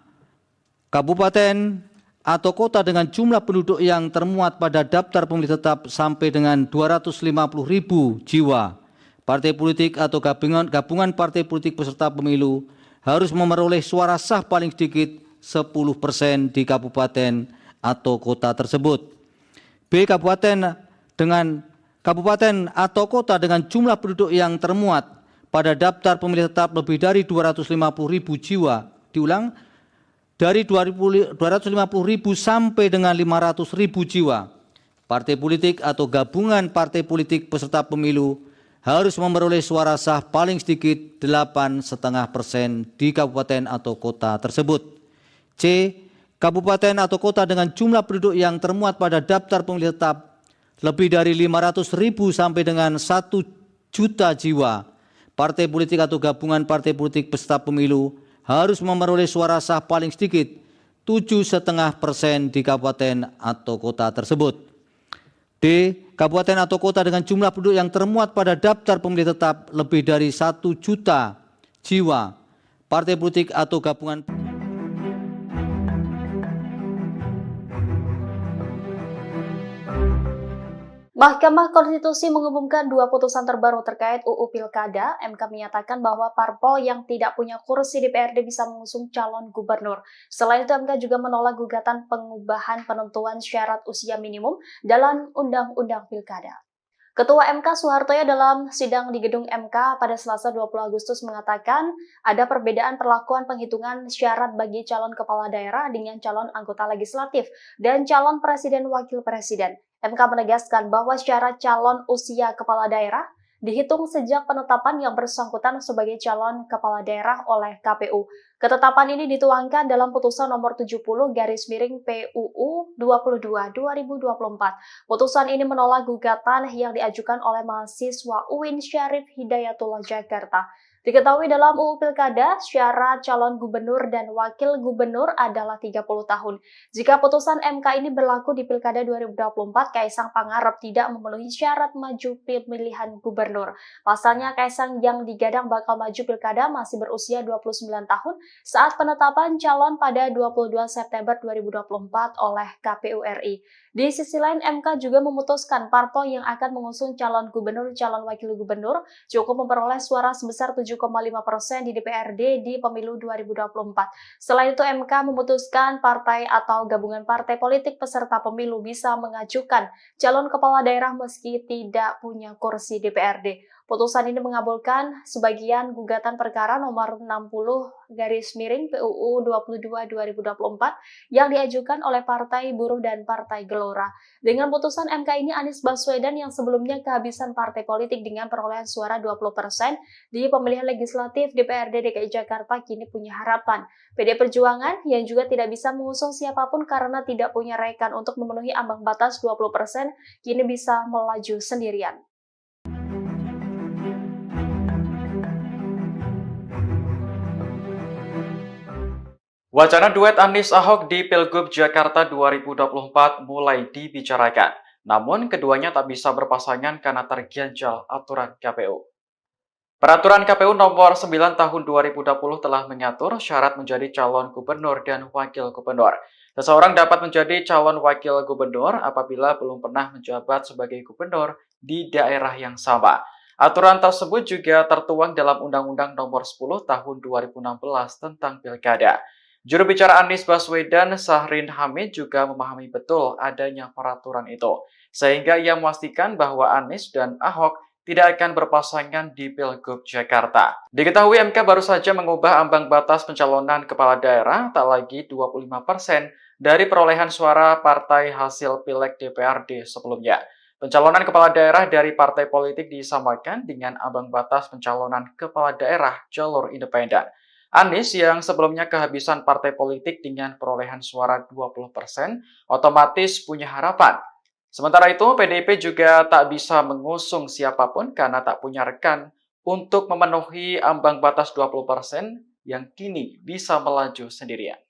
Kabupaten atau kota dengan jumlah penduduk yang termuat pada daftar pemilih tetap sampai dengan 250.000 jiwa. Partai politik atau gabungan partai politik peserta pemilu harus memperoleh suara sah paling sedikit 10% di kabupaten atau kota tersebut. B. Kabupaten atau kota dengan jumlah penduduk yang termuat pada daftar pemilih tetap lebih dari 250.000 jiwa. Diulang, dari 250.000 sampai dengan 500.000 jiwa. Partai politik atau gabungan partai politik peserta pemilu harus memperoleh suara sah paling sedikit 8,5% di kabupaten atau kota tersebut. C. Kabupaten atau kota dengan jumlah penduduk yang termuat pada daftar pemilih tetap lebih dari 500.000 sampai dengan 1 juta jiwa. Partai politik atau gabungan partai politik peserta pemilu harus memperoleh suara sah paling sedikit 7,5% di kabupaten atau kota tersebut. D. Kabupaten atau kota dengan jumlah penduduk yang termuat pada daftar pemilih tetap lebih dari 1 juta jiwa. Partai politik atau gabungan Mahkamah Konstitusi mengumumkan 2 putusan terbaru terkait UU Pilkada. MK menyatakan bahwa parpol yang tidak punya kursi DPRD bisa mengusung calon gubernur. Selain itu, MK juga menolak gugatan pengubahan penentuan syarat usia minimum dalam Undang-Undang Pilkada. Ketua MK Soehartoyo dalam sidang di gedung MK pada Selasa 20 Agustus mengatakan ada perbedaan perlakuan penghitungan syarat bagi calon kepala daerah dengan calon anggota legislatif dan calon presiden wakil presiden. MK menegaskan bahwa syarat calon usia kepala daerah dihitung sejak penetapan yang bersangkutan sebagai calon kepala daerah oleh KPU. Ketetapan ini dituangkan dalam putusan nomor 70/PUU 22/2024. Putusan ini menolak gugatan yang diajukan oleh mahasiswa UIN Syarif Hidayatullah Jakarta. Diketahui dalam UU Pilkada, syarat calon gubernur dan wakil gubernur adalah 30 tahun. Jika putusan MK ini berlaku di Pilkada 2024, Kaisang Pangarep tidak memenuhi syarat maju pemilihan gubernur. Pasalnya, Kaisang yang digadang bakal maju Pilkada masih berusia 29 tahun saat penetapan calon pada 22 September 2024 oleh KPU RI. Di sisi lain, MK juga memutuskan parpol yang akan mengusung calon gubernur, calon wakil gubernur cukup memperoleh suara sebesar 7,5% di DPRD di pemilu 2024. Selain itu, MK memutuskan partai atau gabungan partai politik peserta pemilu bisa mengajukan calon kepala daerah meski tidak punya kursi DPRD. Putusan ini mengabulkan sebagian gugatan perkara nomor 60/PUU 22/2024 yang diajukan oleh Partai Buruh dan Partai Gelora. Dengan putusan MK ini, Anies Baswedan yang sebelumnya kehabisan partai politik dengan perolehan suara 20% di pemilihan legislatif DPRD DKI Jakarta kini punya harapan. PD Perjuangan yang juga tidak bisa mengusung siapapun karena tidak punya rekan untuk memenuhi ambang batas 20% kini bisa melaju sendirian. Wacana duet Anies Ahok di Pilgub Jakarta 2024 mulai dibicarakan. Namun keduanya tak bisa berpasangan karena terganjal aturan KPU. Peraturan KPU nomor 9 tahun 2020 telah mengatur syarat menjadi calon gubernur dan wakil gubernur. Seseorang dapat menjadi calon wakil gubernur apabila belum pernah menjabat sebagai gubernur di daerah yang sama. Aturan tersebut juga tertuang dalam Undang-Undang nomor 10 tahun 2016 tentang Pilkada. Juru bicara Anies Baswedan, Syahrin Hamid, juga memahami betul adanya peraturan itu, sehingga ia memastikan bahwa Anies dan Ahok tidak akan berpasangan di Pilgub Jakarta. Diketahui MK baru saja mengubah ambang batas pencalonan kepala daerah tak lagi 25% dari perolehan suara partai hasil Pileg DPRD sebelumnya. Pencalonan kepala daerah dari partai politik disamakan dengan ambang batas pencalonan kepala daerah jalur independen. Anies yang sebelumnya kehabisan partai politik dengan perolehan suara 20% otomatis punya harapan. Sementara itu, PDIP juga tak bisa mengusung siapapun karena tak punya rekan untuk memenuhi ambang batas 20% yang kini bisa melaju sendirian.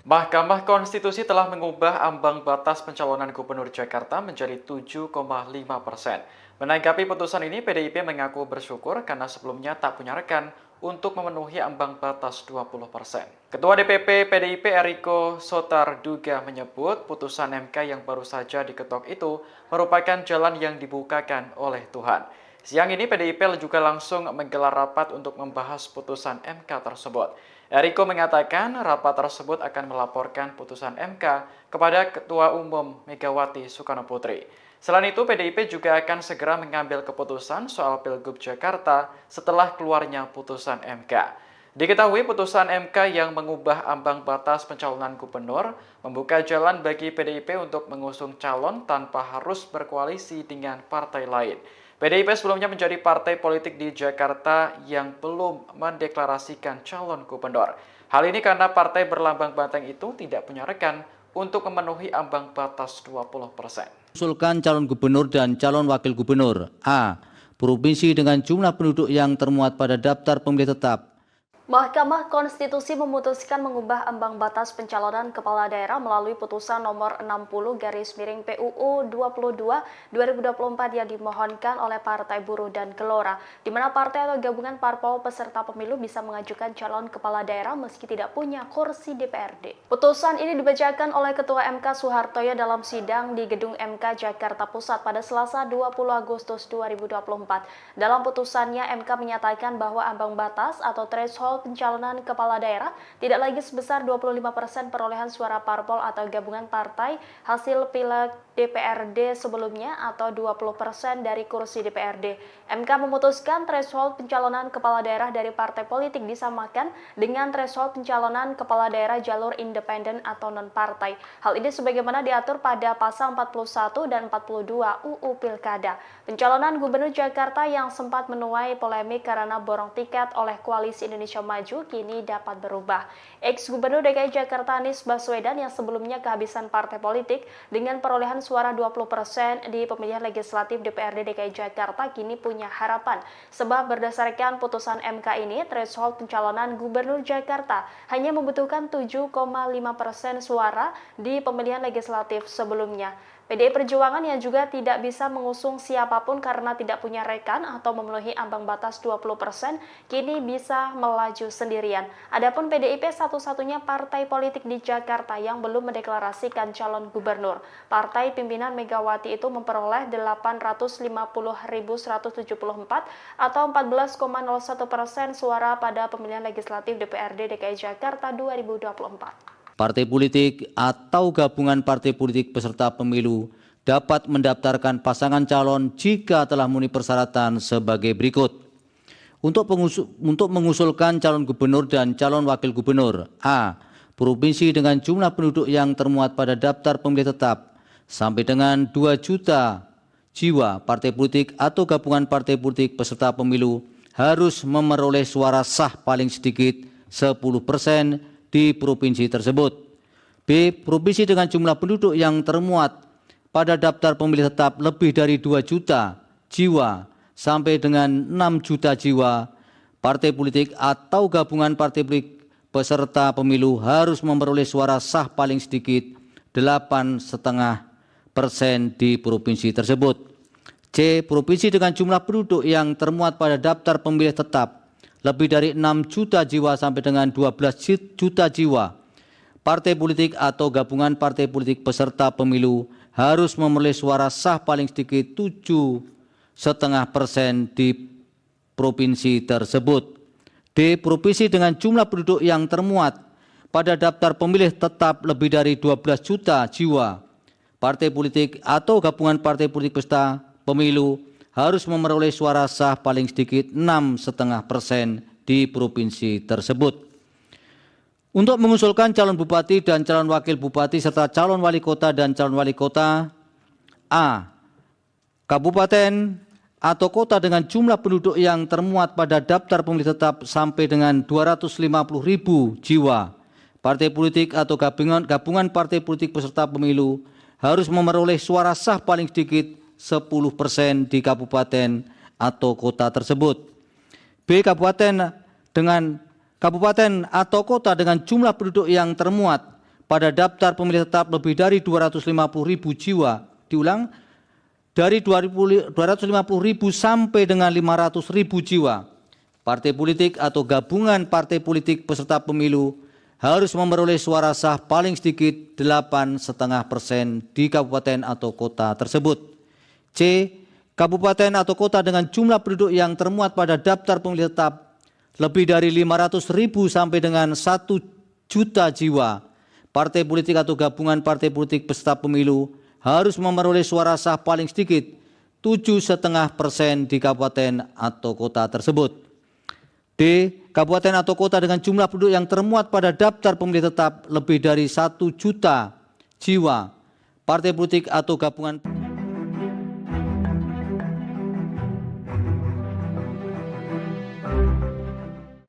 Mahkamah Konstitusi telah mengubah ambang batas pencalonan Gubernur Jakarta menjadi 7,5%. Menanggapi putusan ini, PDIP mengaku bersyukur karena sebelumnya tak punya rekan untuk memenuhi ambang batas 20%. Ketua DPP PDIP Eriko Sotarduga menyebut putusan MK yang baru saja diketok itu merupakan jalan yang dibukakan oleh Tuhan. Siang ini PDIP juga langsung menggelar rapat untuk membahas putusan MK tersebut. Eriko mengatakan rapat tersebut akan melaporkan putusan MK kepada Ketua Umum Megawati Soekarno Putri. Selain itu, PDIP juga akan segera mengambil keputusan soal Pilgub Jakarta setelah keluarnya putusan MK. Diketahui putusan MK yang mengubah ambang batas pencalonan gubernur membuka jalan bagi PDIP untuk mengusung calon tanpa harus berkoalisi dengan partai lain. PDIP sebelumnya menjadi partai politik di Jakarta yang belum mendeklarasikan calon gubernur. Hal ini karena partai berlambang banteng itu tidak punya rekan untuk memenuhi ambang batas 20%. Usulkan calon gubernur dan calon wakil gubernur. A. Provinsi dengan jumlah penduduk yang termuat pada daftar pemilih tetap. Mahkamah Konstitusi memutuskan mengubah ambang batas pencalonan kepala daerah melalui putusan nomor 60/PUU 22/2024 yang dimohonkan oleh Partai Buruh dan Gelora, di mana partai atau gabungan parpol peserta pemilu bisa mengajukan calon kepala daerah meski tidak punya kursi DPRD. Putusan ini dibacakan oleh Ketua MK Soehartoyo dalam sidang di Gedung MK Jakarta Pusat pada Selasa 20 Agustus 2024. Dalam putusannya, MK menyatakan bahwa ambang batas atau threshold pencalonan kepala daerah tidak lagi sebesar 25% perolehan suara parpol atau gabungan partai hasil pileg DPRD sebelumnya atau 20% dari kursi DPRD. MK memutuskan threshold pencalonan kepala daerah dari partai politik disamakan dengan threshold pencalonan kepala daerah jalur independen atau non-partai. Hal ini sebagaimana diatur pada pasal 41 dan 42 UU Pilkada. Pencalonan Gubernur Jakarta yang sempat menuai polemik karena borong tiket oleh Koalisi Indonesia Maju kini dapat berubah. Ex-Gubernur DKI Jakarta Anies Baswedan yang sebelumnya kehabisan partai politik dengan perolehan suara 20% di pemilihan legislatif DPRD DKI Jakarta kini punya harapan. Sebab berdasarkan putusan MK ini, threshold pencalonan Gubernur Jakarta hanya membutuhkan 7,5% suara di pemilihan legislatif sebelumnya. PDI Perjuangan yang juga tidak bisa mengusung siapapun karena tidak punya rekan atau memenuhi ambang batas 20%, kini bisa melaju sendirian. Adapun PDIP satu-satunya partai politik di Jakarta yang belum mendeklarasikan calon gubernur. Partai pimpinan Megawati itu memperoleh 850.174 atau 14,01% suara pada pemilihan legislatif DPRD DKI Jakarta 2024. Partai politik atau gabungan partai politik peserta pemilu dapat mendaftarkan pasangan calon jika telah memenuhi persyaratan sebagai berikut. Untuk mengusulkan calon gubernur dan calon wakil gubernur. A. Provinsi dengan jumlah penduduk yang termuat pada daftar pemilih tetap sampai dengan 2 juta jiwa. Partai politik atau gabungan partai politik peserta pemilu harus memperoleh suara sah paling sedikit 10% di provinsi tersebut. B. Provinsi dengan jumlah penduduk yang termuat pada daftar pemilih tetap lebih dari 2 juta jiwa sampai dengan 6 juta jiwa. Partai politik atau gabungan partai politik peserta pemilu harus memperoleh suara sah paling sedikit 8,5% di provinsi tersebut. C. Provinsi dengan jumlah penduduk yang termuat pada daftar pemilih tetap lebih dari 6 juta jiwa sampai dengan 12 juta jiwa. Partai politik atau gabungan partai politik peserta pemilu harus memperoleh suara sah paling sedikit 7,5% di provinsi tersebut. D. Provinsi dengan jumlah penduduk yang termuat pada daftar pemilih tetap lebih dari 12 juta jiwa. Partai politik atau gabungan partai politik peserta pemilu harus memperoleh suara sah paling sedikit 6,5% di provinsi tersebut. Untuk mengusulkan calon bupati dan calon wakil bupati serta calon wali kota dan calon wali kota. A. Kabupaten atau kota dengan jumlah penduduk yang termuat pada daftar pemilih tetap sampai dengan 250.000 jiwa. Partai politik atau gabungan partai politik peserta pemilu harus memperoleh suara sah paling sedikit 10% di kabupaten atau kota tersebut. B. Kabupaten atau kota dengan jumlah penduduk yang termuat pada daftar pemilih tetap lebih dari 250.000 jiwa. Diulang, dari 250.000 sampai dengan 500.000 jiwa. Partai politik atau gabungan partai politik peserta pemilu harus memperoleh suara sah paling sedikit 8,5% di kabupaten atau kota tersebut. C. Kabupaten atau kota dengan jumlah penduduk yang termuat pada daftar pemilih tetap lebih dari 500.000 sampai dengan 1 juta jiwa. Partai politik atau gabungan partai politik peserta pemilu harus memperoleh suara sah paling sedikit 7,5% di kabupaten atau kota tersebut. D. Kabupaten atau kota dengan jumlah penduduk yang termuat pada daftar pemilih tetap lebih dari 1 juta jiwa. Partai politik atau gabungan.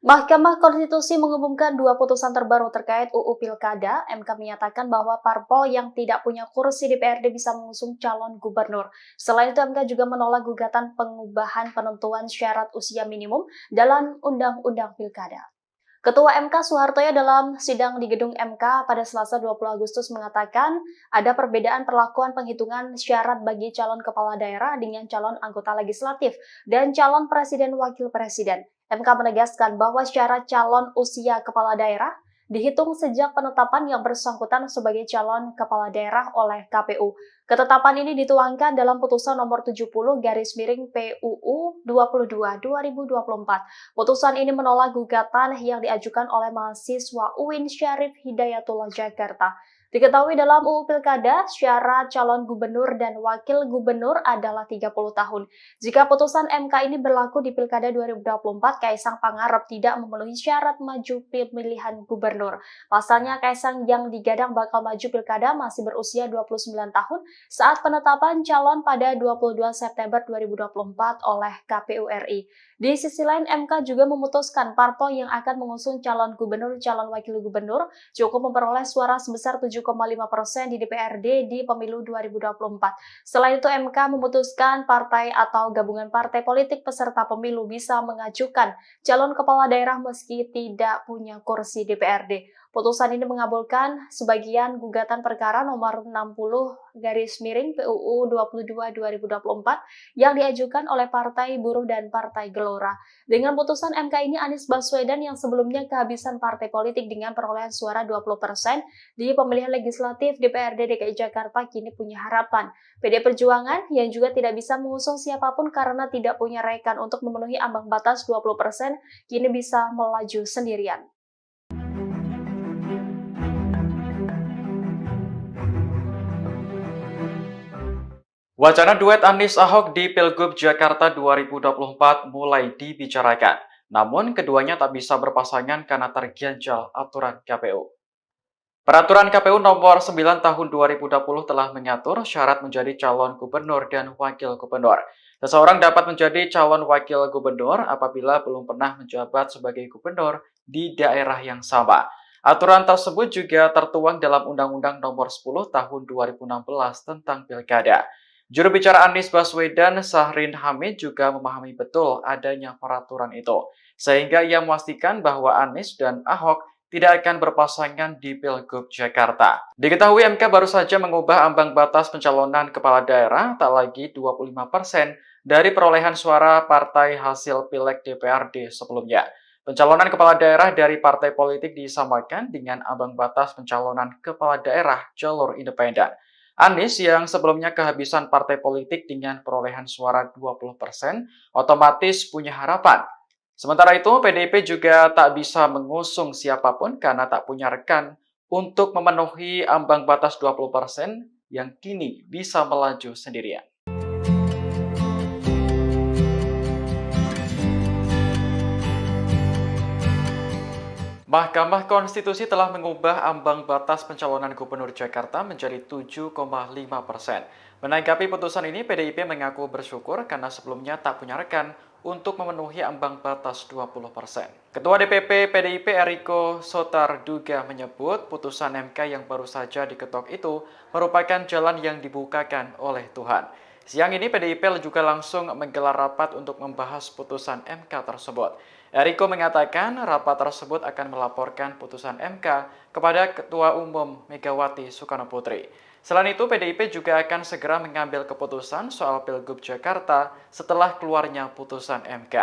Mahkamah Konstitusi mengumumkan dua putusan terbaru terkait UU Pilkada. MK menyatakan bahwa parpol yang tidak punya kursi DPRD bisa mengusung calon gubernur. Selain itu, MK juga menolak gugatan pengubahan penentuan syarat usia minimum dalam Undang-Undang Pilkada. Ketua MK Soehartoyo dalam sidang di gedung MK pada Selasa 20 Agustus mengatakan ada perbedaan perlakuan penghitungan syarat bagi calon kepala daerah dengan calon anggota legislatif dan calon presiden wakil presiden. MK menegaskan bahwa syarat calon usia kepala daerah dihitung sejak penetapan yang bersangkutan sebagai calon kepala daerah oleh KPU. Ketetapan ini dituangkan dalam putusan nomor 70/PUU 22/2024. Putusan ini menolak gugatan yang diajukan oleh mahasiswa UIN Syarif Hidayatullah Jakarta. Diketahui dalam UU Pilkada, syarat calon gubernur dan wakil gubernur adalah 30 tahun. Jika putusan MK ini berlaku di Pilkada 2024, Kaisang Pangarep tidak memenuhi syarat maju pemilihan gubernur. Pasalnya, Kaisang yang digadang bakal maju Pilkada masih berusia 29 tahun saat penetapan calon pada 22 September 2024 oleh KPU RI. Di sisi lain, MK juga memutuskan parpol yang akan mengusung calon gubernur, calon wakil gubernur cukup memperoleh suara sebesar 7,5% di DPRD di pemilu 2024. Selain itu, MK memutuskan partai atau gabungan partai politik peserta pemilu bisa mengajukan calon kepala daerah meski tidak punya kursi DPRD. Putusan ini mengabulkan sebagian gugatan perkara nomor 60/PUU 22/2024 yang diajukan oleh Partai Buruh dan Partai Gelora. Dengan putusan MK ini, Anies Baswedan yang sebelumnya kehabisan partai politik dengan perolehan suara 20% di pemilihan legislatif DPRD DKI Jakarta kini punya harapan. PD Perjuangan yang juga tidak bisa mengusung siapapun karena tidak punya rekan untuk memenuhi ambang batas 20% kini bisa melaju sendirian. Wacana duet Anies Ahok di Pilgub Jakarta 2024 mulai dibicarakan. Namun keduanya tak bisa berpasangan karena terganjal aturan KPU. Peraturan KPU nomor 9 tahun 2020 telah mengatur syarat menjadi calon gubernur dan wakil gubernur. Seseorang dapat menjadi calon wakil gubernur apabila belum pernah menjabat sebagai gubernur di daerah yang sama. Aturan tersebut juga tertuang dalam Undang-Undang nomor 10 tahun 2016 tentang Pilkada. Juru bicara Anies Baswedan, Syahrin Hamid, juga memahami betul adanya peraturan itu, sehingga ia memastikan bahwa Anies dan Ahok tidak akan berpasangan di Pilgub Jakarta. Diketahui MK baru saja mengubah ambang batas pencalonan kepala daerah tak lagi 25% dari perolehan suara partai hasil Pileg DPRD sebelumnya. Pencalonan kepala daerah dari partai politik disamakan dengan ambang batas pencalonan kepala daerah jalur independen. Anies yang sebelumnya kehabisan partai politik dengan perolehan suara 20% otomatis punya harapan. Sementara itu, PDIP juga tak bisa mengusung siapapun karena tak punya rekan untuk memenuhi ambang batas 20% yang kini bisa melaju sendirian. Mahkamah Konstitusi telah mengubah ambang batas pencalonan Gubernur Jakarta menjadi 7,5%. Menanggapi putusan ini, PDIP mengaku bersyukur karena sebelumnya tak punya rekan untuk memenuhi ambang batas 20%. Ketua DPP PDIP Eriko Sotarduga menyebut putusan MK yang baru saja diketok itu merupakan jalan yang dibukakan oleh Tuhan. Siang ini PDIP juga langsung menggelar rapat untuk membahas putusan MK tersebut. Eriko mengatakan rapat tersebut akan melaporkan putusan MK kepada Ketua Umum Megawati Soekarno Putri. Selain itu, PDIP juga akan segera mengambil keputusan soal Pilgub Jakarta setelah keluarnya putusan MK.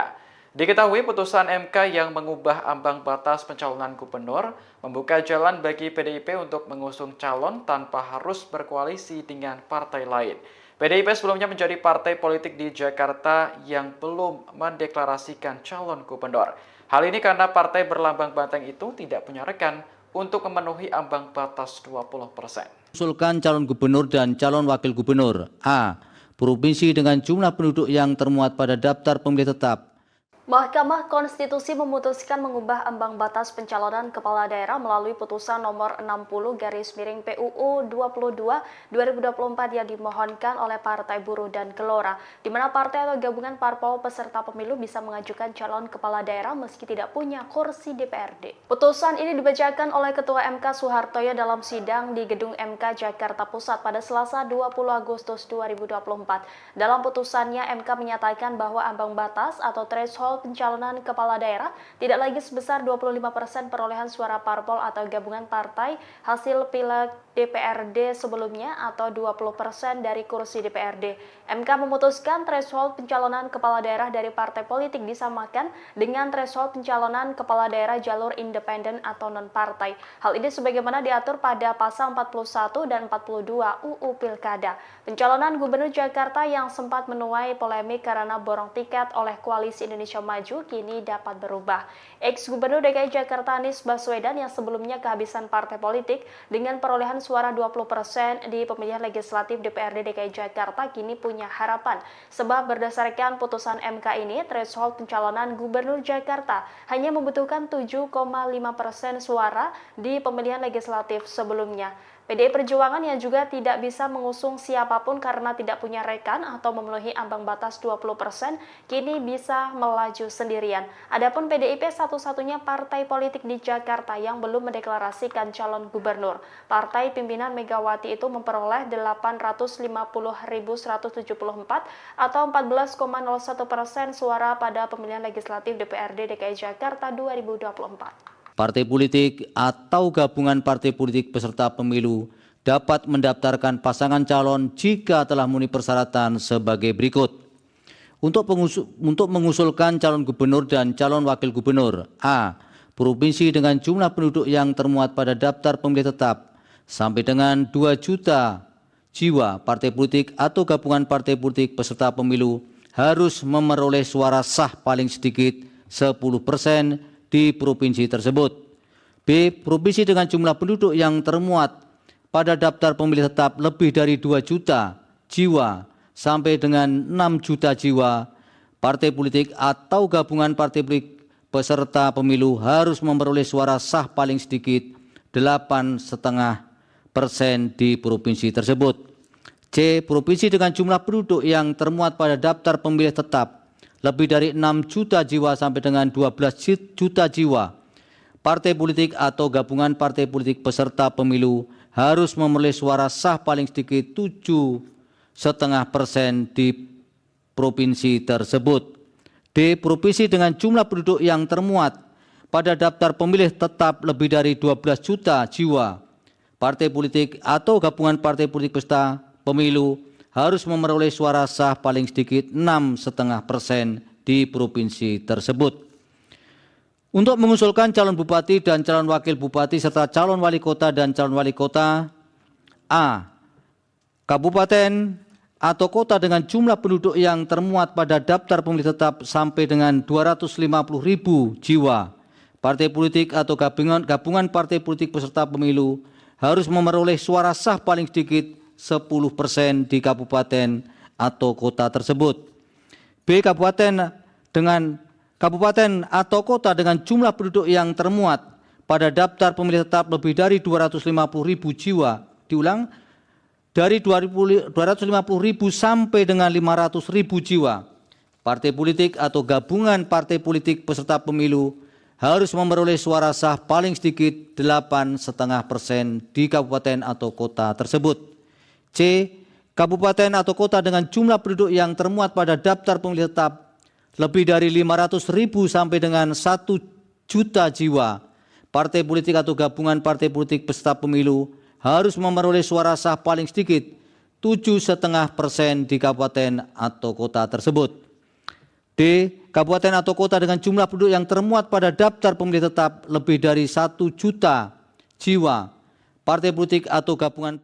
Diketahui putusan MK yang mengubah ambang batas pencalonan gubernur membuka jalan bagi PDIP untuk mengusung calon tanpa harus berkoalisi dengan partai lain. PDIP sebelumnya menjadi partai politik di Jakarta yang belum mendeklarasikan calon gubernur. Hal ini karena partai berlambang banteng itu tidak punya rekan untuk memenuhi ambang batas 20%. Usulkan calon gubernur dan calon wakil gubernur. A. Provinsi dengan jumlah penduduk yang termuat pada daftar pemilih tetap. Mahkamah Konstitusi memutuskan mengubah ambang batas pencalonan kepala daerah melalui putusan nomor 60/PUU 22/2024 yang dimohonkan oleh Partai Buruh dan Gelora, di mana partai atau gabungan parpol peserta pemilu bisa mengajukan calon kepala daerah meski tidak punya kursi DPRD. Putusan ini dibacakan oleh Ketua MK Soehartoyo dalam sidang di Gedung MK Jakarta Pusat pada Selasa 20 Agustus 2024. Dalam putusannya, MK menyatakan bahwa ambang batas atau threshold pencalonan kepala daerah tidak lagi sebesar 25% perolehan suara parpol atau gabungan partai hasil pileg DPRD sebelumnya atau 20% dari kursi DPRD. MK memutuskan threshold pencalonan kepala daerah dari partai politik disamakan dengan threshold pencalonan kepala daerah jalur independen atau non-partai. Hal ini sebagaimana diatur pada pasal 41 dan 42 UU Pilkada. Pencalonan Gubernur Jakarta yang sempat menuai polemik karena borong tiket oleh Koalisi Indonesia Maju kini dapat berubah. Ex-Gubernur DKI Jakarta Anies Baswedan yang sebelumnya kehabisan partai politik dengan perolehan suara 20% di pemilihan legislatif DPRD DKI Jakarta kini punya harapan. Sebab berdasarkan putusan MK ini, threshold pencalonan Gubernur Jakarta hanya membutuhkan 7,5% suara di pemilihan legislatif sebelumnya. PDI Perjuangan yang juga tidak bisa mengusung siapapun karena tidak punya rekan atau memenuhi ambang batas 20%, kini bisa melaju sendirian. Adapun PDIP satu-satunya partai politik di Jakarta yang belum mendeklarasikan calon gubernur. Partai pimpinan Megawati itu memperoleh 850.174 atau 14,01% suara pada pemilihan legislatif DPRD DKI Jakarta 2024. Partai politik atau gabungan partai politik peserta pemilu dapat mendaftarkan pasangan calon jika telah memenuhi persyaratan sebagai berikut. Untuk mengusulkan calon gubernur dan calon wakil gubernur. A. Provinsi dengan jumlah penduduk yang termuat pada daftar pemilih tetap sampai dengan 2 juta jiwa. Partai politik atau gabungan partai politik peserta pemilu harus memperoleh suara sah paling sedikit 10% di provinsi tersebut. B. Provinsi dengan jumlah penduduk yang termuat pada daftar pemilih tetap lebih dari 2 juta jiwa sampai dengan 6 juta jiwa. Partai politik atau gabungan partai politik peserta pemilu harus memperoleh suara sah paling sedikit 8,5% di provinsi tersebut. C. Provinsi dengan jumlah penduduk yang termuat pada daftar pemilih tetap lebih dari 6 juta jiwa sampai dengan 12 juta jiwa. Partai politik atau gabungan partai politik peserta pemilu harus memperoleh suara sah paling sedikit 7,5% di provinsi tersebut. D. Provinsi dengan jumlah penduduk yang termuat pada daftar pemilih tetap lebih dari 12 juta jiwa. Partai politik atau gabungan partai politik peserta pemilu harus memperoleh suara sah paling sedikit 6,5% di provinsi tersebut. Untuk mengusulkan calon bupati dan calon wakil bupati serta calon wali kota dan calon wali kota. A. Kabupaten atau kota dengan jumlah penduduk yang termuat pada daftar pemilih tetap sampai dengan 250.000 jiwa. Partai politik atau gabungan partai politik peserta pemilu harus memperoleh suara sah paling sedikit 10% di kabupaten atau kota tersebut. B. Kabupaten atau kota dengan jumlah penduduk yang termuat pada daftar pemilih tetap lebih dari 250.000 jiwa. Diulang, dari 250.000 sampai dengan 500.000 jiwa. Partai politik atau gabungan partai politik peserta pemilu harus memperoleh suara sah paling sedikit 8,5% di kabupaten atau kota tersebut. C. Kabupaten atau kota dengan jumlah penduduk yang termuat pada daftar pemilih tetap lebih dari 500.000 sampai dengan 1 juta jiwa. Partai politik atau gabungan partai politik peserta pemilu harus memperoleh suara sah paling sedikit 7,5% di kabupaten atau kota tersebut. D. Kabupaten atau kota dengan jumlah penduduk yang termuat pada daftar pemilih tetap lebih dari 1 juta jiwa. Partai politik atau gabungan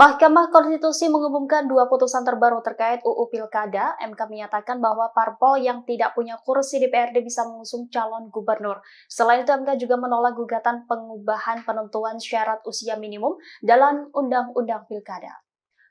Mahkamah Konstitusi mengumumkan dua putusan terbaru terkait UU Pilkada. MK menyatakan bahwa parpol yang tidak punya kursi DPRD bisa mengusung calon gubernur. Selain itu, MK juga menolak gugatan pengubahan penentuan syarat usia minimum dalam Undang-Undang Pilkada.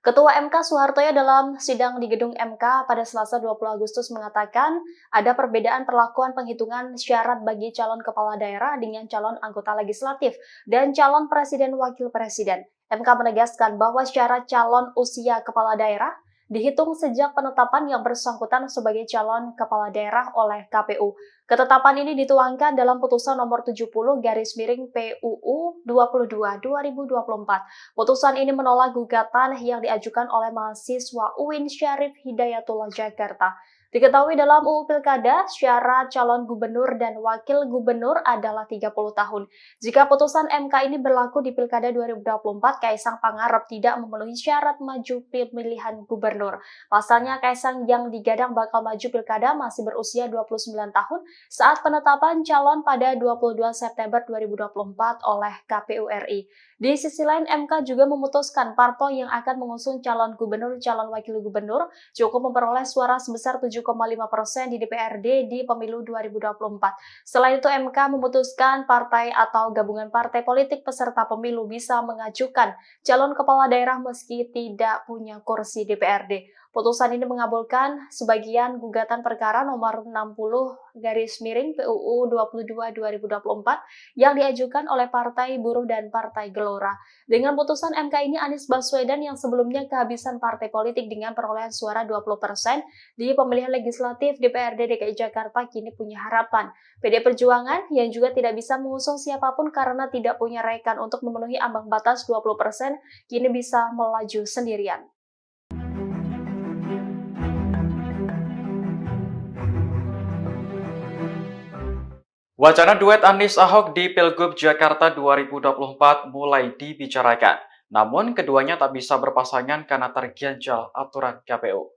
Ketua MK Soehartoyo dalam sidang di gedung MK pada Selasa 20 Agustus mengatakan ada perbedaan perlakuan penghitungan syarat bagi calon kepala daerah dengan calon anggota legislatif dan calon presiden wakil presiden. MK menegaskan bahwa syarat calon usia kepala daerah dihitung sejak penetapan yang bersangkutan sebagai calon kepala daerah oleh KPU. Ketetapan ini dituangkan dalam putusan nomor 70/PUU 22/2024. Putusan ini menolak gugatan yang diajukan oleh mahasiswa UIN Syarif Hidayatullah Jakarta. Diketahui dalam UU Pilkada, syarat calon gubernur dan wakil gubernur adalah 30 tahun. Jika putusan MK ini berlaku di Pilkada 2024, Kaisang Pangarep tidak memenuhi syarat maju pemilihan gubernur. Pasalnya, Kaisang yang digadang bakal maju Pilkada masih berusia 29 tahun saat penetapan calon pada 22 September 2024 oleh KPU RI. Di sisi lain, MK juga memutuskan parpol yang akan mengusung calon gubernur, calon wakil gubernur cukup memperoleh suara sebesar 7,5% di DPRD di pemilu 2024. Selain itu, MK memutuskan partai atau gabungan partai politik peserta pemilu bisa mengajukan calon kepala daerah meski tidak punya kursi DPRD. Putusan ini mengabulkan sebagian gugatan perkara nomor 60/PUU 22/2024 yang diajukan oleh Partai Buruh dan Partai Gelora. Dengan putusan MK ini, Anies Baswedan yang sebelumnya kehabisan partai politik dengan perolehan suara 20% di pemilihan legislatif DPRD DKI Jakarta kini punya harapan. PD Perjuangan yang juga tidak bisa mengusung siapapun karena tidak punya rekan untuk memenuhi ambang batas 20% kini bisa melaju sendirian. Wacana duet Anies Ahok di Pilgub Jakarta 2024 mulai dibicarakan. Namun, keduanya tak bisa berpasangan karena terganjal aturan KPU.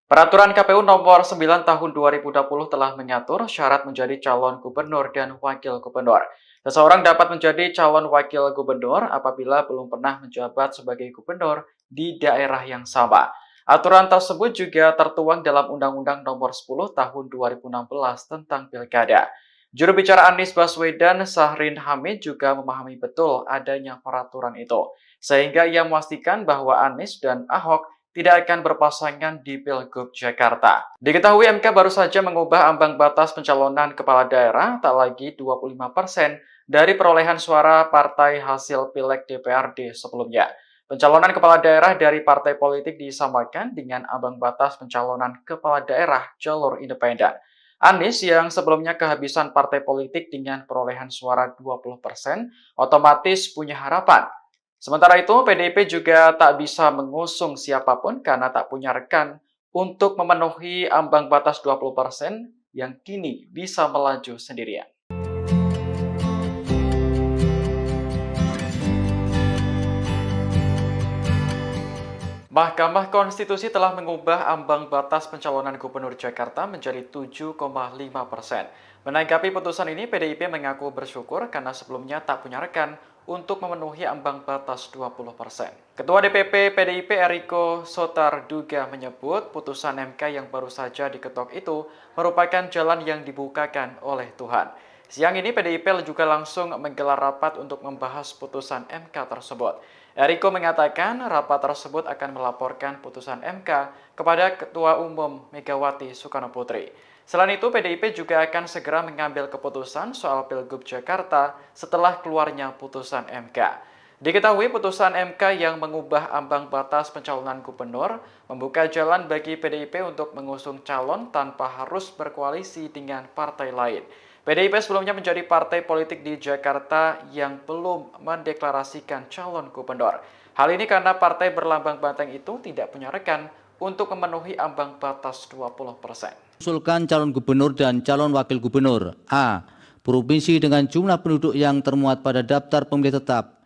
Peraturan KPU nomor 9 tahun 2020 telah mengatur syarat menjadi calon gubernur dan wakil gubernur. Seseorang dapat menjadi calon wakil gubernur apabila belum pernah menjabat sebagai gubernur di daerah yang sama. Aturan tersebut juga tertuang dalam Undang-Undang nomor 10 tahun 2016 tentang Pilkada. Juru bicara Anies Baswedan, Syahrin Hamid, juga memahami betul adanya peraturan itu, sehingga ia memastikan bahwa Anies dan Ahok tidak akan berpasangan di Pilgub Jakarta. Diketahui MK baru saja mengubah ambang batas pencalonan kepala daerah tak lagi 25% dari perolehan suara partai hasil Pileg DPRD sebelumnya. Pencalonan kepala daerah dari partai politik disamakan dengan ambang batas pencalonan kepala daerah jalur independen. Anies yang sebelumnya kehabisan partai politik dengan perolehan suara 20% otomatis punya harapan. Sementara itu, PDIP juga tak bisa mengusung siapapun karena tak punya rekan untuk memenuhi ambang batas 20% yang kini bisa melaju sendirian. Mahkamah Konstitusi telah mengubah ambang batas pencalonan Gubernur Jakarta menjadi 7,5%. Menanggapi putusan ini, PDIP mengaku bersyukur karena sebelumnya tak punya rekan untuk memenuhi ambang batas 20%. Ketua DPP PDIP Eriko Sotarduga menyebut putusan MK yang baru saja diketok itu merupakan jalan yang dibukakan oleh Tuhan. Siang ini PDIP juga langsung menggelar rapat untuk membahas putusan MK tersebut. Eriko mengatakan rapat tersebut akan melaporkan putusan MK kepada Ketua Umum Megawati Soekarno Putri. Selain itu, PDIP juga akan segera mengambil keputusan soal Pilgub Jakarta setelah keluarnya putusan MK. Diketahui putusan MK yang mengubah ambang batas pencalonan gubernur membuka jalan bagi PDIP untuk mengusung calon tanpa harus berkoalisi dengan partai lain. PDIP sebelumnya menjadi partai politik di Jakarta yang belum mendeklarasikan calon gubernur. Hal ini karena partai berlambang banteng itu tidak punya rekan untuk memenuhi ambang batas 20%. Usulkan calon gubernur dan calon wakil gubernur. A. Provinsi dengan jumlah penduduk yang termuat pada daftar pemilih tetap.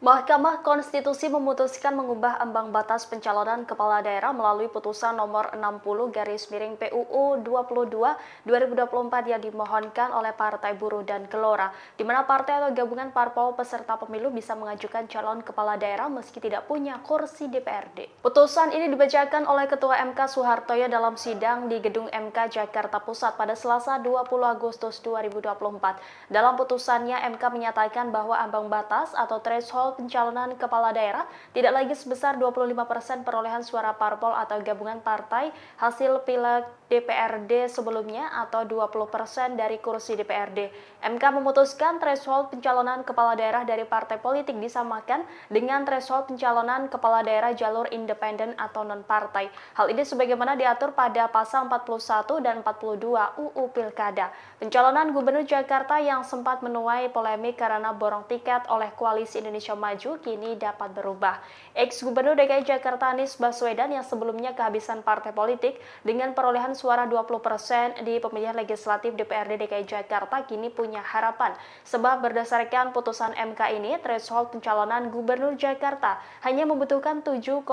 Mahkamah Konstitusi memutuskan mengubah ambang batas pencalonan kepala daerah melalui putusan nomor 60/PUU 22/2024 yang dimohonkan oleh Partai Buruh dan Gelora, di mana partai atau gabungan parpol peserta pemilu bisa mengajukan calon kepala daerah meski tidak punya kursi DPRD. Putusan ini dibacakan oleh Ketua MK Soehartoyo dalam sidang di Gedung MK Jakarta Pusat pada Selasa 20 Agustus 2024. Dalam putusannya, MK menyatakan bahwa ambang batas atau threshold pencalonan kepala daerah tidak lagi sebesar 25% perolehan suara parpol atau gabungan partai hasil pileg DPRD sebelumnya atau 20% dari kursi DPRD. MK memutuskan threshold pencalonan kepala daerah dari partai politik disamakan dengan threshold pencalonan kepala daerah jalur independen atau non-partai. Hal ini sebagaimana diatur pada pasal 41 dan 42 UU Pilkada. Pencalonan Gubernur Jakarta yang sempat menuai polemik karena borong tiket oleh Koalisi Indonesia Maju kini dapat berubah. Ex-Gubernur DKI Jakarta Anies Baswedan yang sebelumnya kehabisan partai politik dengan perolehan suara 20% di pemilihan legislatif DPRD DKI Jakarta kini punya harapan. Sebab berdasarkan putusan MK ini, threshold pencalonan Gubernur Jakarta hanya membutuhkan 7,5%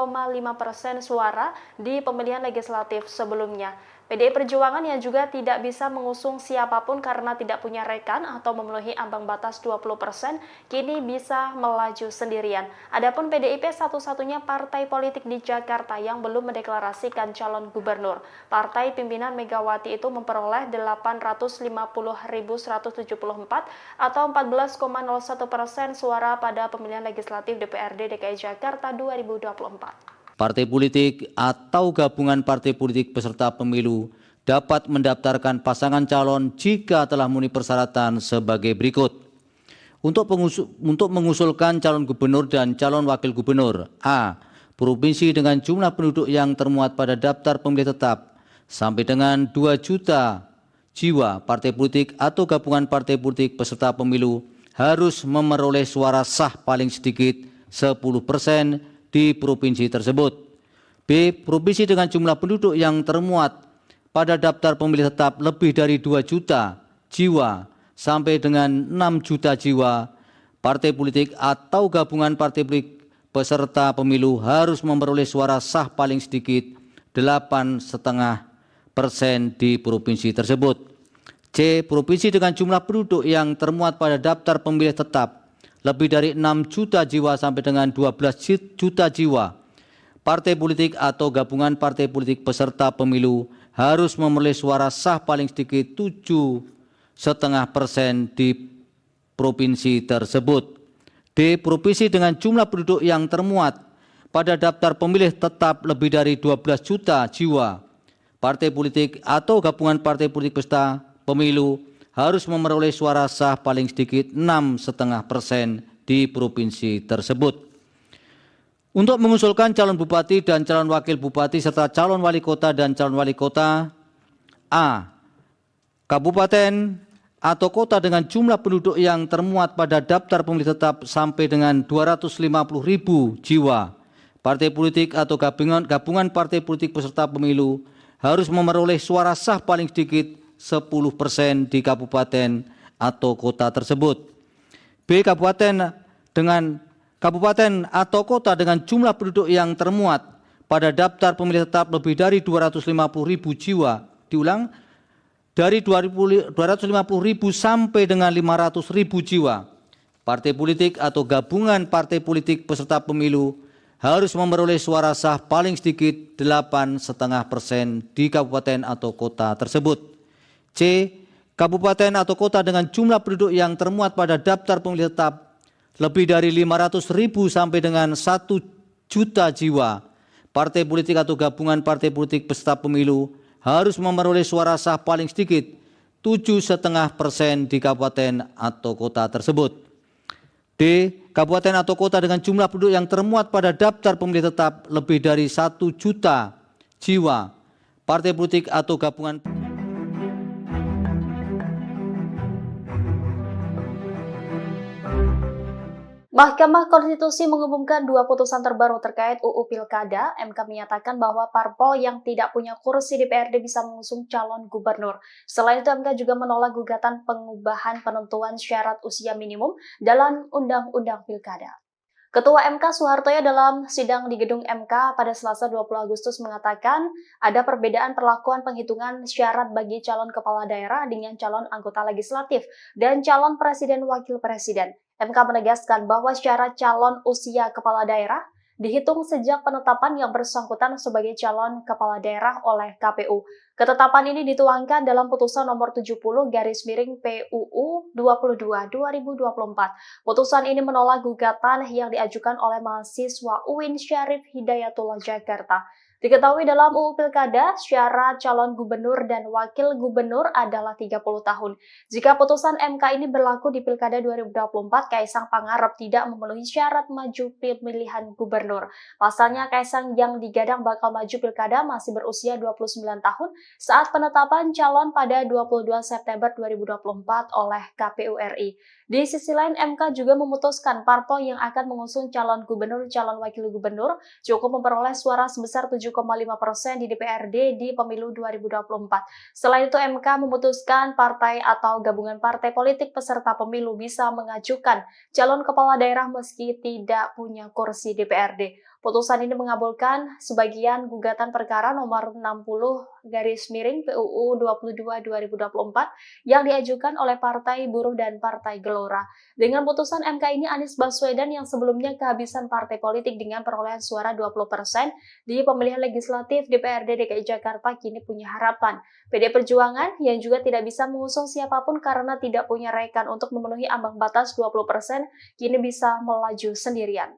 suara di pemilihan legislatif sebelumnya. PDI Perjuangan yang juga tidak bisa mengusung siapapun karena tidak punya rekan atau memenuhi ambang batas 20%, kini bisa melaju sendirian. Adapun PDIP satu-satunya partai politik di Jakarta yang belum mendeklarasikan calon gubernur. Partai pimpinan Megawati itu memperoleh 850.174 atau 14,01% suara pada pemilihan legislatif DPRD DKI Jakarta 2024. Partai politik atau gabungan partai politik peserta pemilu dapat mendaftarkan pasangan calon jika telah memenuhi persyaratan sebagai berikut. Untuk mengusulkan calon gubernur dan calon wakil gubernur: A. Provinsi dengan jumlah penduduk yang termuat pada daftar pemilih tetap sampai dengan 2 juta jiwa. Partai politik atau gabungan partai politik peserta pemilu harus memperoleh suara sah paling sedikit 10% di provinsi tersebut. B. Provinsi dengan jumlah penduduk yang termuat pada daftar pemilih tetap lebih dari 2 juta jiwa sampai dengan 6 juta jiwa. Partai politik atau gabungan partai politik peserta pemilu harus memperoleh suara sah paling sedikit 8,5% di provinsi tersebut. C. Provinsi dengan jumlah penduduk yang termuat pada daftar pemilih tetap lebih dari 6 juta jiwa sampai dengan 12 juta jiwa. Partai politik atau gabungan partai politik peserta pemilu harus memperoleh suara sah paling sedikit 7,5% di provinsi tersebut. D. Provinsi dengan jumlah penduduk yang termuat pada daftar pemilih tetap lebih dari 12 juta jiwa. Partai politik atau gabungan partai politik peserta pemilu harus memperoleh suara sah paling sedikit 6,5% di provinsi tersebut. Untuk mengusulkan calon bupati dan calon wakil bupati serta calon wali kota dan calon wali kota: A. Kabupaten atau kota dengan jumlah penduduk yang termuat pada daftar pemilih tetap sampai dengan 250.000 jiwa. Partai politik atau gabungan partai politik peserta pemilu harus memperoleh suara sah paling sedikit 10% di kabupaten atau kota tersebut. B. Kabupaten atau kota dengan jumlah penduduk yang termuat pada daftar pemilih tetap lebih dari 250.000 jiwa. Diulang, dari 250.000 sampai dengan 500.000 jiwa. Partai politik atau gabungan partai politik peserta pemilu harus memperoleh suara sah paling sedikit 8,5% di kabupaten atau kota tersebut. C. Kabupaten atau kota dengan jumlah penduduk yang termuat pada daftar pemilih tetap lebih dari 500.000 sampai dengan 1 juta jiwa. Partai politik atau gabungan partai politik peserta pemilu harus memperoleh suara sah paling sedikit 7,5% di kabupaten atau kota tersebut. D. Kabupaten atau kota dengan jumlah penduduk yang termuat pada daftar pemilih tetap lebih dari 1 juta jiwa. Partai politik atau gabungan Mahkamah Konstitusi mengumumkan 2 putusan terbaru terkait UU Pilkada. MK menyatakan bahwa parpol yang tidak punya kursi DPRD bisa mengusung calon gubernur. Selain itu, MK juga menolak gugatan pengubahan penentuan syarat usia minimum dalam Undang-Undang Pilkada. Ketua MK Soehartoyo dalam sidang di gedung MK pada Selasa 20 Agustus mengatakan ada perbedaan perlakuan penghitungan syarat bagi calon kepala daerah dengan calon anggota legislatif dan calon presiden wakil presiden. MK menegaskan bahwa syarat calon usia kepala daerah dihitung sejak penetapan yang bersangkutan sebagai calon kepala daerah oleh KPU. Ketetapan ini dituangkan dalam putusan nomor 70 PUU 22 2024. Putusan ini menolak gugatan yang diajukan oleh mahasiswa UIN Syarif Hidayatullah Jakarta. Diketahui dalam UU Pilkada, syarat calon gubernur dan wakil gubernur adalah 30 tahun. Jika putusan MK ini berlaku di Pilkada 2024, Kaisang Pangarep tidak memenuhi syarat maju pemilihan gubernur. Pasalnya, Kaisang yang digadang bakal maju Pilkada masih berusia 29 tahun saat penetapan calon pada 22 September 2024 oleh KPU RI. Di sisi lain, MK juga memutuskan parpol yang akan mengusung calon gubernur, calon wakil gubernur cukup memperoleh suara sebesar 7,5% di DPRD di pemilu 2024. Selain itu, MK memutuskan partai atau gabungan partai politik peserta pemilu bisa mengajukan calon kepala daerah meski tidak punya kursi DPRD. Putusan ini mengabulkan sebagian gugatan perkara nomor 60 PUU 22 2024 yang diajukan oleh Partai Buruh dan Partai Gelora. Dengan putusan MK ini, Anies Baswedan yang sebelumnya kehabisan partai politik dengan perolehan suara 20% di pemilihan legislatif DPRD DKI Jakarta kini punya harapan. PD Perjuangan yang juga tidak bisa mengusung siapapun karena tidak punya rekan untuk memenuhi ambang batas 20% kini bisa melaju sendirian.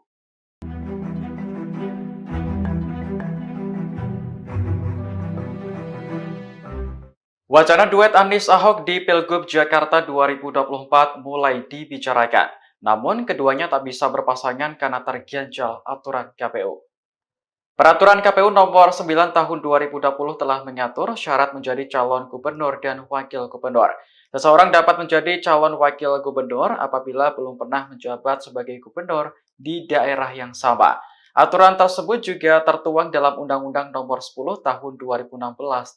Wacana duet Anies Ahok di Pilgub Jakarta 2024 mulai dibicarakan. Namun keduanya tak bisa berpasangan karena terganjal aturan KPU. Peraturan KPU nomor 9 tahun 2020 telah mengatur syarat menjadi calon gubernur dan wakil gubernur. Seseorang dapat menjadi calon wakil gubernur apabila belum pernah menjabat sebagai gubernur di daerah yang sama. Aturan tersebut juga tertuang dalam Undang-Undang nomor 10 tahun 2016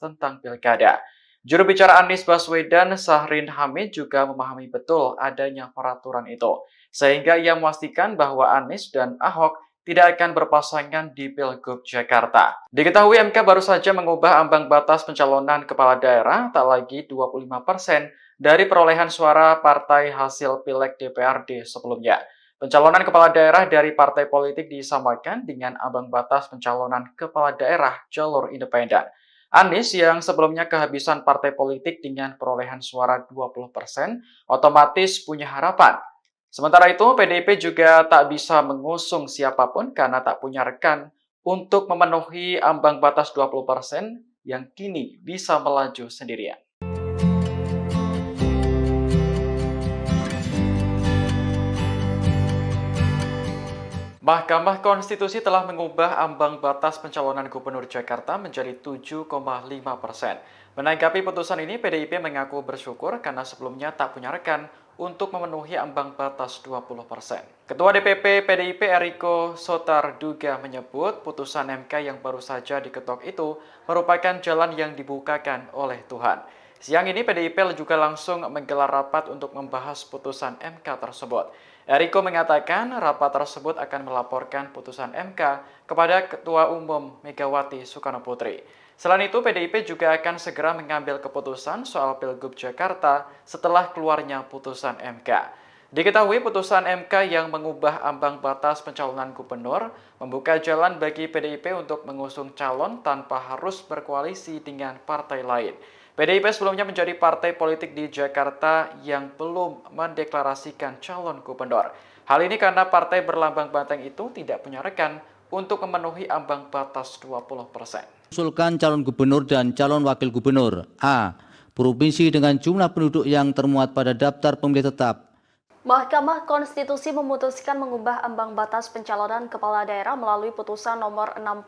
tentang Pilkada. Juru bicara Anies Baswedan, Syahrin Hamid, juga memahami betul adanya peraturan itu, sehingga ia memastikan bahwa Anies dan Ahok tidak akan berpasangan di Pilgub Jakarta. Diketahui MK baru saja mengubah ambang batas pencalonan kepala daerah tak lagi 25% dari perolehan suara partai hasil Pileg DPRD sebelumnya. Pencalonan kepala daerah dari partai politik disamakan dengan ambang batas pencalonan kepala daerah jalur independen. Anies yang sebelumnya kehabisan partai politik dengan perolehan suara 20% otomatis punya harapan. Sementara itu, PDIP juga tak bisa mengusung siapapun karena tak punya rekan untuk memenuhi ambang batas 20% yang kini bisa melaju sendirian. Mahkamah Konstitusi telah mengubah ambang batas pencalonan Gubernur Jakarta menjadi 7,5%. Menanggapi putusan ini, PDIP mengaku bersyukur karena sebelumnya tak punya rekan untuk memenuhi ambang batas 20%. Ketua DPP PDIP Eriko Sotarduga menyebut putusan MK yang baru saja diketok itu merupakan jalan yang dibukakan oleh Tuhan. Siang ini PDIP juga langsung menggelar rapat untuk membahas putusan MK tersebut. Eriko mengatakan rapat tersebut akan melaporkan putusan MK kepada Ketua Umum Megawati Soekarno Putri. Selain itu, PDIP juga akan segera mengambil keputusan soal Pilgub Jakarta setelah keluarnya putusan MK. Diketahui putusan MK yang mengubah ambang batas pencalonan gubernur membuka jalan bagi PDIP untuk mengusung calon tanpa harus berkoalisi dengan partai lain. PDIP sebelumnya menjadi partai politik di Jakarta yang belum mendeklarasikan calon gubernur. Hal ini karena partai berlambang banteng itu tidak punya rekan untuk memenuhi ambang batas 20%. Usulkan calon gubernur dan calon wakil gubernur. A. Provinsi dengan jumlah penduduk yang termuat pada daftar pemilih tetap. Mahkamah Konstitusi memutuskan mengubah ambang batas pencalonan kepala daerah melalui putusan nomor 60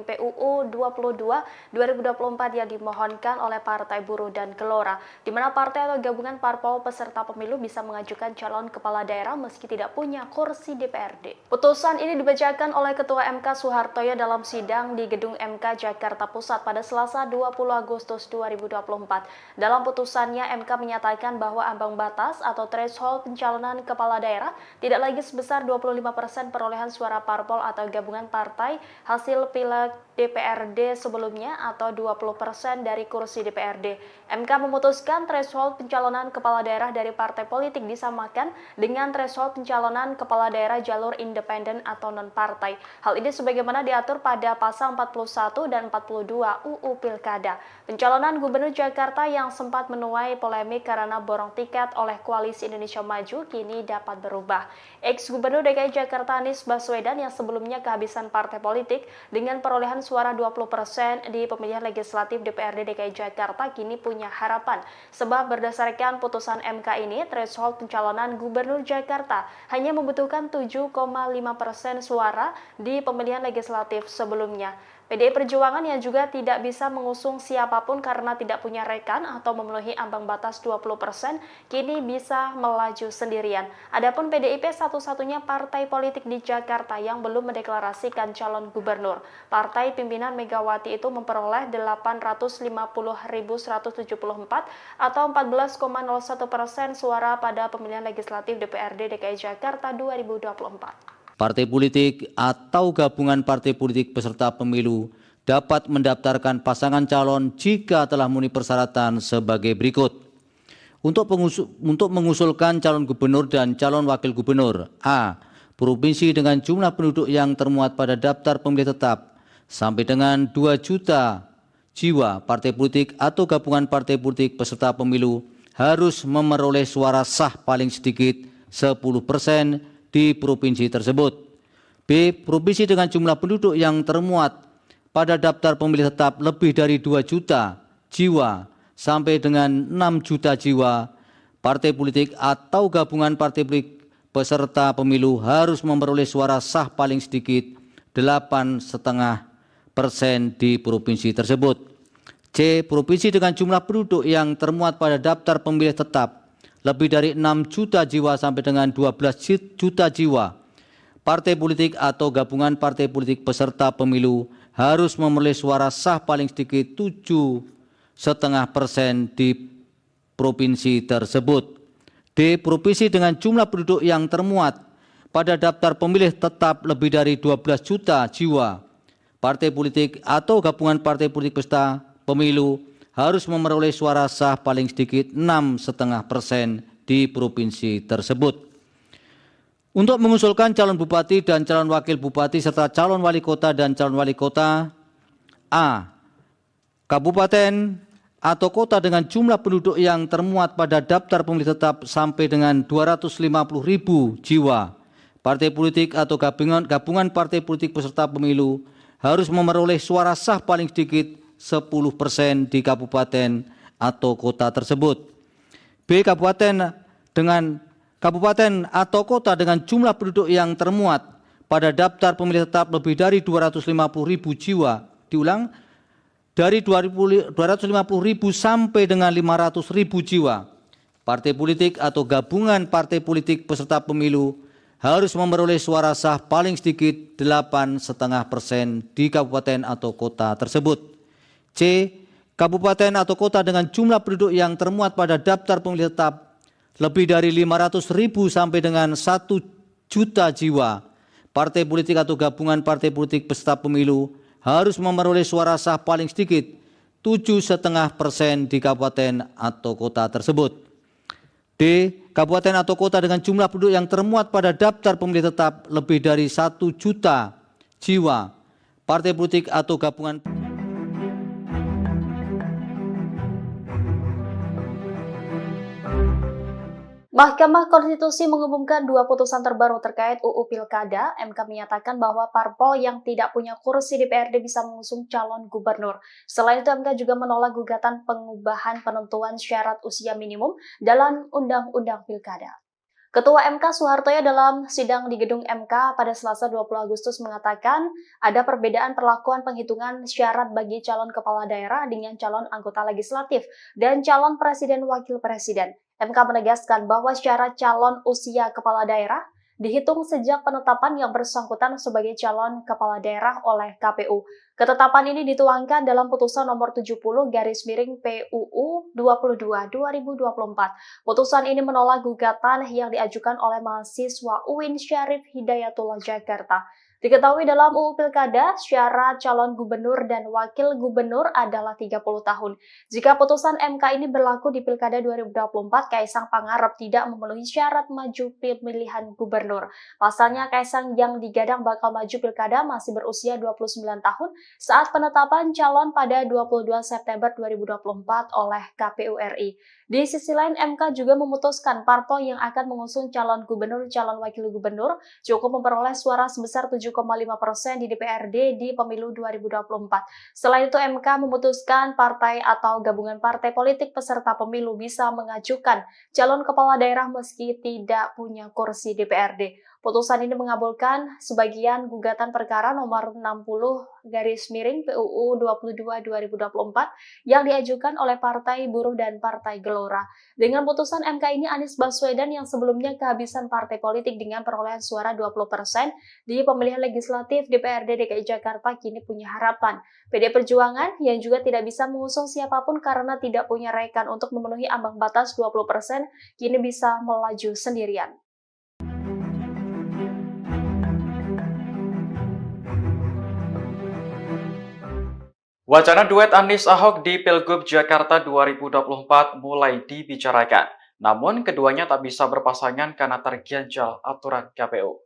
PUU 22 2024 yang dimohonkan oleh Partai Buruh dan Gelora, di mana partai atau gabungan parpol peserta pemilu bisa mengajukan calon kepala daerah meski tidak punya kursi DPRD. Putusan ini dibacakan oleh Ketua MK Soehartoyo dalam sidang di Gedung MK Jakarta Pusat pada Selasa 20 Agustus 2024. Dalam putusannya, MK menyatakan bahwa ambang batas atau threshold threshold pencalonan kepala daerah tidak lagi sebesar 25% perolehan suara parpol atau gabungan partai hasil pileg DPRD sebelumnya atau 20% dari kursi DPRD. MK memutuskan threshold pencalonan kepala daerah dari partai politik disamakan dengan threshold pencalonan kepala daerah jalur independen atau non-partai. Hal ini sebagaimana diatur pada pasal 41 dan 42 UU Pilkada. Pencalonan Gubernur Jakarta yang sempat menuai polemik karena borong tiket oleh Koalisi Indonesia Maju kini dapat berubah. Ex-Gubernur DKI Jakarta Anies Baswedan yang sebelumnya kehabisan partai politik dengan perolehan suara 20% di pemilihan legislatif DPRD DKI Jakarta kini punya harapan. Sebab berdasarkan putusan MK ini, threshold pencalonan Gubernur Jakarta hanya membutuhkan 7,5% suara di pemilihan legislatif sebelumnya. PDI Perjuangan yang juga tidak bisa mengusung siapapun karena tidak punya rekan atau memenuhi ambang batas 20%, kini bisa melaju sendirian. Adapun PDIP satu-satunya partai politik di Jakarta yang belum mendeklarasikan calon gubernur. Partai pimpinan Megawati itu memperoleh 850.174 atau 14,01% suara pada pemilihan legislatif DPRD DKI Jakarta 2024. Partai politik atau gabungan partai politik peserta pemilu dapat mendaftarkan pasangan calon jika telah memenuhi persyaratan sebagai berikut. Untuk mengusulkan calon gubernur dan calon wakil gubernur, A. Provinsi dengan jumlah penduduk yang termuat pada daftar pemilih tetap sampai dengan 2 juta jiwa, partai politik atau gabungan partai politik peserta pemilu harus memperoleh suara sah paling sedikit 10% di provinsi tersebut. B. Provinsi dengan jumlah penduduk yang termuat pada daftar pemilih tetap lebih dari 2 juta jiwa sampai dengan 6 juta jiwa, partai politik atau gabungan partai politik peserta pemilu harus memperoleh suara sah paling sedikit 8,5% di provinsi tersebut. C. Provinsi dengan jumlah penduduk yang termuat pada daftar pemilih tetap lebih dari 6 juta jiwa sampai dengan 12 juta jiwa, partai politik atau gabungan partai politik peserta pemilu harus memperoleh suara sah paling sedikit 7,5% di provinsi tersebut. D. Provinsi dengan jumlah penduduk yang termuat pada daftar pemilih tetap lebih dari 12 juta jiwa, partai politik atau gabungan partai politik peserta pemilu harus memperoleh suara sah paling sedikit 6,5% di provinsi tersebut. Untuk mengusulkan calon bupati dan calon wakil bupati serta calon wali kota dan calon wali kota, A. Kabupaten atau kota dengan jumlah penduduk yang termuat pada daftar pemilih tetap sampai dengan 250.000 jiwa, partai politik atau gabungan partai politik peserta pemilu harus memperoleh suara sah paling sedikit 10% di kabupaten atau kota tersebut. B. Kabupaten atau kota dengan jumlah penduduk yang termuat pada daftar pemilih tetap lebih dari 250.000 jiwa. Diulang, dari 250.000 sampai dengan 500.000 jiwa. Partai politik atau gabungan partai politik peserta pemilu harus memperoleh suara sah paling sedikit 8,5% di kabupaten atau kota tersebut. C. Kabupaten atau kota dengan jumlah penduduk yang termuat pada daftar pemilih tetap lebih dari 500.000 sampai dengan 1 juta jiwa, partai politik atau gabungan partai politik peserta pemilu harus memperoleh suara sah paling sedikit 7,5% di kabupaten atau kota tersebut. D. Kabupaten atau kota dengan jumlah penduduk yang termuat pada daftar pemilih tetap lebih dari 1 juta jiwa, partai politik atau gabungan. Mahkamah Konstitusi mengumumkan 2 putusan terbaru terkait UU Pilkada. MK menyatakan bahwa parpol yang tidak punya kursi DPRD bisa mengusung calon gubernur. Selain itu, MK juga menolak gugatan pengubahan penentuan syarat usia minimum dalam Undang-Undang Pilkada. Ketua MK Soehartoyo dalam sidang di gedung MK pada Selasa 20 Agustus mengatakan ada perbedaan perlakuan penghitungan syarat bagi calon kepala daerah dengan calon anggota legislatif dan calon presiden wakil presiden. MK menegaskan bahwa syarat calon usia kepala daerah dihitung sejak penetapan yang bersangkutan sebagai calon kepala daerah oleh KPU. Ketetapan ini dituangkan dalam putusan nomor 70/PUU 22/2024. Putusan ini menolak gugatan yang diajukan oleh mahasiswa UIN Syarif Hidayatullah Jakarta. Diketahui dalam UU Pilkada, syarat calon gubernur dan wakil gubernur adalah 30 tahun. Jika putusan MK ini berlaku di Pilkada 2024, Kaisang Pangarep tidak memenuhi syarat maju pemilihan gubernur. Pasalnya, Kaisang yang digadang bakal maju Pilkada masih berusia 29 tahun saat penetapan calon pada 22 September 2024 oleh KPU RI. Di sisi lain, MK juga memutuskan parpol yang akan mengusung calon gubernur, calon wakil gubernur cukup memperoleh suara sebesar 7,5% di DPRD di pemilu 2024. Selain itu, MK memutuskan partai atau gabungan partai politik peserta pemilu bisa mengajukan calon kepala daerah meski tidak punya kursi DPRD. Putusan ini mengabulkan sebagian gugatan perkara nomor 60/PUU 22/2024 yang diajukan oleh Partai Buruh dan Partai Gelora. Dengan putusan MK ini, Anies Baswedan yang sebelumnya kehabisan partai politik dengan perolehan suara 20% di pemilihan legislatif DPRD DKI Jakarta kini punya harapan. PD Perjuangan yang juga tidak bisa mengusung siapapun karena tidak punya rekan untuk memenuhi ambang batas 20% kini bisa melaju sendirian. Wacana duet Anies Ahok di Pilgub Jakarta 2024 mulai dibicarakan. Namun keduanya tak bisa berpasangan karena terganjal aturan KPU.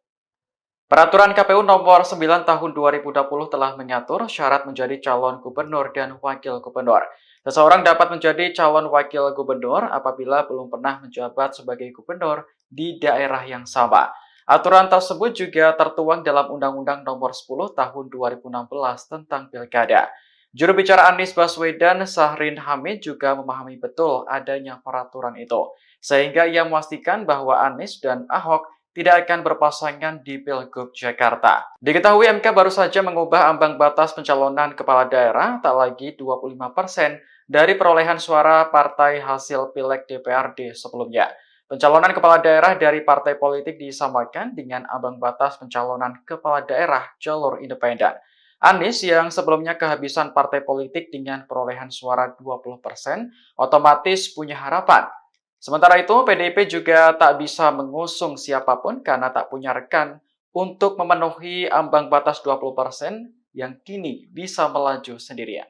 Peraturan KPU nomor 9 tahun 2020 telah mengatur syarat menjadi calon gubernur dan wakil gubernur. Seseorang dapat menjadi calon wakil gubernur apabila belum pernah menjabat sebagai gubernur di daerah yang sama. Aturan tersebut juga tertuang dalam Undang-Undang nomor 10 tahun 2016 tentang Pilkada. Juru bicara Anies Baswedan, Syahrin Hamid, juga memahami betul adanya peraturan itu, sehingga ia memastikan bahwa Anies dan Ahok tidak akan berpasangan di Pilgub Jakarta. Diketahui MK baru saja mengubah ambang batas pencalonan kepala daerah tak lagi 25% dari perolehan suara partai hasil Pileg DPRD sebelumnya. Pencalonan kepala daerah dari partai politik disamakan dengan ambang batas pencalonan kepala daerah jalur independen. Anies yang sebelumnya kehabisan partai politik dengan perolehan suara 20% otomatis punya harapan. Sementara itu, PDIP juga tak bisa mengusung siapapun karena tak punya rekan untuk memenuhi ambang batas 20% yang kini bisa melaju sendirian.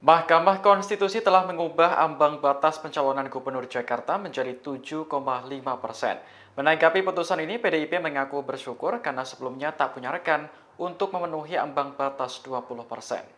Mahkamah Konstitusi telah mengubah ambang batas pencalonan Gubernur Jakarta menjadi 7,5%. Menanggapi putusan ini, PDIP mengaku bersyukur karena sebelumnya tak punya rekan untuk memenuhi ambang batas 20%.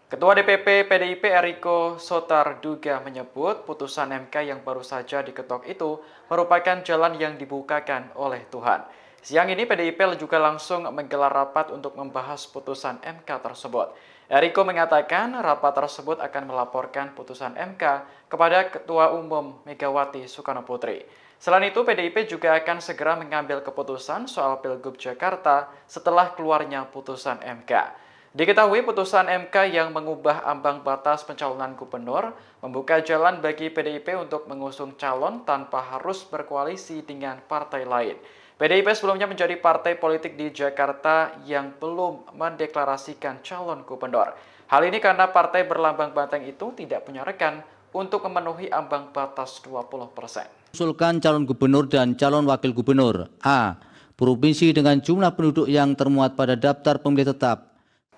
Ketua DPP PDIP Eriko Sotarduga menyebut putusan MK yang baru saja diketok itu merupakan jalan yang dibukakan oleh Tuhan. Siang ini PDIP juga langsung menggelar rapat untuk membahas putusan MK tersebut. Eriko mengatakan rapat tersebut akan melaporkan putusan MK kepada Ketua Umum Megawati Soekarno Putri. Selain itu, PDIP juga akan segera mengambil keputusan soal Pilgub Jakarta setelah keluarnya putusan MK. Diketahui putusan MK yang mengubah ambang batas pencalonan gubernur membuka jalan bagi PDIP untuk mengusung calon tanpa harus berkoalisi dengan partai lain. PDIP sebelumnya menjadi partai politik di Jakarta yang belum mendeklarasikan calon gubernur. Hal ini karena partai berlambang banteng itu tidak punya rekan untuk memenuhi ambang batas 20%. Usulkan calon gubernur dan calon wakil gubernur. A. Provinsi dengan jumlah penduduk yang termuat pada daftar pemilih tetap.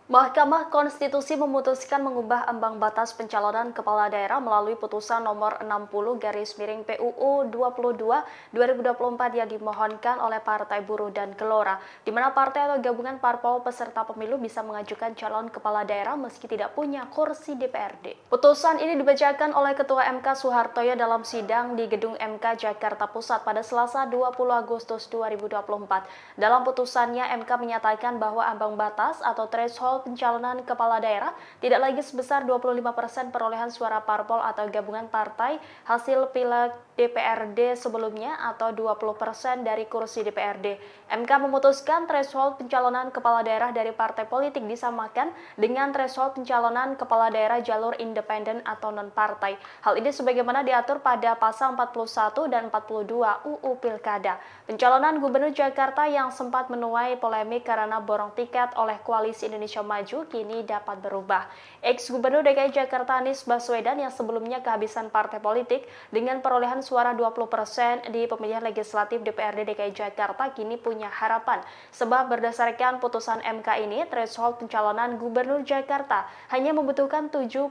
Mahkamah Konstitusi memutuskan mengubah ambang batas pencalonan kepala daerah melalui putusan nomor 60/PUU 22/2024 yang dimohonkan oleh Partai Buruh dan Gelora, di mana partai atau gabungan parpol peserta pemilu bisa mengajukan calon kepala daerah meski tidak punya kursi DPRD. Putusan ini dibacakan oleh Ketua MK Soehartoyo dalam sidang di Gedung MK Jakarta Pusat pada Selasa 20 Agustus 2024. Dalam putusannya, MK menyatakan bahwa ambang batas atau threshold pencalonan kepala daerah tidak lagi sebesar 25% perolehan suara parpol atau gabungan partai hasil Pileg DPRD sebelumnya atau 20% dari kursi DPRD. MK memutuskan threshold pencalonan kepala daerah dari partai politik disamakan dengan threshold pencalonan kepala daerah jalur independen atau non-partai. Hal ini sebagaimana diatur pada pasal 41 dan 42 UU Pilkada. Pencalonan Gubernur Jakarta yang sempat menuai polemik karena borong tiket oleh Koalisi Indonesia Maju kini dapat berubah. Ex-Gubernur DKI Jakarta Anies Baswedan yang sebelumnya kehabisan partai politik dengan perolehan suara 20% di pemilihan legislatif DPRD DKI Jakarta kini punya harapan. Sebab berdasarkan putusan MK ini, threshold pencalonan Gubernur Jakarta hanya membutuhkan 7,5%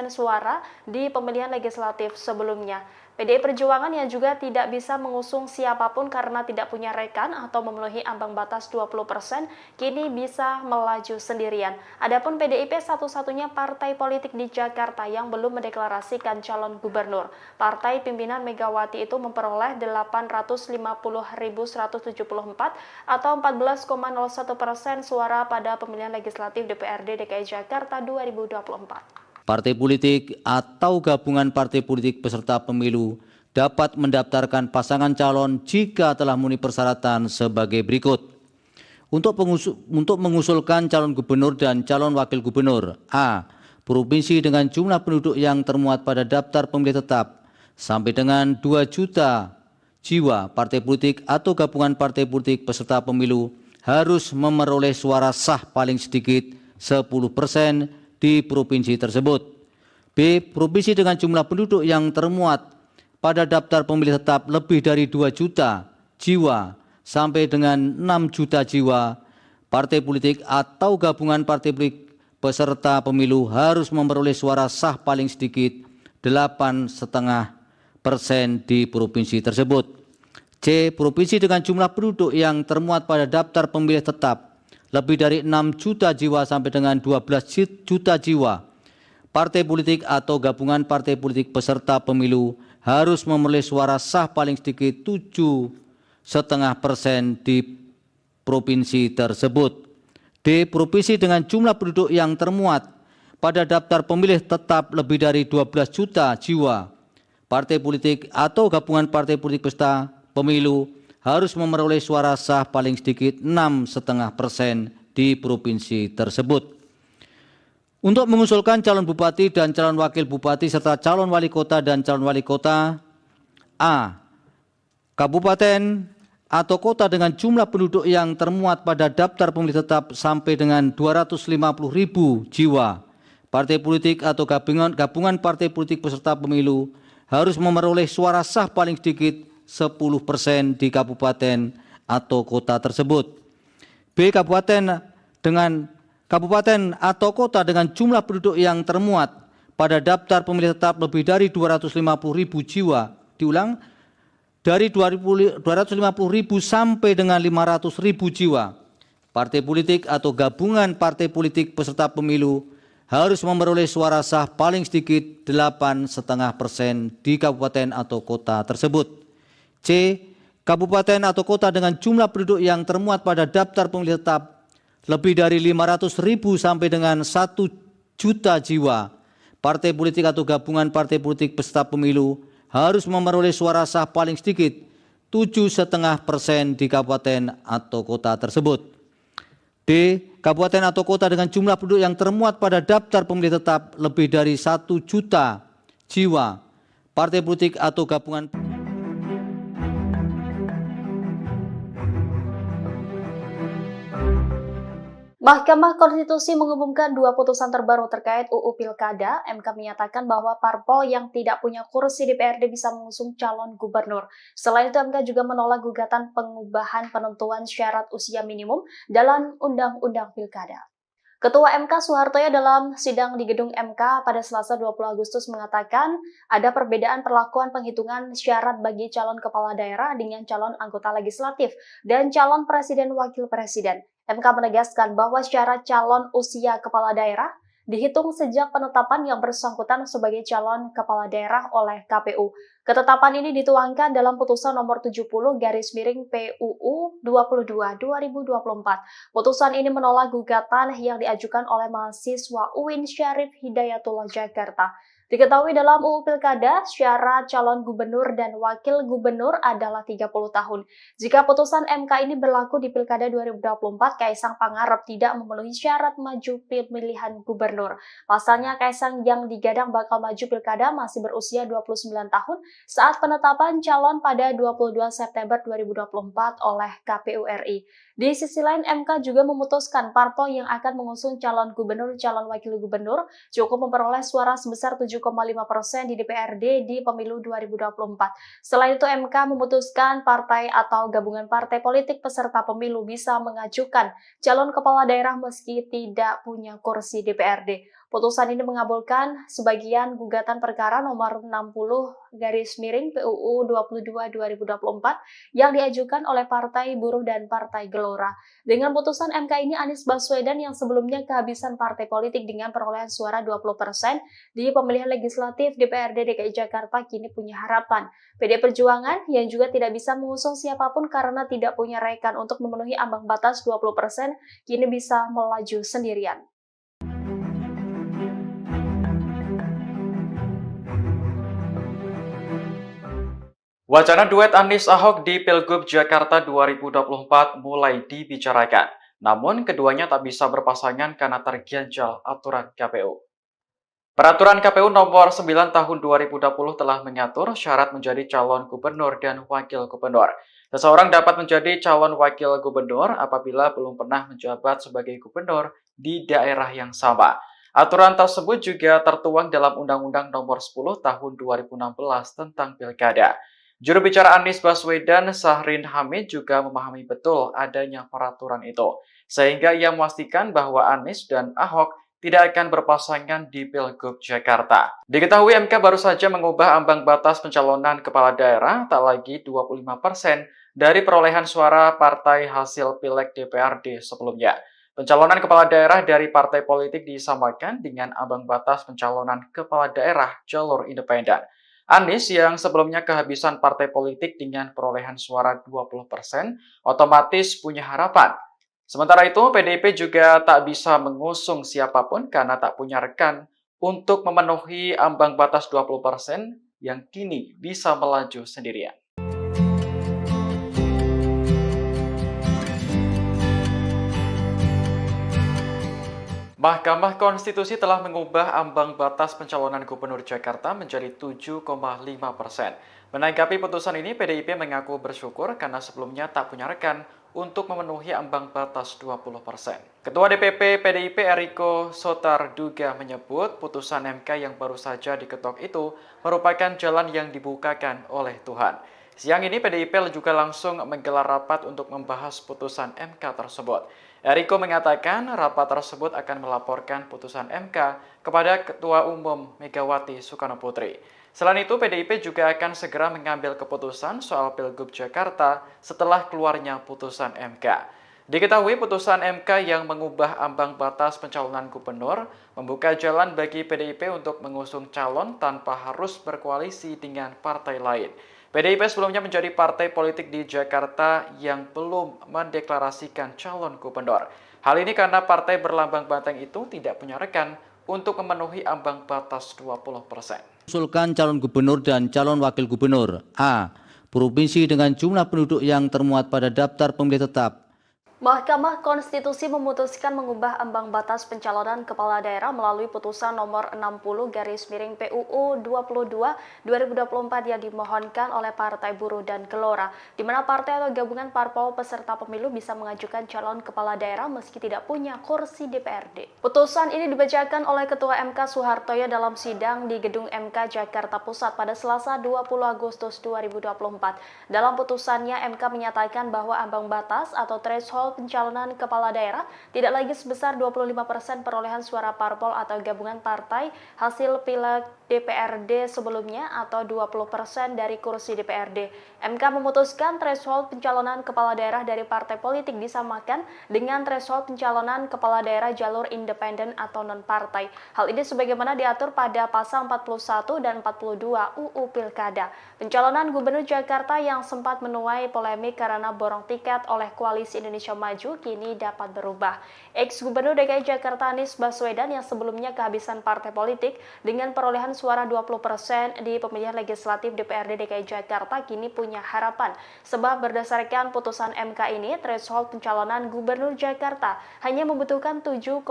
suara di pemilihan legislatif sebelumnya. PDI Perjuangan yang juga tidak bisa mengusung siapapun karena tidak punya rekan atau memenuhi ambang batas 20%, kini bisa melaju sendirian. Adapun PDIP satu-satunya partai politik di Jakarta yang belum mendeklarasikan calon gubernur. Partai pimpinan Megawati itu memperoleh 850.174 atau 14,01% suara pada pemilihan legislatif DPRD DKI Jakarta 2024. Partai politik atau gabungan partai politik peserta pemilu dapat mendaftarkan pasangan calon jika telah memenuhi persyaratan sebagai berikut. Untuk mengusulkan calon gubernur dan calon wakil gubernur, A. Provinsi dengan jumlah penduduk yang termuat pada daftar pemilih tetap sampai dengan 2 juta jiwa, partai politik atau gabungan partai politik peserta pemilu harus memperoleh suara sah paling sedikit 10% di provinsi tersebut. B. Provinsi dengan jumlah penduduk yang termuat pada daftar pemilih tetap lebih dari 2 juta jiwa sampai dengan 6 juta jiwa, partai politik atau gabungan partai politik peserta pemilu harus memperoleh suara sah paling sedikit 8,5% di provinsi tersebut. C. Provinsi dengan jumlah penduduk yang termuat pada daftar pemilih tetap lebih dari 6 juta jiwa sampai dengan 12 juta jiwa, partai politik atau gabungan partai politik peserta pemilu harus memperoleh suara sah paling sedikit 7,5% di provinsi tersebut. D. Provinsi dengan jumlah penduduk yang termuat pada daftar pemilih tetap lebih dari 12 juta jiwa, partai politik atau gabungan partai politik peserta pemilu harus memperoleh suara sah paling sedikit 6,5% di provinsi tersebut. Untuk mengusulkan calon bupati dan calon wakil bupati serta calon wali kota dan calon wali kota, A. Kabupaten atau kota dengan jumlah penduduk yang termuat pada daftar pemilih tetap sampai dengan 250.000 jiwa, partai politik atau gabungan partai politik peserta pemilu harus memperoleh suara sah paling sedikit 10% di kabupaten atau kota tersebut. B. Kabupaten atau kota dengan jumlah penduduk yang termuat pada daftar pemilih tetap lebih dari 250.000 jiwa. Diulang, dari 250.000 sampai dengan 500.000 jiwa. Partai politik atau gabungan partai politik peserta pemilu harus memperoleh suara sah paling sedikit 8,5% di kabupaten atau kota tersebut. C. Kabupaten atau kota dengan jumlah penduduk yang termuat pada daftar pemilih tetap lebih dari 500.000 sampai dengan 1 juta jiwa, partai politik atau gabungan partai politik peserta pemilu harus memperoleh suara sah paling sedikit 7,5% di kabupaten atau kota tersebut. D. Kabupaten atau kota dengan jumlah penduduk yang termuat pada daftar pemilih tetap lebih dari 1 juta jiwa, partai politik atau gabungan Mahkamah Konstitusi mengumumkan 2 putusan terbaru terkait UU Pilkada. MK menyatakan bahwa parpol yang tidak punya kursi DPRD bisa mengusung calon gubernur. Selain itu, MK juga menolak gugatan pengubahan penentuan syarat usia minimum dalam Undang-Undang Pilkada. Ketua MK Soehartoyo dalam sidang di gedung MK pada Selasa 20 Agustus mengatakan ada perbedaan perlakuan penghitungan syarat bagi calon kepala daerah dengan calon anggota legislatif dan calon presiden wakil presiden. MK menegaskan bahwa syarat calon usia kepala daerah dihitung sejak penetapan yang bersangkutan sebagai calon kepala daerah oleh KPU. Ketetapan ini dituangkan dalam putusan nomor 70/PUU 22/2024. Putusan ini menolak gugatan yang diajukan oleh mahasiswa UIN Syarif Hidayatullah Jakarta. Diketahui dalam UU Pilkada, syarat calon gubernur dan wakil gubernur adalah 30 tahun. Jika putusan MK ini berlaku di Pilkada 2024, Kaisang Pangarep tidak memenuhi syarat maju pemilihan gubernur. Pasalnya, Kaisang yang digadang bakal maju Pilkada masih berusia 29 tahun saat penetapan calon pada 22 September 2024 oleh KPU RI. Di sisi lain, MK juga memutuskan parpol yang akan mengusung calon gubernur, calon wakil gubernur cukup memperoleh suara sebesar 7,5% di DPRD di pemilu 2024. Selain itu, MK memutuskan partai atau gabungan partai politik peserta pemilu bisa mengajukan calon kepala daerah meski tidak punya kursi DPRD. Putusan ini mengabulkan sebagian gugatan perkara nomor 60/PUU 22/2024 yang diajukan oleh Partai Buruh dan Partai Gelora. Dengan putusan MK ini, Anies Baswedan yang sebelumnya kehabisan partai politik dengan perolehan suara 20% di pemilihan legislatif DPRD DKI Jakarta kini punya harapan. PDI Perjuangan yang juga tidak bisa mengusung siapapun karena tidak punya rekan untuk memenuhi ambang batas 20% kini bisa melaju sendirian. Wacana duet Anies Ahok di Pilgub Jakarta 2024 mulai dibicarakan. Namun keduanya tak bisa berpasangan karena terganjal aturan KPU. Peraturan KPU nomor 9 tahun 2020 telah mengatur syarat menjadi calon gubernur dan wakil gubernur. Seseorang dapat menjadi calon wakil gubernur apabila belum pernah menjabat sebagai gubernur di daerah yang sama. Aturan tersebut juga tertuang dalam Undang-Undang nomor 10 tahun 2016 tentang Pilkada. Juru bicara Anies Baswedan, Syahrin Hamid, juga memahami betul adanya peraturan itu, sehingga ia memastikan bahwa Anies dan Ahok tidak akan berpasangan di Pilgub Jakarta. Diketahui MK baru saja mengubah ambang batas pencalonan kepala daerah tak lagi 25% dari perolehan suara partai hasil Pileg DPRD sebelumnya. Pencalonan kepala daerah dari partai politik disamakan dengan ambang batas pencalonan kepala daerah jalur independen. Anies yang sebelumnya kehabisan partai politik dengan perolehan suara 20% otomatis punya harapan. Sementara itu, PDIP juga tak bisa mengusung siapapun karena tak punya rekan untuk memenuhi ambang batas 20% yang kini bisa melaju sendirian. Mahkamah Konstitusi telah mengubah ambang batas pencalonan Gubernur Jakarta menjadi 7,5%. Menanggapi putusan ini, PDIP mengaku bersyukur karena sebelumnya tak punya rekan untuk memenuhi ambang batas 20%. Ketua DPP PDIP Eriko Sotarduga menyebut putusan MK yang baru saja diketok itu merupakan jalan yang dibukakan oleh Tuhan. Siang ini PDIP juga langsung menggelar rapat untuk membahas putusan MK tersebut. Eriko mengatakan rapat tersebut akan melaporkan putusan MK kepada Ketua Umum Megawati Soekarno Putri. Selain itu, PDIP juga akan segera mengambil keputusan soal Pilgub Jakarta setelah keluarnya putusan MK. Diketahui putusan MK yang mengubah ambang batas pencalonan gubernur membuka jalan bagi PDIP untuk mengusung calon tanpa harus berkoalisi dengan partai lain. PDIP sebelumnya menjadi partai politik di Jakarta yang belum mendeklarasikan calon gubernur. Hal ini karena partai berlambang banteng itu tidak punya rekan untuk memenuhi ambang batas 20%. Usulkan calon gubernur dan calon wakil gubernur. A. Provinsi dengan jumlah penduduk yang termuat pada daftar pemilih tetap. Mahkamah Konstitusi memutuskan mengubah ambang batas pencalonan kepala daerah melalui putusan nomor 60/PUU 22/2024 yang dimohonkan oleh Partai Buruh dan Gelora, di mana partai atau gabungan parpol peserta pemilu bisa mengajukan calon kepala daerah meski tidak punya kursi DPRD. Putusan ini dibacakan oleh Ketua MK Soehartoyo dalam sidang di Gedung MK Jakarta Pusat pada Selasa 20 Agustus 2024. Dalam putusannya, MK menyatakan bahwa ambang batas atau threshold pencalonan kepala daerah tidak lagi sebesar 25% perolehan suara parpol atau gabungan partai hasil Pileg DPRD sebelumnya atau 20% dari kursi DPRD. MK memutuskan threshold pencalonan kepala daerah dari partai politik disamakan dengan threshold pencalonan kepala daerah jalur independen atau non-partai. Hal ini sebagaimana diatur pada pasal 41 dan 42 UU Pilkada. Pencalonan Gubernur Jakarta yang sempat menuai polemik karena borong tiket oleh Koalisi Indonesia maju kini dapat berubah. Ex-Gubernur DKI Jakarta Anies Baswedan yang sebelumnya kehabisan partai politik dengan perolehan suara 20% di pemilihan legislatif DPRD DKI Jakarta kini punya harapan. Sebab berdasarkan putusan MK ini, threshold pencalonan Gubernur Jakarta hanya membutuhkan 7,5%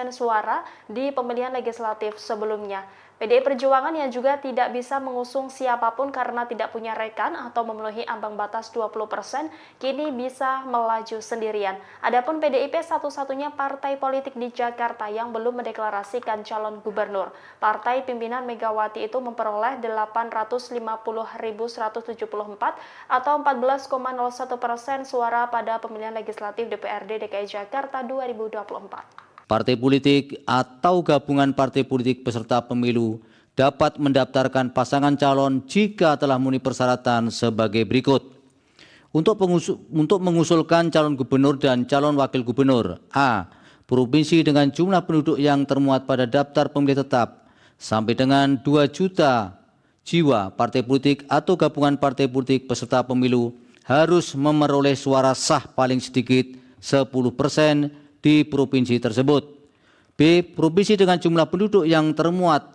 suara di pemilihan legislatif sebelumnya. PDI Perjuangan yang juga tidak bisa mengusung siapapun karena tidak punya rekan atau memenuhi ambang batas 20%, kini bisa melaju sendirian. Adapun PDIP satu-satunya partai politik di Jakarta yang belum mendeklarasikan calon gubernur. Partai pimpinan Megawati itu memperoleh 850.174 atau 14,01% suara pada pemilihan legislatif DPRD DKI Jakarta 2024. Partai politik atau gabungan partai politik peserta pemilu dapat mendaftarkan pasangan calon jika telah memenuhi persyaratan sebagai berikut. Untuk mengusulkan calon gubernur dan calon wakil gubernur: A. Provinsi dengan jumlah penduduk yang termuat pada daftar pemilih tetap sampai dengan 2 juta jiwa. Partai politik atau gabungan partai politik peserta pemilu harus memperoleh suara sah paling sedikit 10% di provinsi tersebut. B. Provinsi dengan jumlah penduduk yang termuat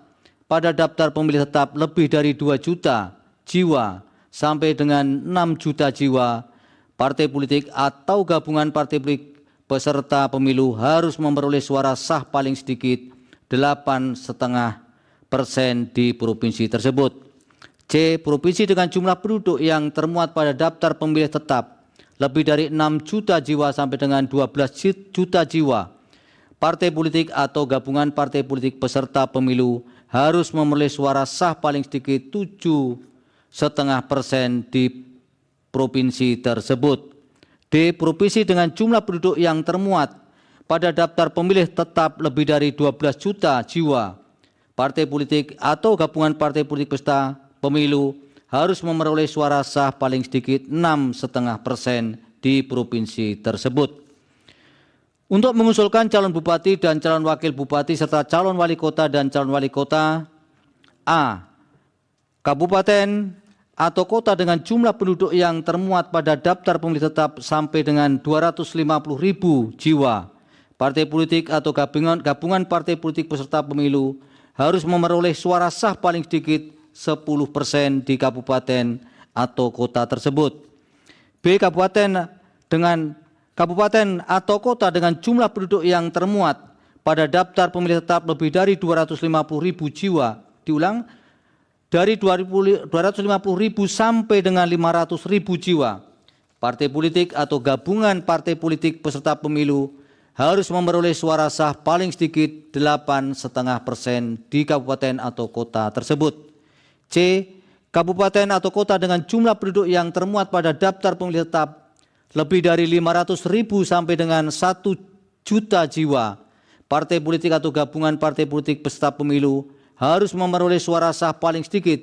pada daftar pemilih tetap lebih dari 2 juta jiwa sampai dengan 6 juta jiwa. Partai politik atau gabungan partai politik peserta pemilu harus memperoleh suara sah paling sedikit 8,5% di provinsi tersebut. C. Provinsi dengan jumlah penduduk yang termuat pada daftar pemilih tetap lebih dari 6 juta jiwa sampai dengan 12 juta jiwa. Partai politik atau gabungan partai politik peserta pemilu harus memperoleh suara sah paling sedikit 7,5% di provinsi tersebut. D. Provinsi dengan jumlah penduduk yang termuat pada daftar pemilih tetap lebih dari 12 juta jiwa. Partai politik atau gabungan partai politik peserta pemilu harus memperoleh suara sah paling sedikit 6,5% di provinsi tersebut. Untuk mengusulkan calon bupati dan calon wakil bupati serta calon wali kota dan calon wali kota: A. Kabupaten atau kota dengan jumlah penduduk yang termuat pada daftar pemilih tetap sampai dengan 250.000 jiwa. Partai politik atau gabungan partai politik peserta pemilu harus memperoleh suara sah paling sedikit 10% di kabupaten atau kota tersebut. B. Kabupaten atau kota dengan jumlah penduduk yang termuat pada daftar pemilih tetap lebih dari 250.000 jiwa. Diulang, dari 250.000 sampai dengan 500.000 jiwa. Partai politik atau gabungan partai politik peserta pemilu harus memperoleh suara sah paling sedikit 8,5% di kabupaten atau kota tersebut. C. Kabupaten atau kota dengan jumlah penduduk yang termuat pada daftar pemilih tetap lebih dari 500.000 sampai dengan 1 juta jiwa. Partai politik atau gabungan partai politik peserta pemilu harus memperoleh suara sah paling sedikit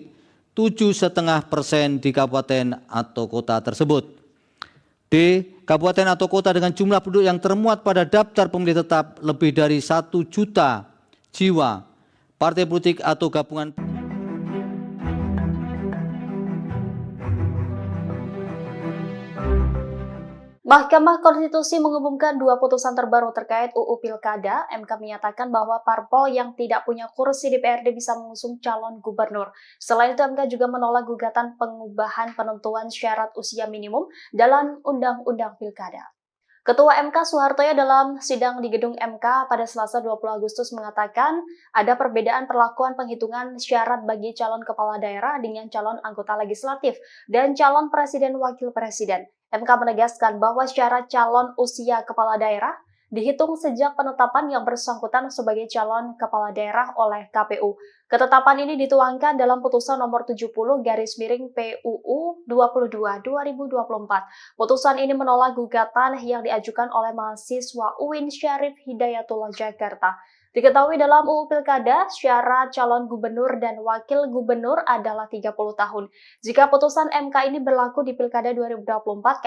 7,5% di kabupaten atau kota tersebut. D. Kabupaten atau kota dengan jumlah penduduk yang termuat pada daftar pemilih tetap lebih dari 1 juta jiwa. Partai politik atau gabungan Mahkamah Konstitusi mengumumkan 2 putusan terbaru terkait UU Pilkada. MK menyatakan bahwa parpol yang tidak punya kursi DPRD bisa mengusung calon gubernur. Selain itu, MK juga menolak gugatan pengubahan penentuan syarat usia minimum dalam Undang-Undang Pilkada. Ketua MK Soehartoyo dalam sidang di gedung MK pada Selasa 20 Agustus mengatakan ada perbedaan perlakuan penghitungan syarat bagi calon kepala daerah dengan calon anggota legislatif dan calon presiden wakil presiden. MK menegaskan bahwa syarat calon usia kepala daerah dihitung sejak penetapan yang bersangkutan sebagai calon kepala daerah oleh KPU. Ketetapan ini dituangkan dalam putusan nomor 70/PUU 22/2024. Putusan ini menolak gugatan yang diajukan oleh mahasiswa UIN Syarif Hidayatullah Jakarta. Diketahui dalam UU Pilkada, syarat calon gubernur dan wakil gubernur adalah 30 tahun. Jika putusan MK ini berlaku di Pilkada 2024,